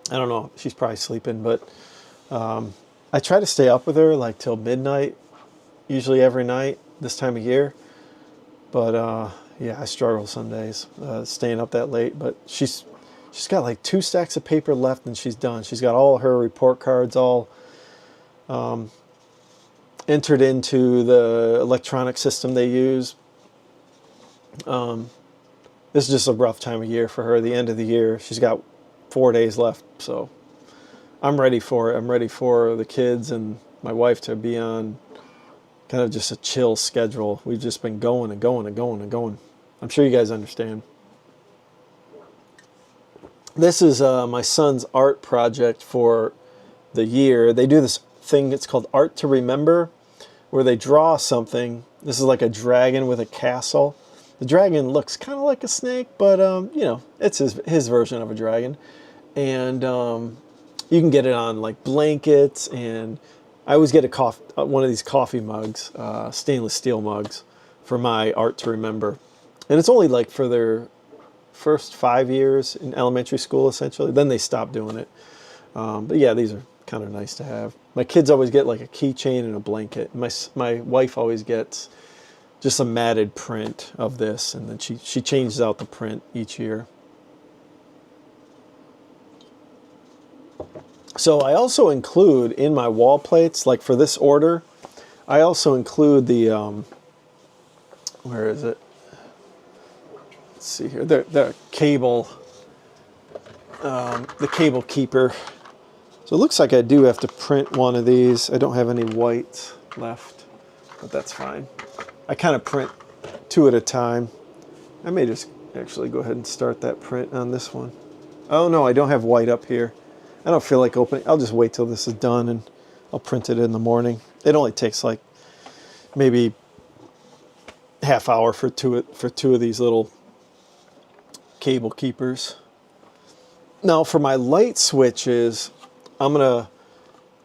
I don't know. She's probably sleeping, but I try to stay up with her like till midnight, usually every night this time of year. But I struggle some days staying up that late. But she's got like 2 stacks of paper left, and she's done. She's got all her report cards all entered into the electronic system they use. this is just a rough time of year for her. The end of the year, she's got 4 days left, so I'm ready for it. I'm ready for the kids and my wife to be on kind of just a chill schedule. We've just been going and going and going and going. I'm sure you guys understand. This is my son's art project for the year. They do this thing, it's called Art to Remember, where they draw something. This is like a dragon with a castle. The dragon looks kind of like a snake, but you know, it's his version of a dragon. And you can get it on like blankets, and I always get one of these coffee mugs, stainless steel mugs, for my Art to Remember. And it's only like for their first 5 years in elementary school, essentially. Then they stop doing it. But yeah, these are kind of nice to have. My kids always get like a keychain and a blanket. My wife always gets just a matted print of this, and then she changes out the print each year. So I also include in my wall plates, like for this order, I also include the, where is it? Let's see here, the cable keeper. So it looks like I do have to print one of these. I don't have any white left, but that's fine. I kind of print 2 at a time. I may just actually go ahead and start that print on this one. Oh no, I don't have white up here. I don't feel like opening. I'll just wait till this is done and I'll print it in the morning. It only takes like maybe half hour for two of these little cable keepers. Now for my light switches, I'm gonna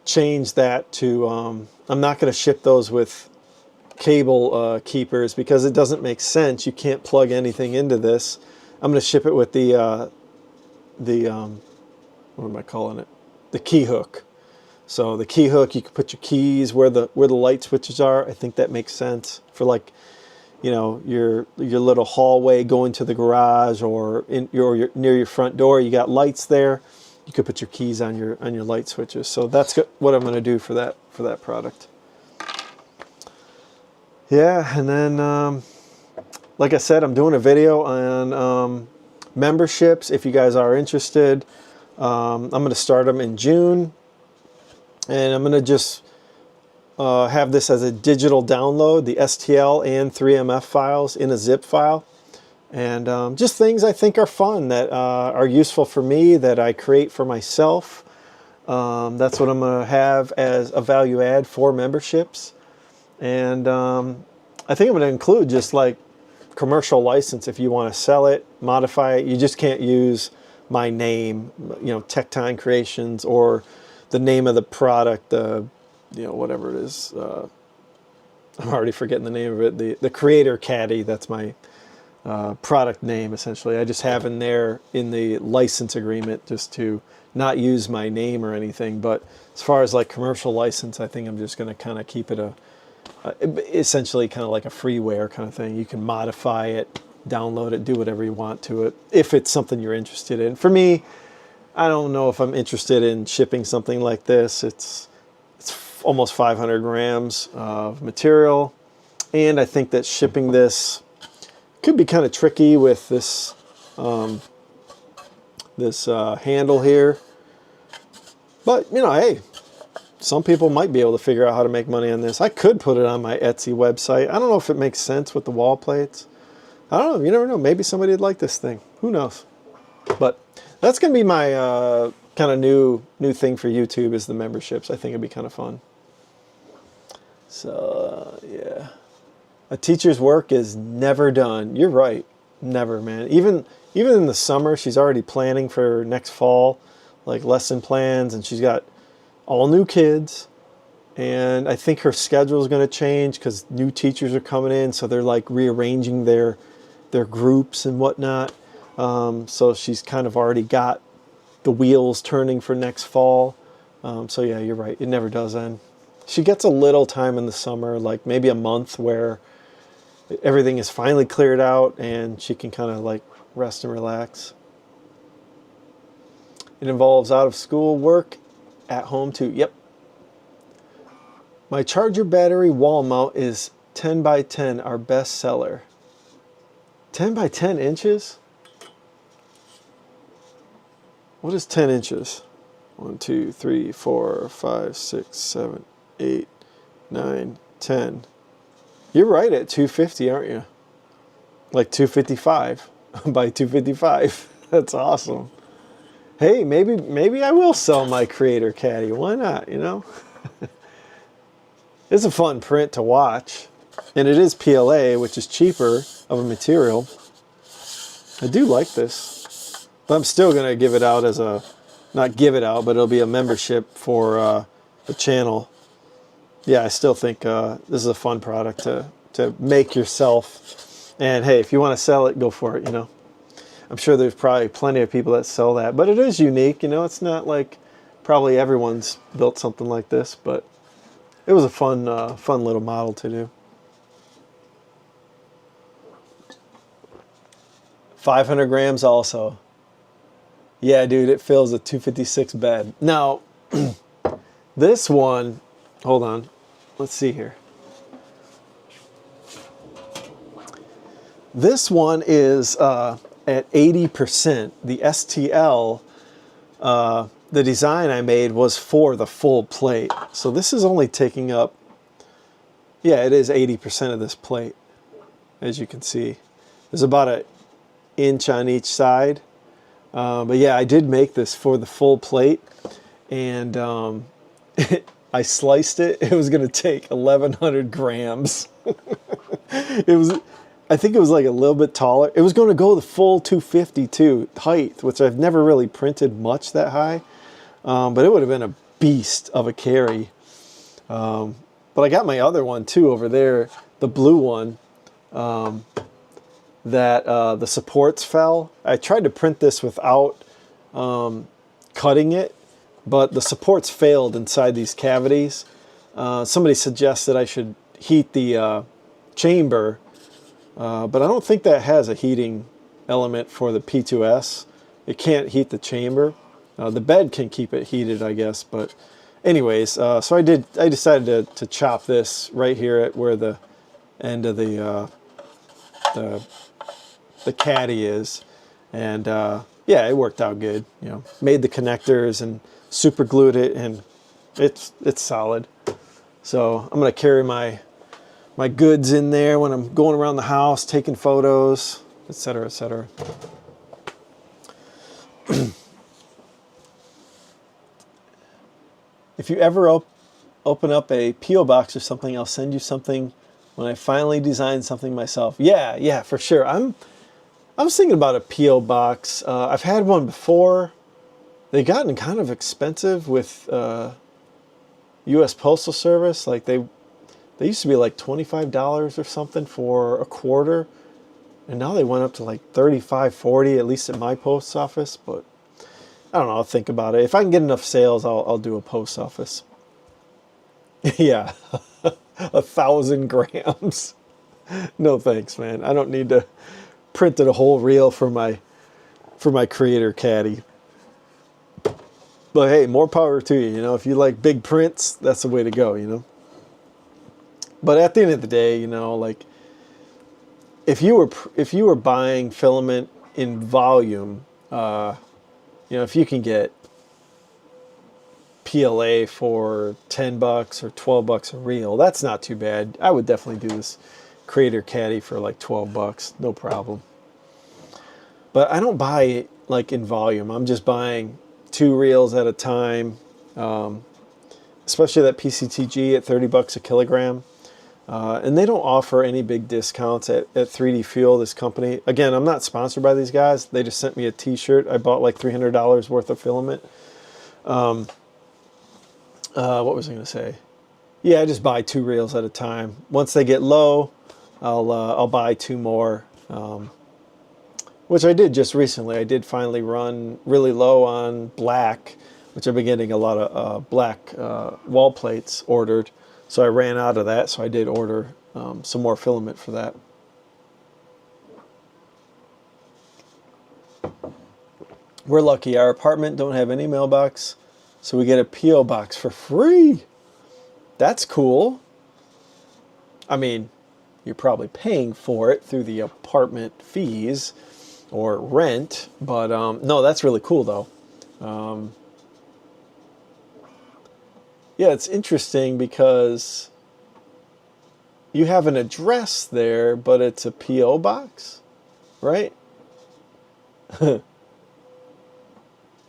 change that to, I'm not gonna ship those with cable keepers because it doesn't make sense. You can't plug anything into this. I'm gonna ship it with the what am I calling it? The key hook. So the key hook, you can put your keys where the light switches are. I think that makes sense for, like, you know, your little hallway going to the garage, or your near your front door. You got lights there. You could put your keys on your light switches. So that's what I'm going to do for that product. Yeah, and then like I said, I'm doing a video on memberships. If you guys are interested, I'm going to start them in June, and I'm going to just have this as a digital download, the STL and 3MF files in a zip file. And just things I think are fun, that are useful for me, that I create for myself. That's what I'm going to have as a value add for memberships. And I think I'm going to include just like commercial license if you want to sell it, modify it. You just can't use my name, you know, Tech Time Creations, or the name of the product, you know, whatever it is. I'm already forgetting the name of it. The Creator Caddy, that's my product name, essentially. I just have in there in the license agreement just to not use my name or anything. But as far as like commercial license, I think I'm just going to kind of keep it essentially kind of like a freeware kind of thing. You can modify it, download it, do whatever you want to it, if it's something you're interested in. For me, I don't know if I'm interested in shipping something like this. It's almost 500 grams of material, and I think that shipping this could be kind of tricky with this handle here. But, you know, hey, some people might be able to figure out how to make money on this. I could put it on my Etsy website. I don't know if it makes sense with the wall plates. I don't know. You never know. Maybe somebody would like this thing. Who knows? But that's going to be my kind of new thing for YouTube, is the memberships. I think it'd be kind of fun. So, yeah. A teacher's work is never done. You're right. Never, man. Even in the summer, she's already planning for next fall, like lesson plans, and she's got all new kids. And I think her schedule is going to change because new teachers are coming in, so they're like rearranging their groups and whatnot. So she's kind of already got the wheels turning for next fall. So yeah, you're right. It never does end. She gets a little time in the summer, like maybe a month, where everything is finally cleared out and she can kind of like rest and relax. It involves out of school work, at home too. Yep. My charger battery wall mount is 10 by 10, our best seller. 10 by 10 inches? What is 10 inches? 1, 2, 3, 4, 5, 6, 7, 8, 9, 10. You're right at 250, aren't you? Like 255 by 255. That's awesome. Hey, maybe I will sell my Creator Caddy. Why not, you know? It's a fun print to watch. And it is PLA, which is cheaper of a material. I do like this. But I'm still going to give it out as a, not give it out, but it'll be a membership for the channel. Yeah, I still think this is a fun product to make yourself. And hey, if you want to sell it, go for it, you know. I'm sure there's probably plenty of people that sell that. But it is unique, you know. It's not like probably everyone's built something like this. But it was a fun little model to do. 500 grams also. Yeah, dude, it fills a 256 bed. Now, this one, hold on. Let's see here. This one is at 80%. The STL, the design I made was for the full plate. So this is only taking up, yeah, it is 80% of this plate, as you can see. There's about an inch on each side. But yeah, I did make this for the full plate, and I sliced it. It was going to take 1,100 grams. I think it was like a little bit taller. It was going to go the full 252 height, which I've never really printed much that high. But it would have been a beast of a carry. But I got my other one too over there, the blue one, that the supports fell. I tried to print this without cutting it, but the supports failed inside these cavities. Somebody suggested I should heat the chamber, but I don't think that has a heating element for the P2S. It can't heat the chamber. The bed can keep it heated, I guess. But anyways, so I decided to chop this right here at where the end of the caddy is, and yeah, it worked out good. You know, made the connectors and super glued it, and it's solid. So I'm gonna carry my goods in there when I'm going around the house, taking photos, etc., etc. If you ever open up a P.O. box or something, I'll send you something when I finally design something myself. Yeah, for sure. I was thinking about a P.O. box. I've had one before. They've gotten kind of expensive with U.S. Postal Service. Like they used to be like $25 or something for a quarter, and now they went up to like $35, $40, at least at my post office. But I don't know. I'll think about it. If I can get enough sales, I'll do a post office. Yeah, 1,000 grams. No thanks, man. I don't need to print a whole reel for my Creator Caddy. But hey, more power to you. You know, if you like big prints, that's the way to go. You know. But at the end of the day, you know, like if you were buying filament in volume, you know, if you can get PLA for $10 or $12 a reel, that's not too bad. I would definitely do this Creator Caddy for like $12, no problem. But I don't buy it like in volume. I'm just buying 2 reels at a time, especially that PCTG at $30 a kilogram. And they don't offer any big discounts at 3D Fuel, this company. Again, I'm not sponsored by these guys. They just sent me a t-shirt. I bought like $300 worth of filament. What was I going to say? Yeah, I just buy 2 reels at a time. Once they get low, I'll buy 2 more, which I did just recently. I did finally run really low on black, which I've been getting a lot of black wall plates ordered. So I ran out of that, so I did order some more filament for that. We're lucky. Our apartment don't have any mailbox, so we get a P.O. box for free. That's cool. I mean, you're probably paying for it through the apartment fees or rent. But no, that's really cool though. Yeah, it's interesting because you have an address there, but it's a P.O. box, right? The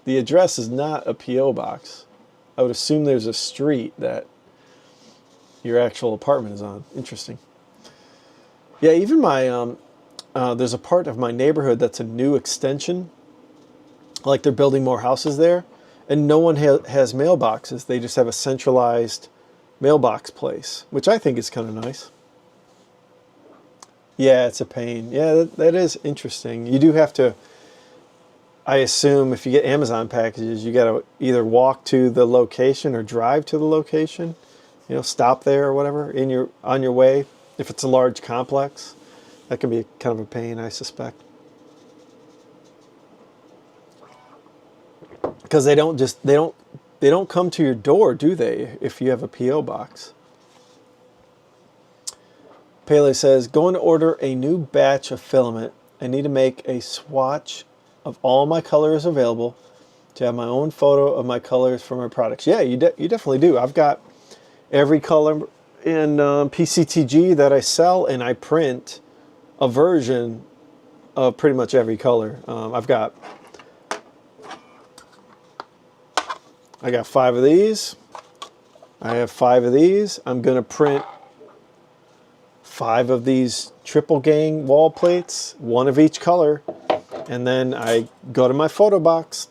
address is not a P.O. box. I would assume there's a street that your actual apartment is on. Interesting. Yeah, even my, there's a part of my neighborhood that's a new extension. Like they're building more houses there. And no one has mailboxes. They just have a centralized mailbox place, which I think is kind of nice. Yeah, it's a pain. Yeah, that is interesting. You do have to, I assume if you get Amazon packages, you got to either walk to the location or drive to the location, you know, stop there or whatever on your way. If it's a large complex, that can be kind of a pain, I suspect. Because they don't come to your door, do they, if you have a P.O. box? Pele says, going to order a new batch of filament. I need to make a swatch of all my colors available to have my own photo of my colors for my products. Yeah, you definitely do. I've got every color in PCTG that I sell, and I print a version of pretty much every color. I got 5 of these. I have 5 of these. I'm going to print 5 of these triple gang wall plates, 1 of each color. And then I go to my photo box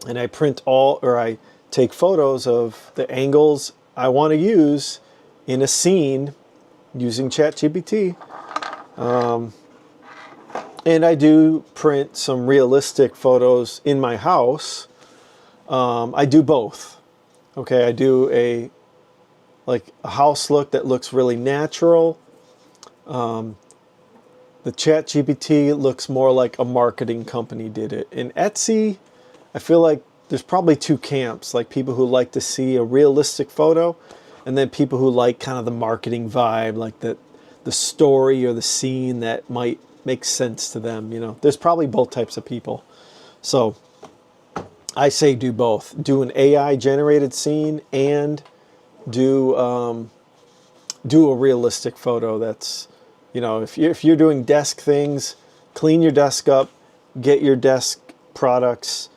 and I print I take photos of the angles I want to use in a scene using ChatGPT. And I do print some realistic photos in my house. I do both. Okay, I do a house look that looks really natural. The ChatGPT looks more like a marketing company did it. In Etsy, I feel like there's probably 2 camps, like people who like to see a realistic photo, and then people who like kind of the marketing vibe, like the story or the scene that might make sense to them. You know, there's probably both types of people. So I say do both. Do an AI generated scene and do a realistic photo that's, you know, if you're doing desk things, clean your desk up, get your desk products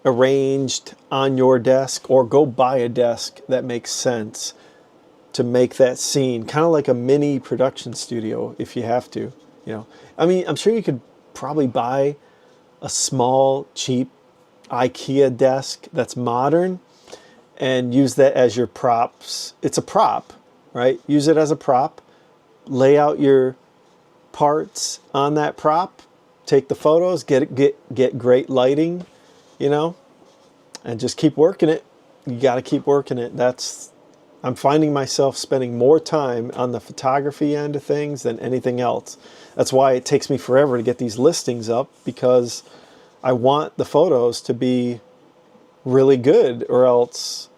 arranged on your desk, or go buy a desk that makes sense to make that scene, kind of like a mini production studio if you have to, you know. I mean, I'm sure you could probably buy a small, cheap IKEA desk that's modern and use that as your props. It's a prop, right? Use it as a prop. Lay out your parts on that prop. Take the photos. Get great lighting, you know, and just keep working it. You got to keep working it. I'm finding myself spending more time on the photography end of things than anything else. That's why it takes me forever to get these listings up, because I want the photos to be really good, or else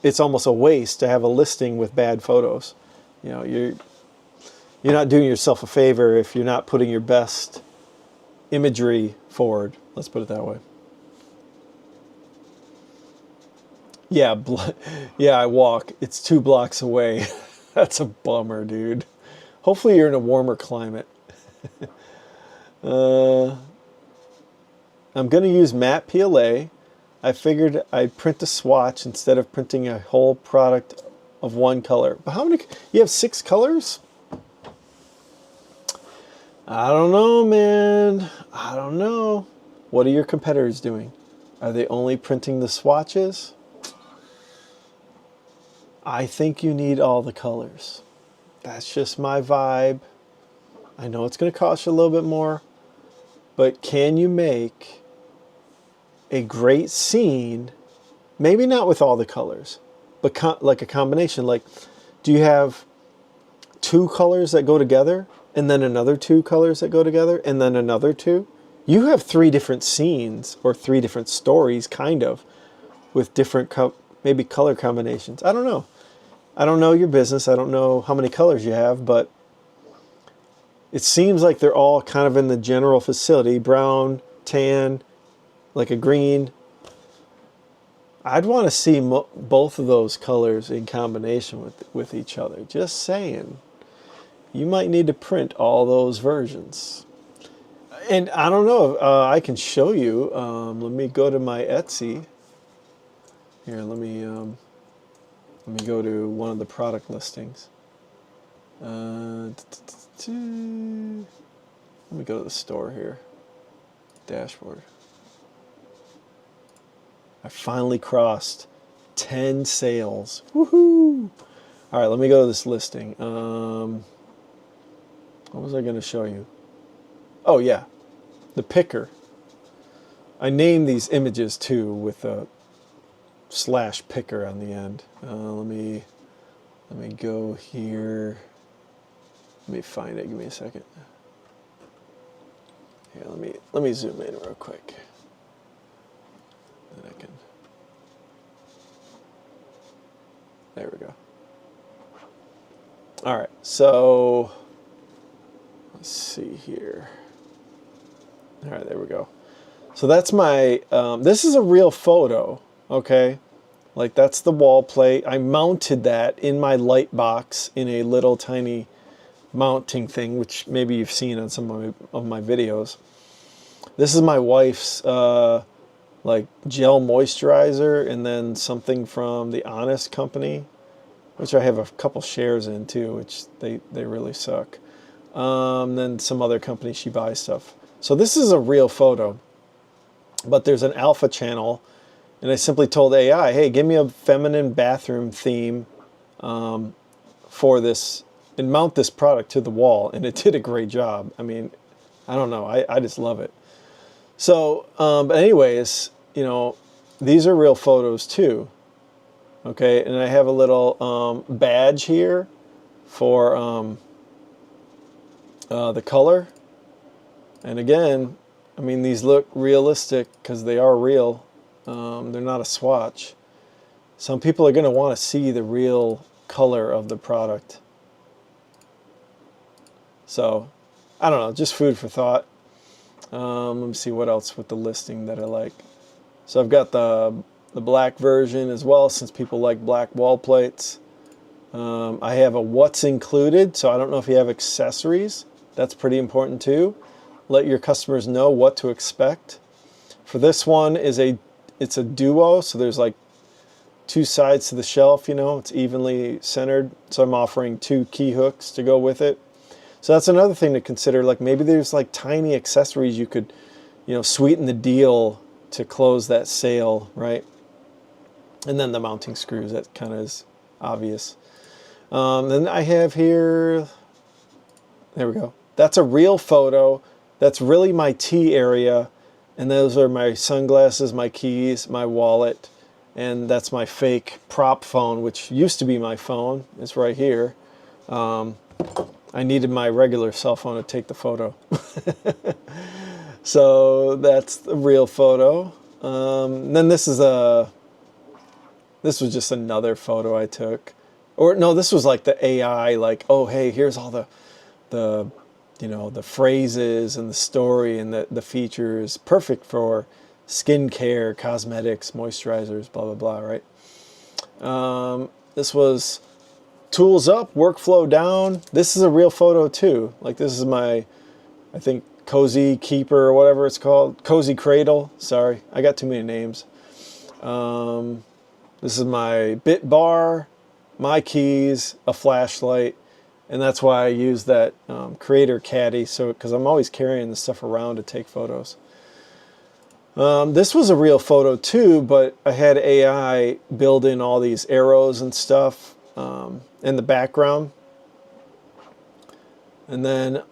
it's almost a waste to have a listing with bad photos. You know, you're not doing yourself a favor if you're not putting your best imagery forward. Let's put it that way. Yeah, yeah, I walk. It's 2 blocks away. That's a bummer, dude. Hopefully you're in a warmer climate. I'm going to use matte PLA. I figured I'd print a swatch instead of printing a whole product of 1 color. But how many? You have 6 colors? I don't know, man. I don't know. What are your competitors doing? Are they only printing the swatches? I think you need all the colors. That's just my vibe. I know it's going to cost you a little bit more, but can you make a great scene? Maybe not with all the colors, but like a combination. Like, do you have 2 colors that go together, and then another 2 colors that go together, and then another 2? You have 3 different scenes or 3 different stories, kind of, with different maybe color combinations. I don't know. I don't know your business. I don't know how many colors you have, but it seems like they're all kind of in the general facility, brown, tan, like a green. I'd want to see both of those colors in combination with each other. Just saying. You might need to print all those versions. And I don't know, I can show you. Let me go to my Etsy. Here, let me go to one of the product listings. Let me go to the store here. Dashboard. I finally crossed 10 sales. Woohoo! All right, let me go to this listing. What was I going to show you? Oh, yeah, the picker. I named these images too with a / picker on the end. Let me go here. Let me find it. Give me a second. Here, let me zoom in real quick. Then I can. There we go. All right, so let's see here. All right, there we go. So that's my, this is a real photo, okay? Like that's the wall plate. I mounted that in my light box in a little tiny mounting thing, which maybe you've seen on some of my videos. This is my wife's like gel moisturizer, and then something from the Honest company, which I have a couple shares in too, which they really suck. Then some other company she buys stuff. So this is a real photo, but there's an alpha channel, and I simply told AI, hey, give me a feminine bathroom theme for this, and mount this product to the wall, and it did a great job. I mean, I don't know, I just love it. So, but anyways, you know, these are real photos too. Okay, and I have a little badge here for the color. And again, I mean, these look realistic because they are real. They're not a swatch. Some people are going to want to see the real color of the product. So, I don't know, just food for thought. Let me see what else with the listing that I like. So I've got the black version as well, since people like black wall plates. I have a what's included, so I don't know if you have accessories. That's pretty important too. Let your customers know what to expect. For this one, it's a duo, so there's like 2 sides to the shelf, you know, it's evenly centered. So I'm offering 2 key hooks to go with it. So that's another thing to consider. Like maybe there's like tiny accessories you could, you know, sweeten the deal to close that sale, right? And then the mounting screws, that kind of is obvious. Then I have here, there we go. That's a real photo. That's really my tea area. And those are my sunglasses, my keys, my wallet. And that's my fake prop phone, which used to be my phone. It's right here. I needed my regular cell phone to take the photo. So that's the real photo. Then this was just another photo I took. Or no, this was like the AI, like, oh, hey, here's all the you know, the phrases and the story and the features. Perfect for skincare, cosmetics, moisturizers, blah, blah, blah, right? This was tools up, workflow down. This is a real photo too. Like this is my, I think, Cozy Keeper or whatever it's called. Cozy Cradle, sorry. I got too many names. This is my bit bar, my keys, a flashlight, and that's why I use that Creator Caddy, so because I'm always carrying this stuff around to take photos. This was a real photo too, but I had AI build in all these arrows and stuff in the background. And then,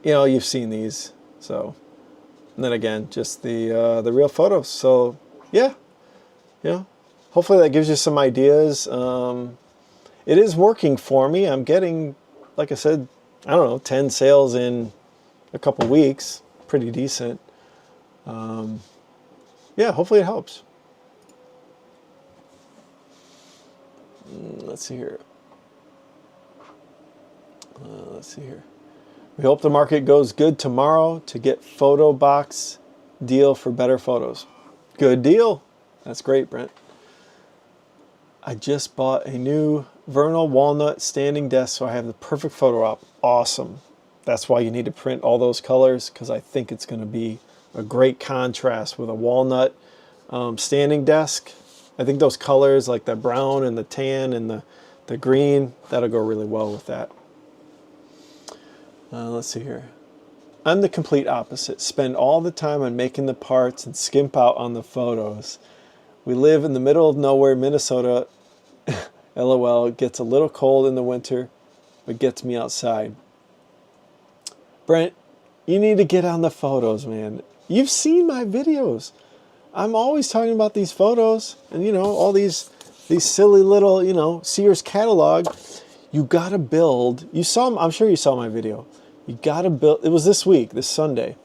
you know, you've seen these, so. And then again, just the real photos. So, yeah, hopefully that gives you some ideas. It is working for me. I'm getting, like I said, I don't know, 10 sales in a couple weeks. Pretty decent. Yeah, hopefully it helps. Let's see here. Let's see here. We hope the market goes good tomorrow to get photo box deal for better photos. Good deal. That's great, Brent. I just bought a new Vernal walnut standing desk, so I have the perfect photo op. Awesome. That's why you need to print all those colors, because I think it's going to be a great contrast with a walnut standing desk. I think those colors, like the brown and the tan and the green, that'll go really well with that. Let's see here. I'm the complete opposite. Spend all the time on making the parts and skimp out on the photos. We live in the middle of nowhere, Minnesota. LOL, it gets a little cold in the winter, but gets me outside. Brent, you need to get on the photos, man. You've seen my videos. I'm always talking about these photos and, you know, all these silly little, you know, Sears catalog. You got to build. You saw, I'm sure you saw my video. You got to build. It was this week, this Sunday.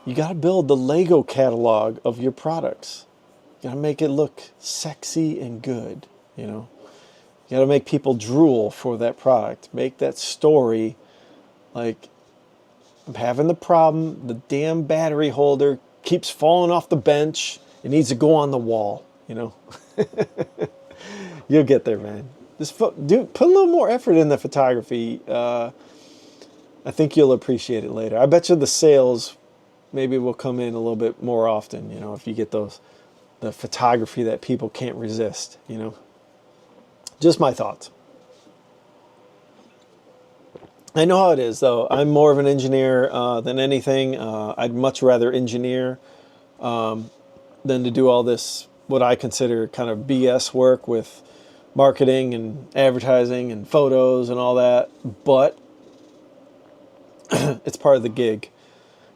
You got to build the Lego catalog of your products. You got to make it look sexy and good, you know. You got to make people drool for that product. Make that story like, I'm having the problem. The damn battery holder keeps falling off the bench. It needs to go on the wall, you know. You'll get there, man. Just put a little more effort in the photography. I think you'll appreciate it later. I bet you the sales maybe will come in a little bit more often, you know, if you get the photography that people can't resist, you know. Just my thoughts. I know how it is, though. I'm more of an engineer than anything. I'd much rather engineer than to do all this, what I consider kind of BS work with marketing and advertising and photos and all that. But it's part of the gig.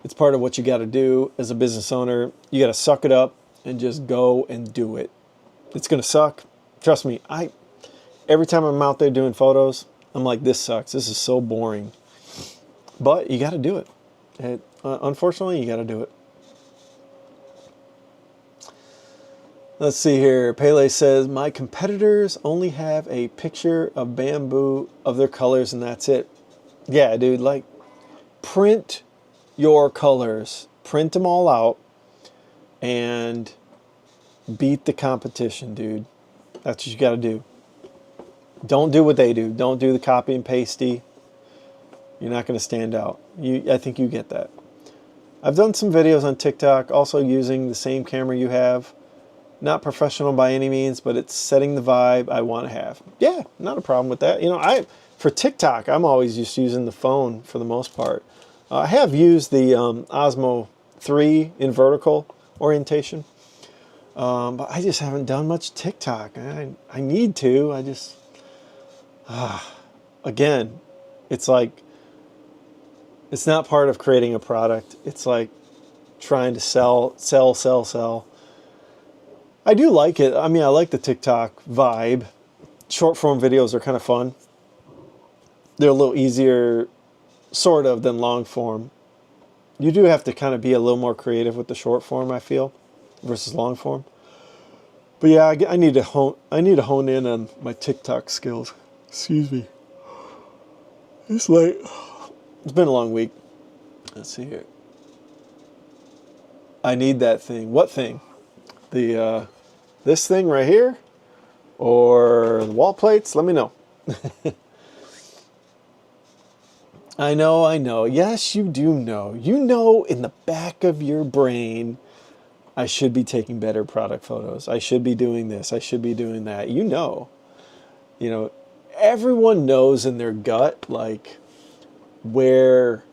It's part of what you got to do as a business owner. You got to suck it up and just go and do it. It's going to suck. Trust me, every time I'm out there doing photos, I'm like, this sucks. This is so boring. But you got to do it. Unfortunately, you got to do it. Let's see here. Pele says, my competitors only have a picture of bamboo of their colors and that's it. Yeah, dude, like, print your colors. Print them all out and beat the competition, dude. That's what you got to do. Don't do what they do. Don't do the copy and pasty. You're not going to stand out. I think you get that. I've done some videos on TikTok also using the same camera you have. Not professional by any means, but it's setting the vibe I want to have. Yeah, not a problem with that. You know, for TikTok, I'm always just using the phone for the most part. I have used the Osmo 3 in vertical orientation, but I just haven't done much TikTok. I need to. I just, again, it's like, it's not part of creating a product. It's like trying to sell. I do like it. I mean, I like the TikTok vibe. Short form videos are kind of fun. They're a little easier, sort of, than long form. You do have to kind of be a little more creative with the short form, I feel, versus long form. But yeah, I need to hone in on my TikTok skills. Excuse me. It's late. It's been a long week. Let's see here. I need that thing. What thing? This thing right here? Or the wall plates? Let me know. I know. Yes, you do know. You know in the back of your brain, I should be taking better product photos. I should be doing this. I should be doing that. You know, everyone knows in their gut, like, where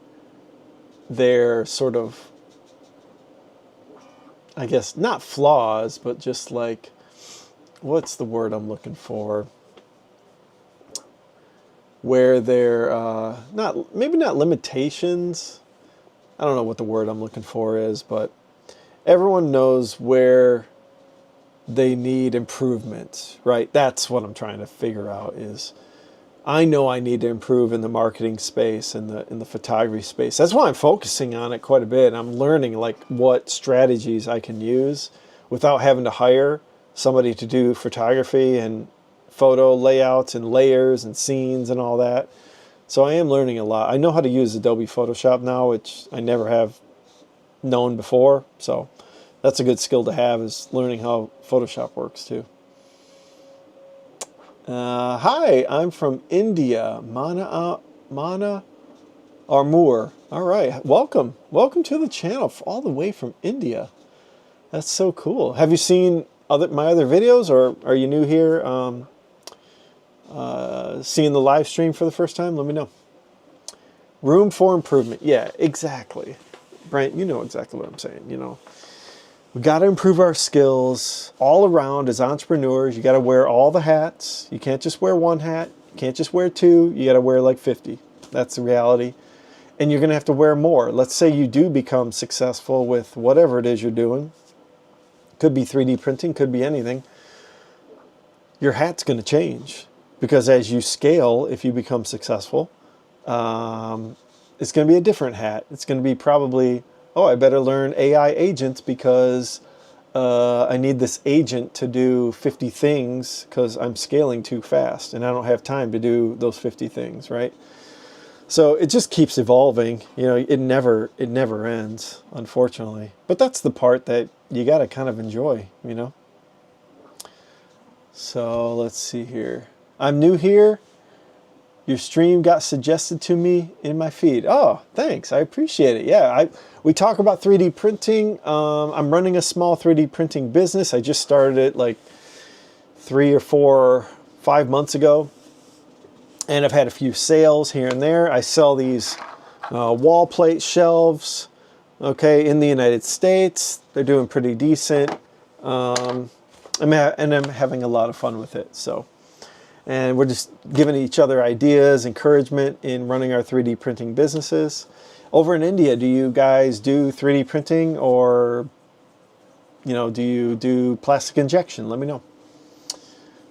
their sort of, I guess, not flaws, but just like, what's the word I'm looking for? Where they're maybe not limitations. I don't know what the word I'm looking for is, but everyone knows where they need improvement, right? That's what I'm trying to figure out is, I know I need to improve in the marketing space and in the photography space. That's why I'm focusing on it quite a bit. I'm learning like what strategies I can use without having to hire somebody to do photography and photo layouts and layers and scenes and all that. So I am learning a lot. I know how to use Adobe Photoshop now, which I never have known before. So that's a good skill to have, is learning how Photoshop works too. Hi, I'm from India, Mana Armour. All right, welcome to the channel, all the way from India. That's so cool. Have you seen my other videos, or are you new here? Seeing the live stream for the first time? Let me know. Room for improvement. Yeah, exactly. Brent, you know exactly what I'm saying. You know, we got to improve our skills all around as entrepreneurs. You got to wear all the hats. You can't just wear one hat. You can't just wear two. You got to wear like 50. That's the reality. And you're going to have to wear more. Let's say you do become successful with whatever it is you're doing. Could be 3D printing, could be anything. Your hat's going to change, because as you scale, if you become successful, it's going to be a different hat. It's going to be probably, oh, I better learn AI agents because I need this agent to do 50 things because I'm scaling too fast and I don't have time to do those 50 things, right? So it just keeps evolving. You know, it never ends, unfortunately. But that's the part that you got to kind of enjoy, you know? So let's see here. I'm new here. Your stream got suggested to me in my feed. Oh, thanks. I appreciate it. Yeah, we talk about 3D printing. I'm running a small 3D printing business. I just started it like 3 or 4, 5 months ago. And I've had a few sales here and there. I sell these wall plate shelves, okay, in the United States. They're doing pretty decent. And I'm having a lot of fun with it. So, and we're just giving each other ideas, encouragement in running our 3D printing businesses. Over in India, do you guys do 3D printing, or, you know, do you do plastic injection? Let me know.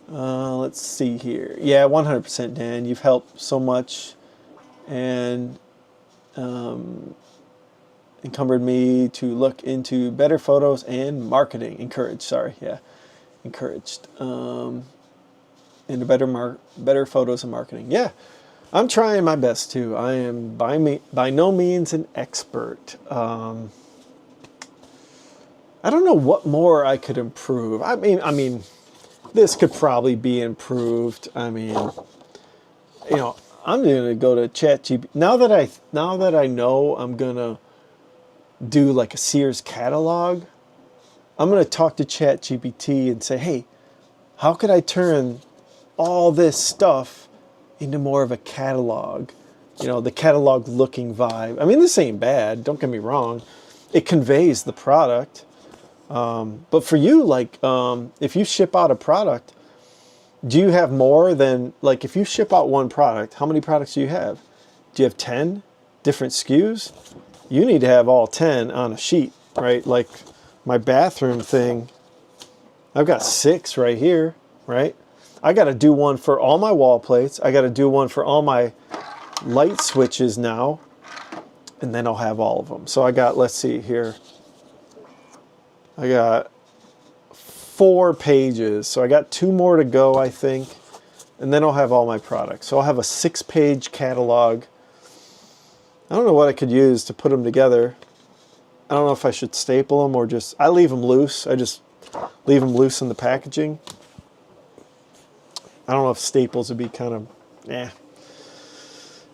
Let's see here. Yeah, 100%, Dan. You've helped so much, and encumbered me to look into better photos and marketing. Encouraged, sorry, yeah. Encouraged. Into better photos and marketing. Yeah, I'm trying my best too. I am by no means an expert. I don't know what more I could improve. I mean, this could probably be improved. I mean, you know, I'm gonna go to ChatGPT now that I know I'm gonna do like a Sears catalog. I'm gonna talk to ChatGPT and say, hey, how could I turn all this stuff into more of a catalog? You know, the catalog looking vibe. I mean, this ain't bad. Don't get me wrong. It conveys the product. But for you, like, if you ship out a product, do you have more than, like, if you ship out one product, how many products do you have? Do you have 10 different SKUs? You need to have all 10 on a sheet, right? Like my bathroom thing, I've got 6 right here, right? I got to do one for all my wall plates. I got to do one for all my light switches now, and then I'll have all of them. So I got, let's see here. I got 4 pages, so I got 2 more to go, I think, and then I'll have all my products. So I'll have a 6-page catalog. I don't know what I could use to put them together. I don't know if I should staple them or just, I leave them loose. I just leave them loose in the packaging. I don't know if staples would be kind of,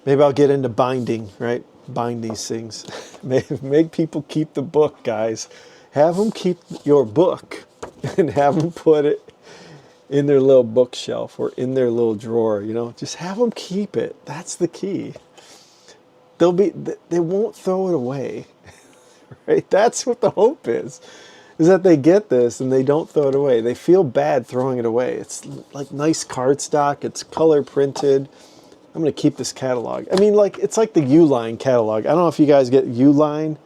Maybe I'll get into binding, right? Bind these things. Make people keep the book, guys. Have them keep your book and have them put it in their little bookshelf or in their little drawer, you know. Just have them keep it. That's the key. They won't throw it away, right? That's what the hope is that they get this and they don't throw it away. They feel bad throwing it away. It's like nice cardstock. It's color printed. I'm going to keep this catalog. I mean, like, it's like the Uline catalog. I don't know if you guys get Uline.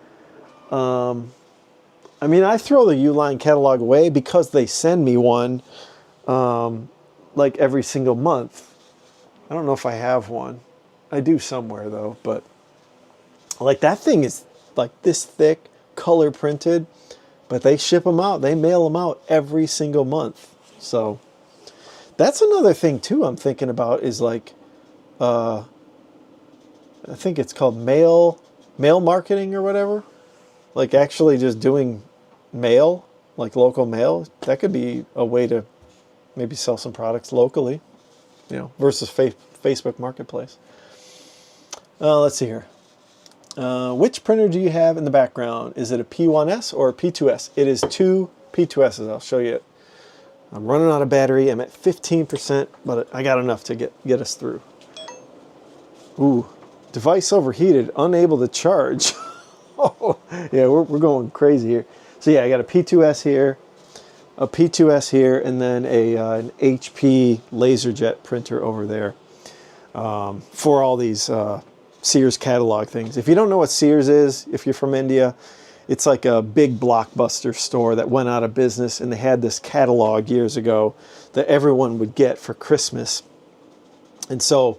I mean, I throw the Uline catalog away because they send me one like every single month. I don't know if I have one. I do somewhere though, but like that thing is like this thick, color printed, but they ship them out. They mail them out every single month. So that's another thing too I'm thinking about is like I think it's called mail marketing or whatever. Like actually just doing mail, like local mail. That could be a way to maybe sell some products locally, versus Facebook Marketplace. Let's see here. Which printer do you have in the background? Is it a P1S or a P2S? It is two P2Ss. I'll show you it. I'm running out of battery. I'm at 15%, but I got enough to get us through. Ooh, device overheated, unable to charge. Oh, yeah, we're going crazy here. So yeah, I got a P2S here, a P2S here, and then an HP LaserJet printer over there for all these Sears catalog things. If you don't know what Sears is, if you're from India, it's like a big blockbuster store that went out of business, and they had this catalog years ago that everyone would get for Christmas. And so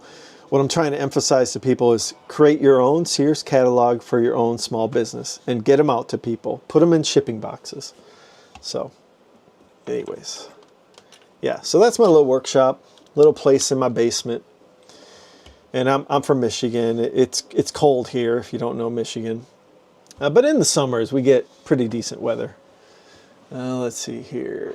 what I'm trying to emphasize to people is create your own Sears catalog for your own small business and get them out to people. Put them in shipping boxes. So anyways, yeah, so that's my little workshop, little place in my basement. And I'm from Michigan. It's cold here if you don't know Michigan. But in the summers, we get pretty decent weather. Let's see here.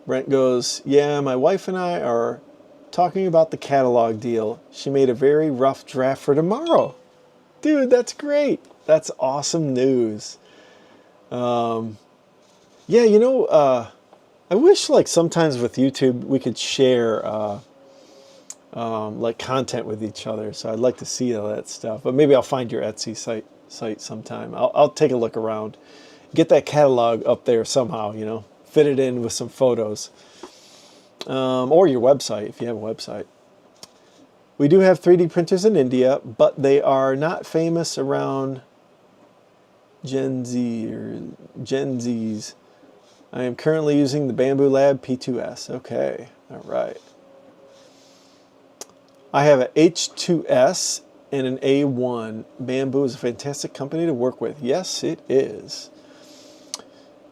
Brent goes, yeah, my wife and I are talking about the catalog deal. She made a very rough draft for tomorrow. Dude, that's great. That's awesome news. Yeah, I wish like sometimes with YouTube we could share like content with each other. So I'd like to see all that stuff. But maybe I'll find your Etsy site sometime. I'll take a look around. Get that catalog up there somehow, fit it in with some photos. Or your website, if you have a website. We do have 3D printers in India, but they are not famous around Gen Z or Gen Zs. I am currently using the Bamboo Lab P2S. Okay, all right. I have an H2S and an A1. Bamboo is a fantastic company to work with. Yes, it is.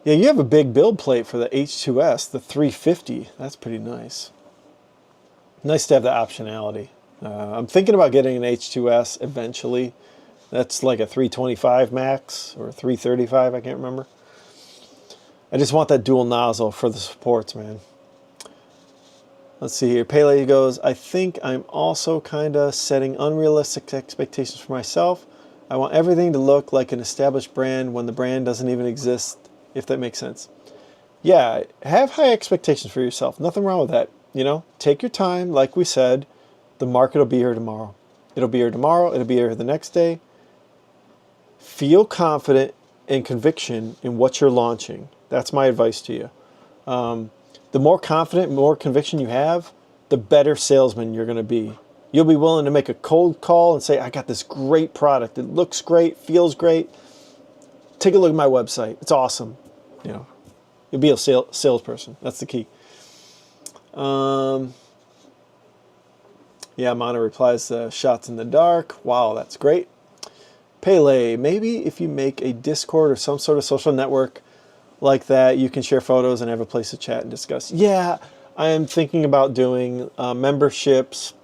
Yeah, you have a big build plate for the H2S, the 350. That's pretty nice. Nice to have the optionality. I'm thinking about getting an H2S eventually. That's like a 325 max or 335, I can't remember. I just want that dual nozzle for the supports, man. Let's see here. Pele goes, I think I'm also kind of setting unrealistic expectations for myself. I want everything to look like an established brand when the brand doesn't even exist, if that makes sense. Yeah, have high expectations for yourself. Nothing wrong with that. Take your time. Like we said, the market will be here tomorrow. It'll be here tomorrow. It'll be here the next day. Feel confident and conviction in what you're launching. That's my advice to you. The more confident, more conviction you have, the better salesman you're going to be. You'll be willing to make a cold call and say, I got this great product. It looks great, feels great. Take a look at my website. It's awesome. You'll be a salesperson. That's the key. Yeah, Mana replies, shots in the dark. Wow, that's great. Pele, maybe if you make a Discord or some sort of social network like that, you can share photos and have a place to chat and discuss. Yeah, I am thinking about doing memberships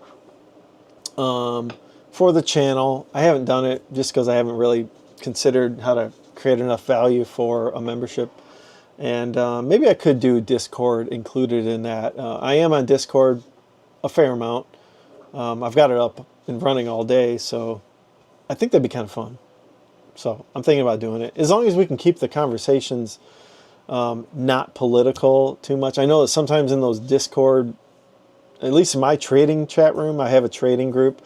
for the channel. I haven't done it just because I haven't really considered how to create enough value for a membership. And maybe I could do Discord included in that. I am on Discord a fair amount. I've got it up and running all day, so I think that'd be kind of fun. So I'm thinking about doing it. As long as we can keep the conversations not political too much. I know that sometimes in those Discord, at least in my trading chat room, I have a trading group,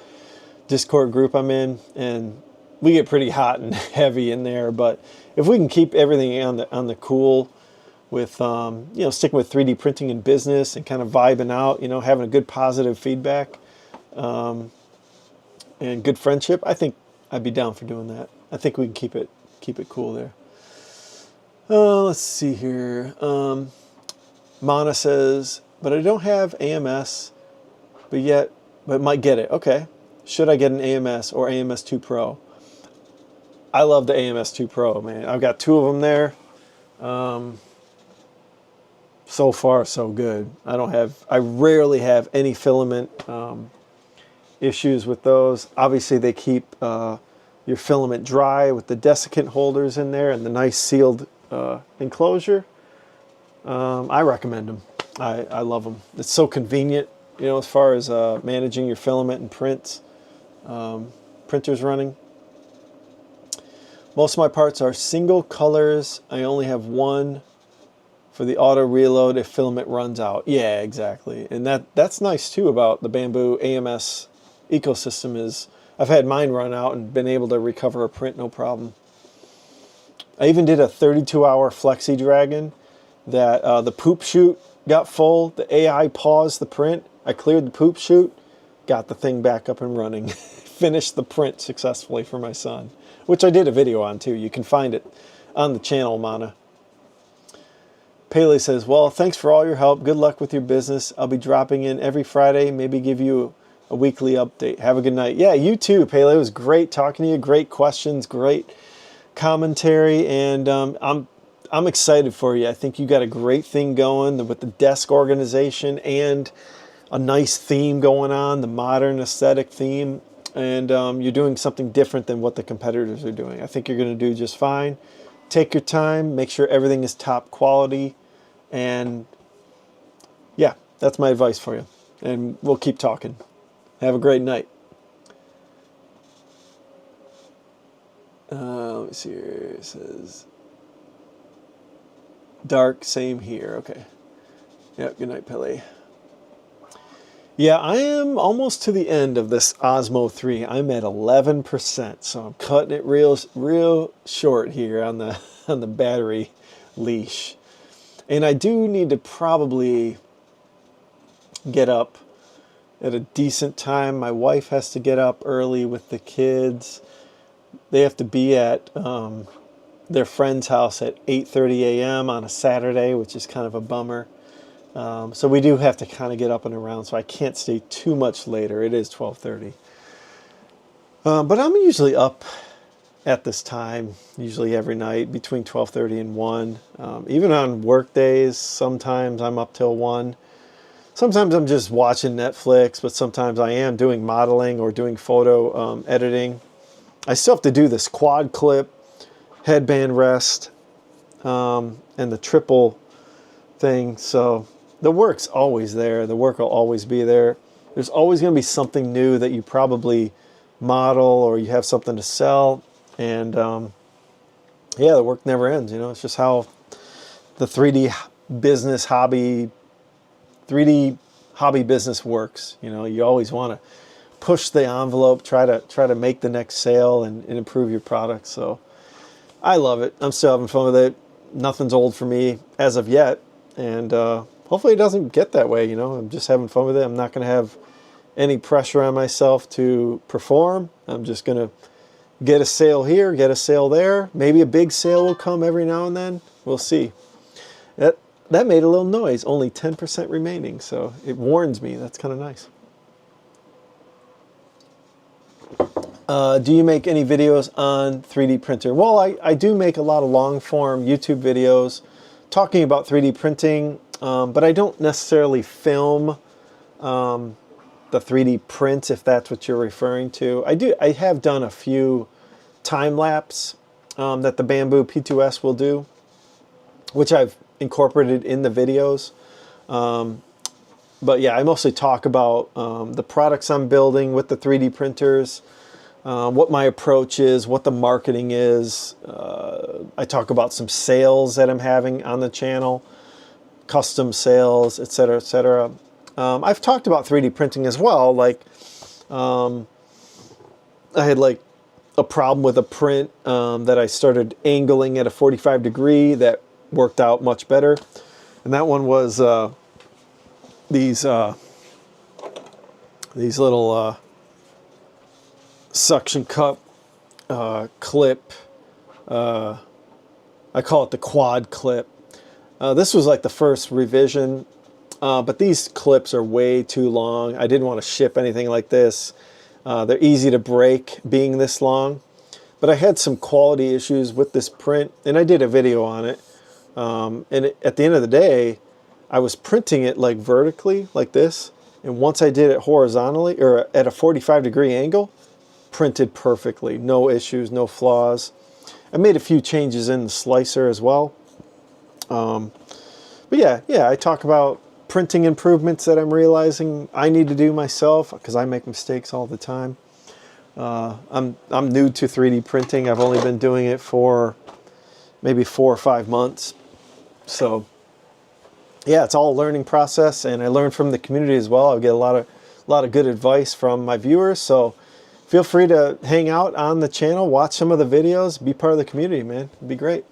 Discord group I'm in, and we get pretty hot and heavy in there. But if we can keep everything on the cool with, sticking with 3D printing in business and kind of vibing out, having a good positive feedback and good friendship, I think I'd be down for doing that. I think we can keep it cool there. Let's see here. Mana says, but I don't have AMS, but might get it. Okay. Should I get an AMS or AMS 2 Pro? I love the AMS 2 Pro, man. I've got two of them there. So far, so good. I rarely have any filament issues with those. Obviously, they keep your filament dry with the desiccant holders in there and the nice sealed enclosure. I recommend them. I love them. It's so convenient, you know, as far as managing your filament and prints, printers running. Most of my parts are single colors. I only have one for the auto reload if filament runs out. Yeah, exactly. And that's nice too about the Bamboo AMS ecosystem is I've had mine run out and been able to recover a print no problem. I even did a 32-hour Flexi Dragon that the poop chute got full. The AI paused the print. I cleared the poop chute, got the thing back up and running. Finished the print successfully for my son, which I did a video on too. You can find it on the channel, Mana. Pele says, well, thanks for all your help. Good luck with your business. I'll be dropping in every Friday, maybe give you a weekly update. Have a good night. Yeah, you too, Pele. It was great talking to you. Great questions, great commentary, and I'm excited for you. I think you got a great thing going with the desk organization and a nice theme going on, the modern aesthetic theme, and you're doing something different than what the competitors are doing. I think you're going to do just fine. Take your time, make sure everything is top quality, and yeah, that's my advice for you. And we'll keep talking. Have a great night. Let me see here. It says dark, same here. Okay. Yep, good night, Pele. Yeah, I am almost to the end of this Osmo 3. I'm at 11%, so I'm cutting it real short here on the battery leash. And I do need to probably get up at a decent time. My wife has to get up early with the kids. They have to be at their friend's house at 8:30 a.m. on a Saturday, which is kind of a bummer. So we do have to kind of get up and around, so I can't stay too much later. It is 12:30. But I'm usually up at this time, usually every night, between 12:30 and 1. Even on work days, sometimes I'm up till 1. Sometimes I'm just watching Netflix, but sometimes I am doing modeling or doing photo editing. I still have to do this quad clip, headband rest, and the triple thing. So the work's always there. The work will always be there. There's always going to be something new that you probably model or you have something to sell. And yeah, the work never ends. You know, it's just how the 3D hobby business works. You know, you always want to push the envelope, try to make the next sale and improve your product. So I love it. I'm still having fun with it. Nothing's old for me as of yet, and hopefully it doesn't get that way. You know, I'm just having fun with it. I'm not going to have any pressure on myself to perform. I'm just going to get a sale here, get a sale there. Maybe a big sale will come every now and then. We'll see. That made a little noise. Only 10% remaining, so it warns me. That's kind of nice. Do you make any videos on 3D printer? Well, I do make a lot of long-form YouTube videos talking about 3D printing, but I don't necessarily film the 3D prints, if that's what you're referring to. I have done a few time-lapse that the Bamboo P2S will do, which I've incorporated in the videos. But yeah, I mostly talk about the products I'm building with the 3D printers, what my approach is, what the marketing is. I talk about some sales that I'm having on the channel, custom sales, etc., etc. I've talked about 3D printing as well. Like, I had like a problem with a print that I started angling at a 45 degree that worked out much better. And that one was these little suction cup clip. I call it the quad clip. This was like the first revision, but these clips are way too long. I didn't want to ship anything like this. They're easy to break being this long, but I had some quality issues with this print, and I did a video on it. At the end of the day, I was printing it like vertically, like this, And once I did it horizontally, or at a 45-degree angle, printed perfectly. No issues, no flaws. I made a few changes in the slicer as well. But yeah, I talk about printing improvements that I'm realizing I need to do myself, because I make mistakes all the time. I'm new to 3D printing. I've only been doing it for maybe 4 or 5 months. So yeah, it's all a learning process, and I learn from the community as well. I get a lot of good advice from my viewers. So feel free to hang out on the channel, watch some of the videos, be part of the community, man. It'd be great.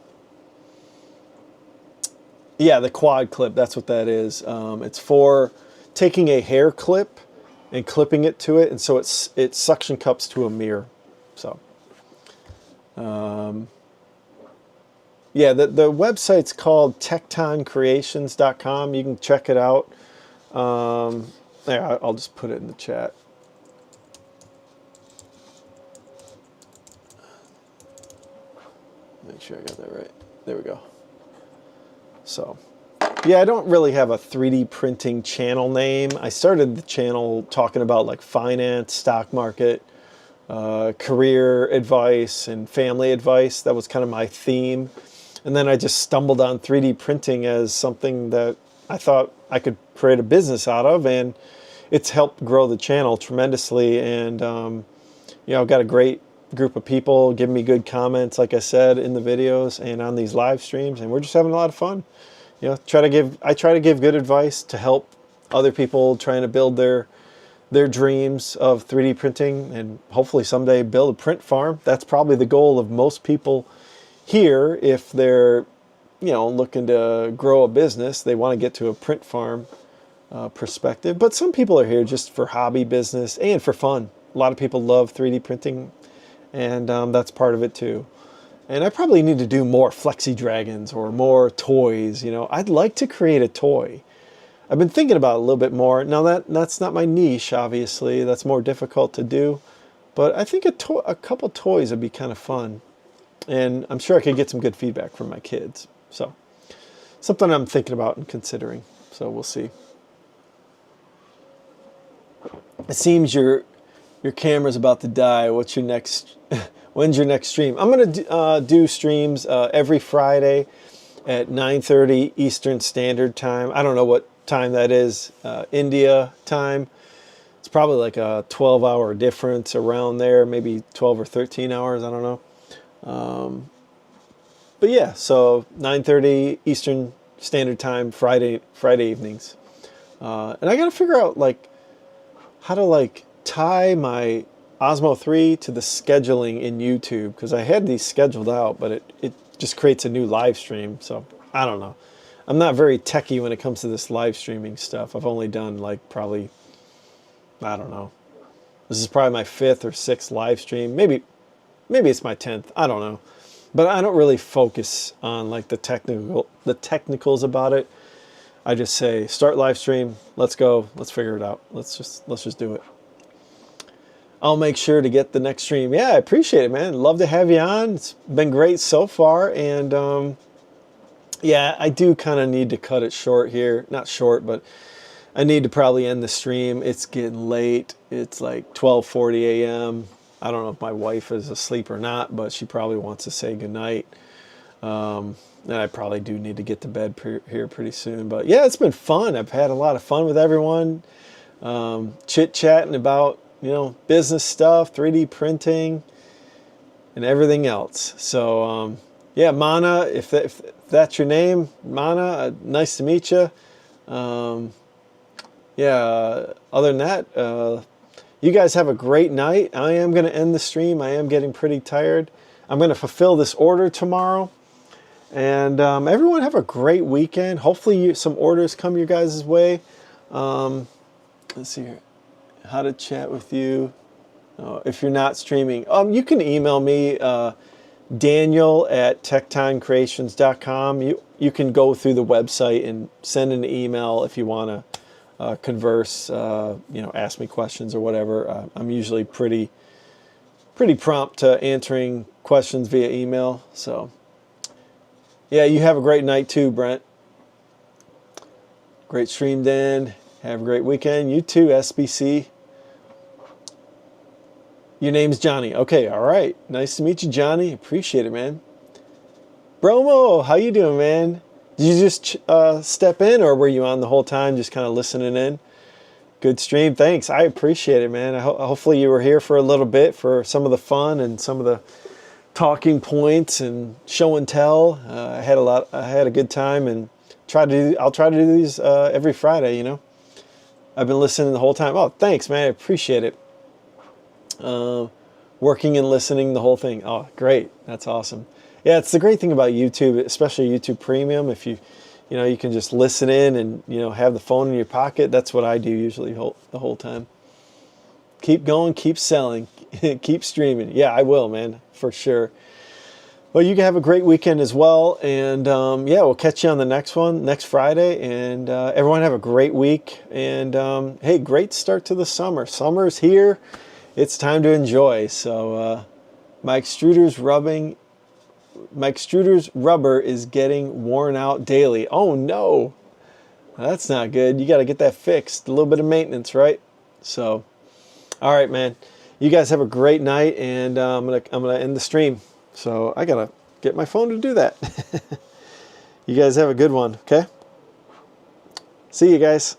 Yeah, the quad clip, that's what that is. It's for taking a hair clip and clipping it to it, and so it suction cups to a mirror. So, yeah, the website's called tectoncreations.com. You can check it out. There, I'll just put it in the chat. Make sure I got that right. There we go. So, yeah, I don't really have a 3D printing channel name. I started the channel talking about like finance, stock market, career advice, and family advice. That was kind of my theme. And then I just stumbled on 3D printing as something that I thought I could create a business out of, and it's helped grow the channel tremendously. And you know, I've got a great group of people giving me good comments, like I said, in the videos and on these live streams, and we're just having a lot of fun. You know, I try to give good advice to help other people trying to build their dreams of 3D printing, and hopefully someday build a print farm. That's probably the goal of most people here. If they're, you know, looking to grow a business, they want to get to a print farm perspective. But some people are here just for hobby business and for fun. A lot of people love 3D printing, and that's part of it too. And I probably need to do more Flexi Dragons or more toys. You know, I'd like to create a toy. I've been thinking about it a little bit more. Now that's not my niche, obviously. That's more difficult to do. But I think a couple toys would be kind of fun. And I'm sure I could get some good feedback from my kids. So, something I'm thinking about and considering. So we'll see. It seems your camera's about to die. What's your next? When's your next stream? I'm gonna do streams every Friday at 9:30 Eastern Standard Time. I don't know what time that is, India time. It's probably like a 12-hour difference around there, maybe 12 or 13 hours. I don't know. But yeah, so 9:30 Eastern Standard Time, Friday evenings. And I gotta figure out like how to like tie my Osmo 3 to the scheduling in YouTube, because I had these scheduled out, but it just creates a new live stream. So I don't know. I'm not very techie when it comes to this live streaming stuff. I've only done like probably, I don't know. This is probably my 5th or 6th live stream. Maybe it's my 10th. I don't know. But I don't really focus on like the technicals about it. I just say start live stream. Let's go. Let's figure it out. Let's just do it. I'll make sure to get the next stream. Yeah, I appreciate it, man. Love to have you on. It's been great so far. And yeah, I do kind of need to cut it short here. Not short, but I need to probably end the stream. It's getting late. It's like 12:40 a.m. I don't know if my wife is asleep or not, but she probably wants to say goodnight. And I probably do need to get to bed here pretty soon. But yeah, it's been fun. I've had a lot of fun with everyone. Chit-chatting about, you know, business stuff, 3D printing, and everything else. So, yeah, Mana, if that's your name, Mana, nice to meet you. Yeah, other than that, you guys have a great night. I am going to end the stream. I am getting pretty tired. I'm going to fulfill this order tomorrow. And everyone have a great weekend. Hopefully some orders come your guys' way. Let's see here. How to chat with you if you're not streaming. You can email me, Daniel@tectoncreations.com. You can go through the website and send an email if you want to converse, you know, ask me questions or whatever. I'm usually pretty prompt to answering questions via email. So yeah, you have a great night too, Brent. Great stream, Dan. Have a great weekend. You too, SBC. Your name's Johnny. Okay, all right. Nice to meet you, Johnny. Appreciate it, man. Bromo, how you doing, man? Did you just step in, or were you on the whole time just kind of listening in? Good stream. Thanks. I appreciate it, man. Hopefully you were here for a little bit for some of the fun and some of the talking points and show and tell. I had a good time, and I'll try to do these every Friday, you know. I've been listening the whole time. Oh, thanks, man. I appreciate it. Working and listening the whole thing. Oh, great. That's awesome. Yeah, it's the great thing about YouTube, especially YouTube Premium. If you can just listen in and, have the phone in your pocket. That's what I do usually the whole time. Keep going, keep selling, keep streaming. Yeah, I will, man, for sure. Well, you can have a great weekend as well. And yeah, we'll catch you on the next one, next Friday. And everyone have a great week. And hey, great start to the summer. Summer's here. It's time to enjoy. So my extruder's rubber is getting worn out daily. Oh no, that's not good. You got to get that fixed. A little bit of maintenance, right? So, all right, man. You guys have a great night, and I'm gonna end the stream. So I gotta get my phone to do that. You guys have a good one. Okay. See you guys.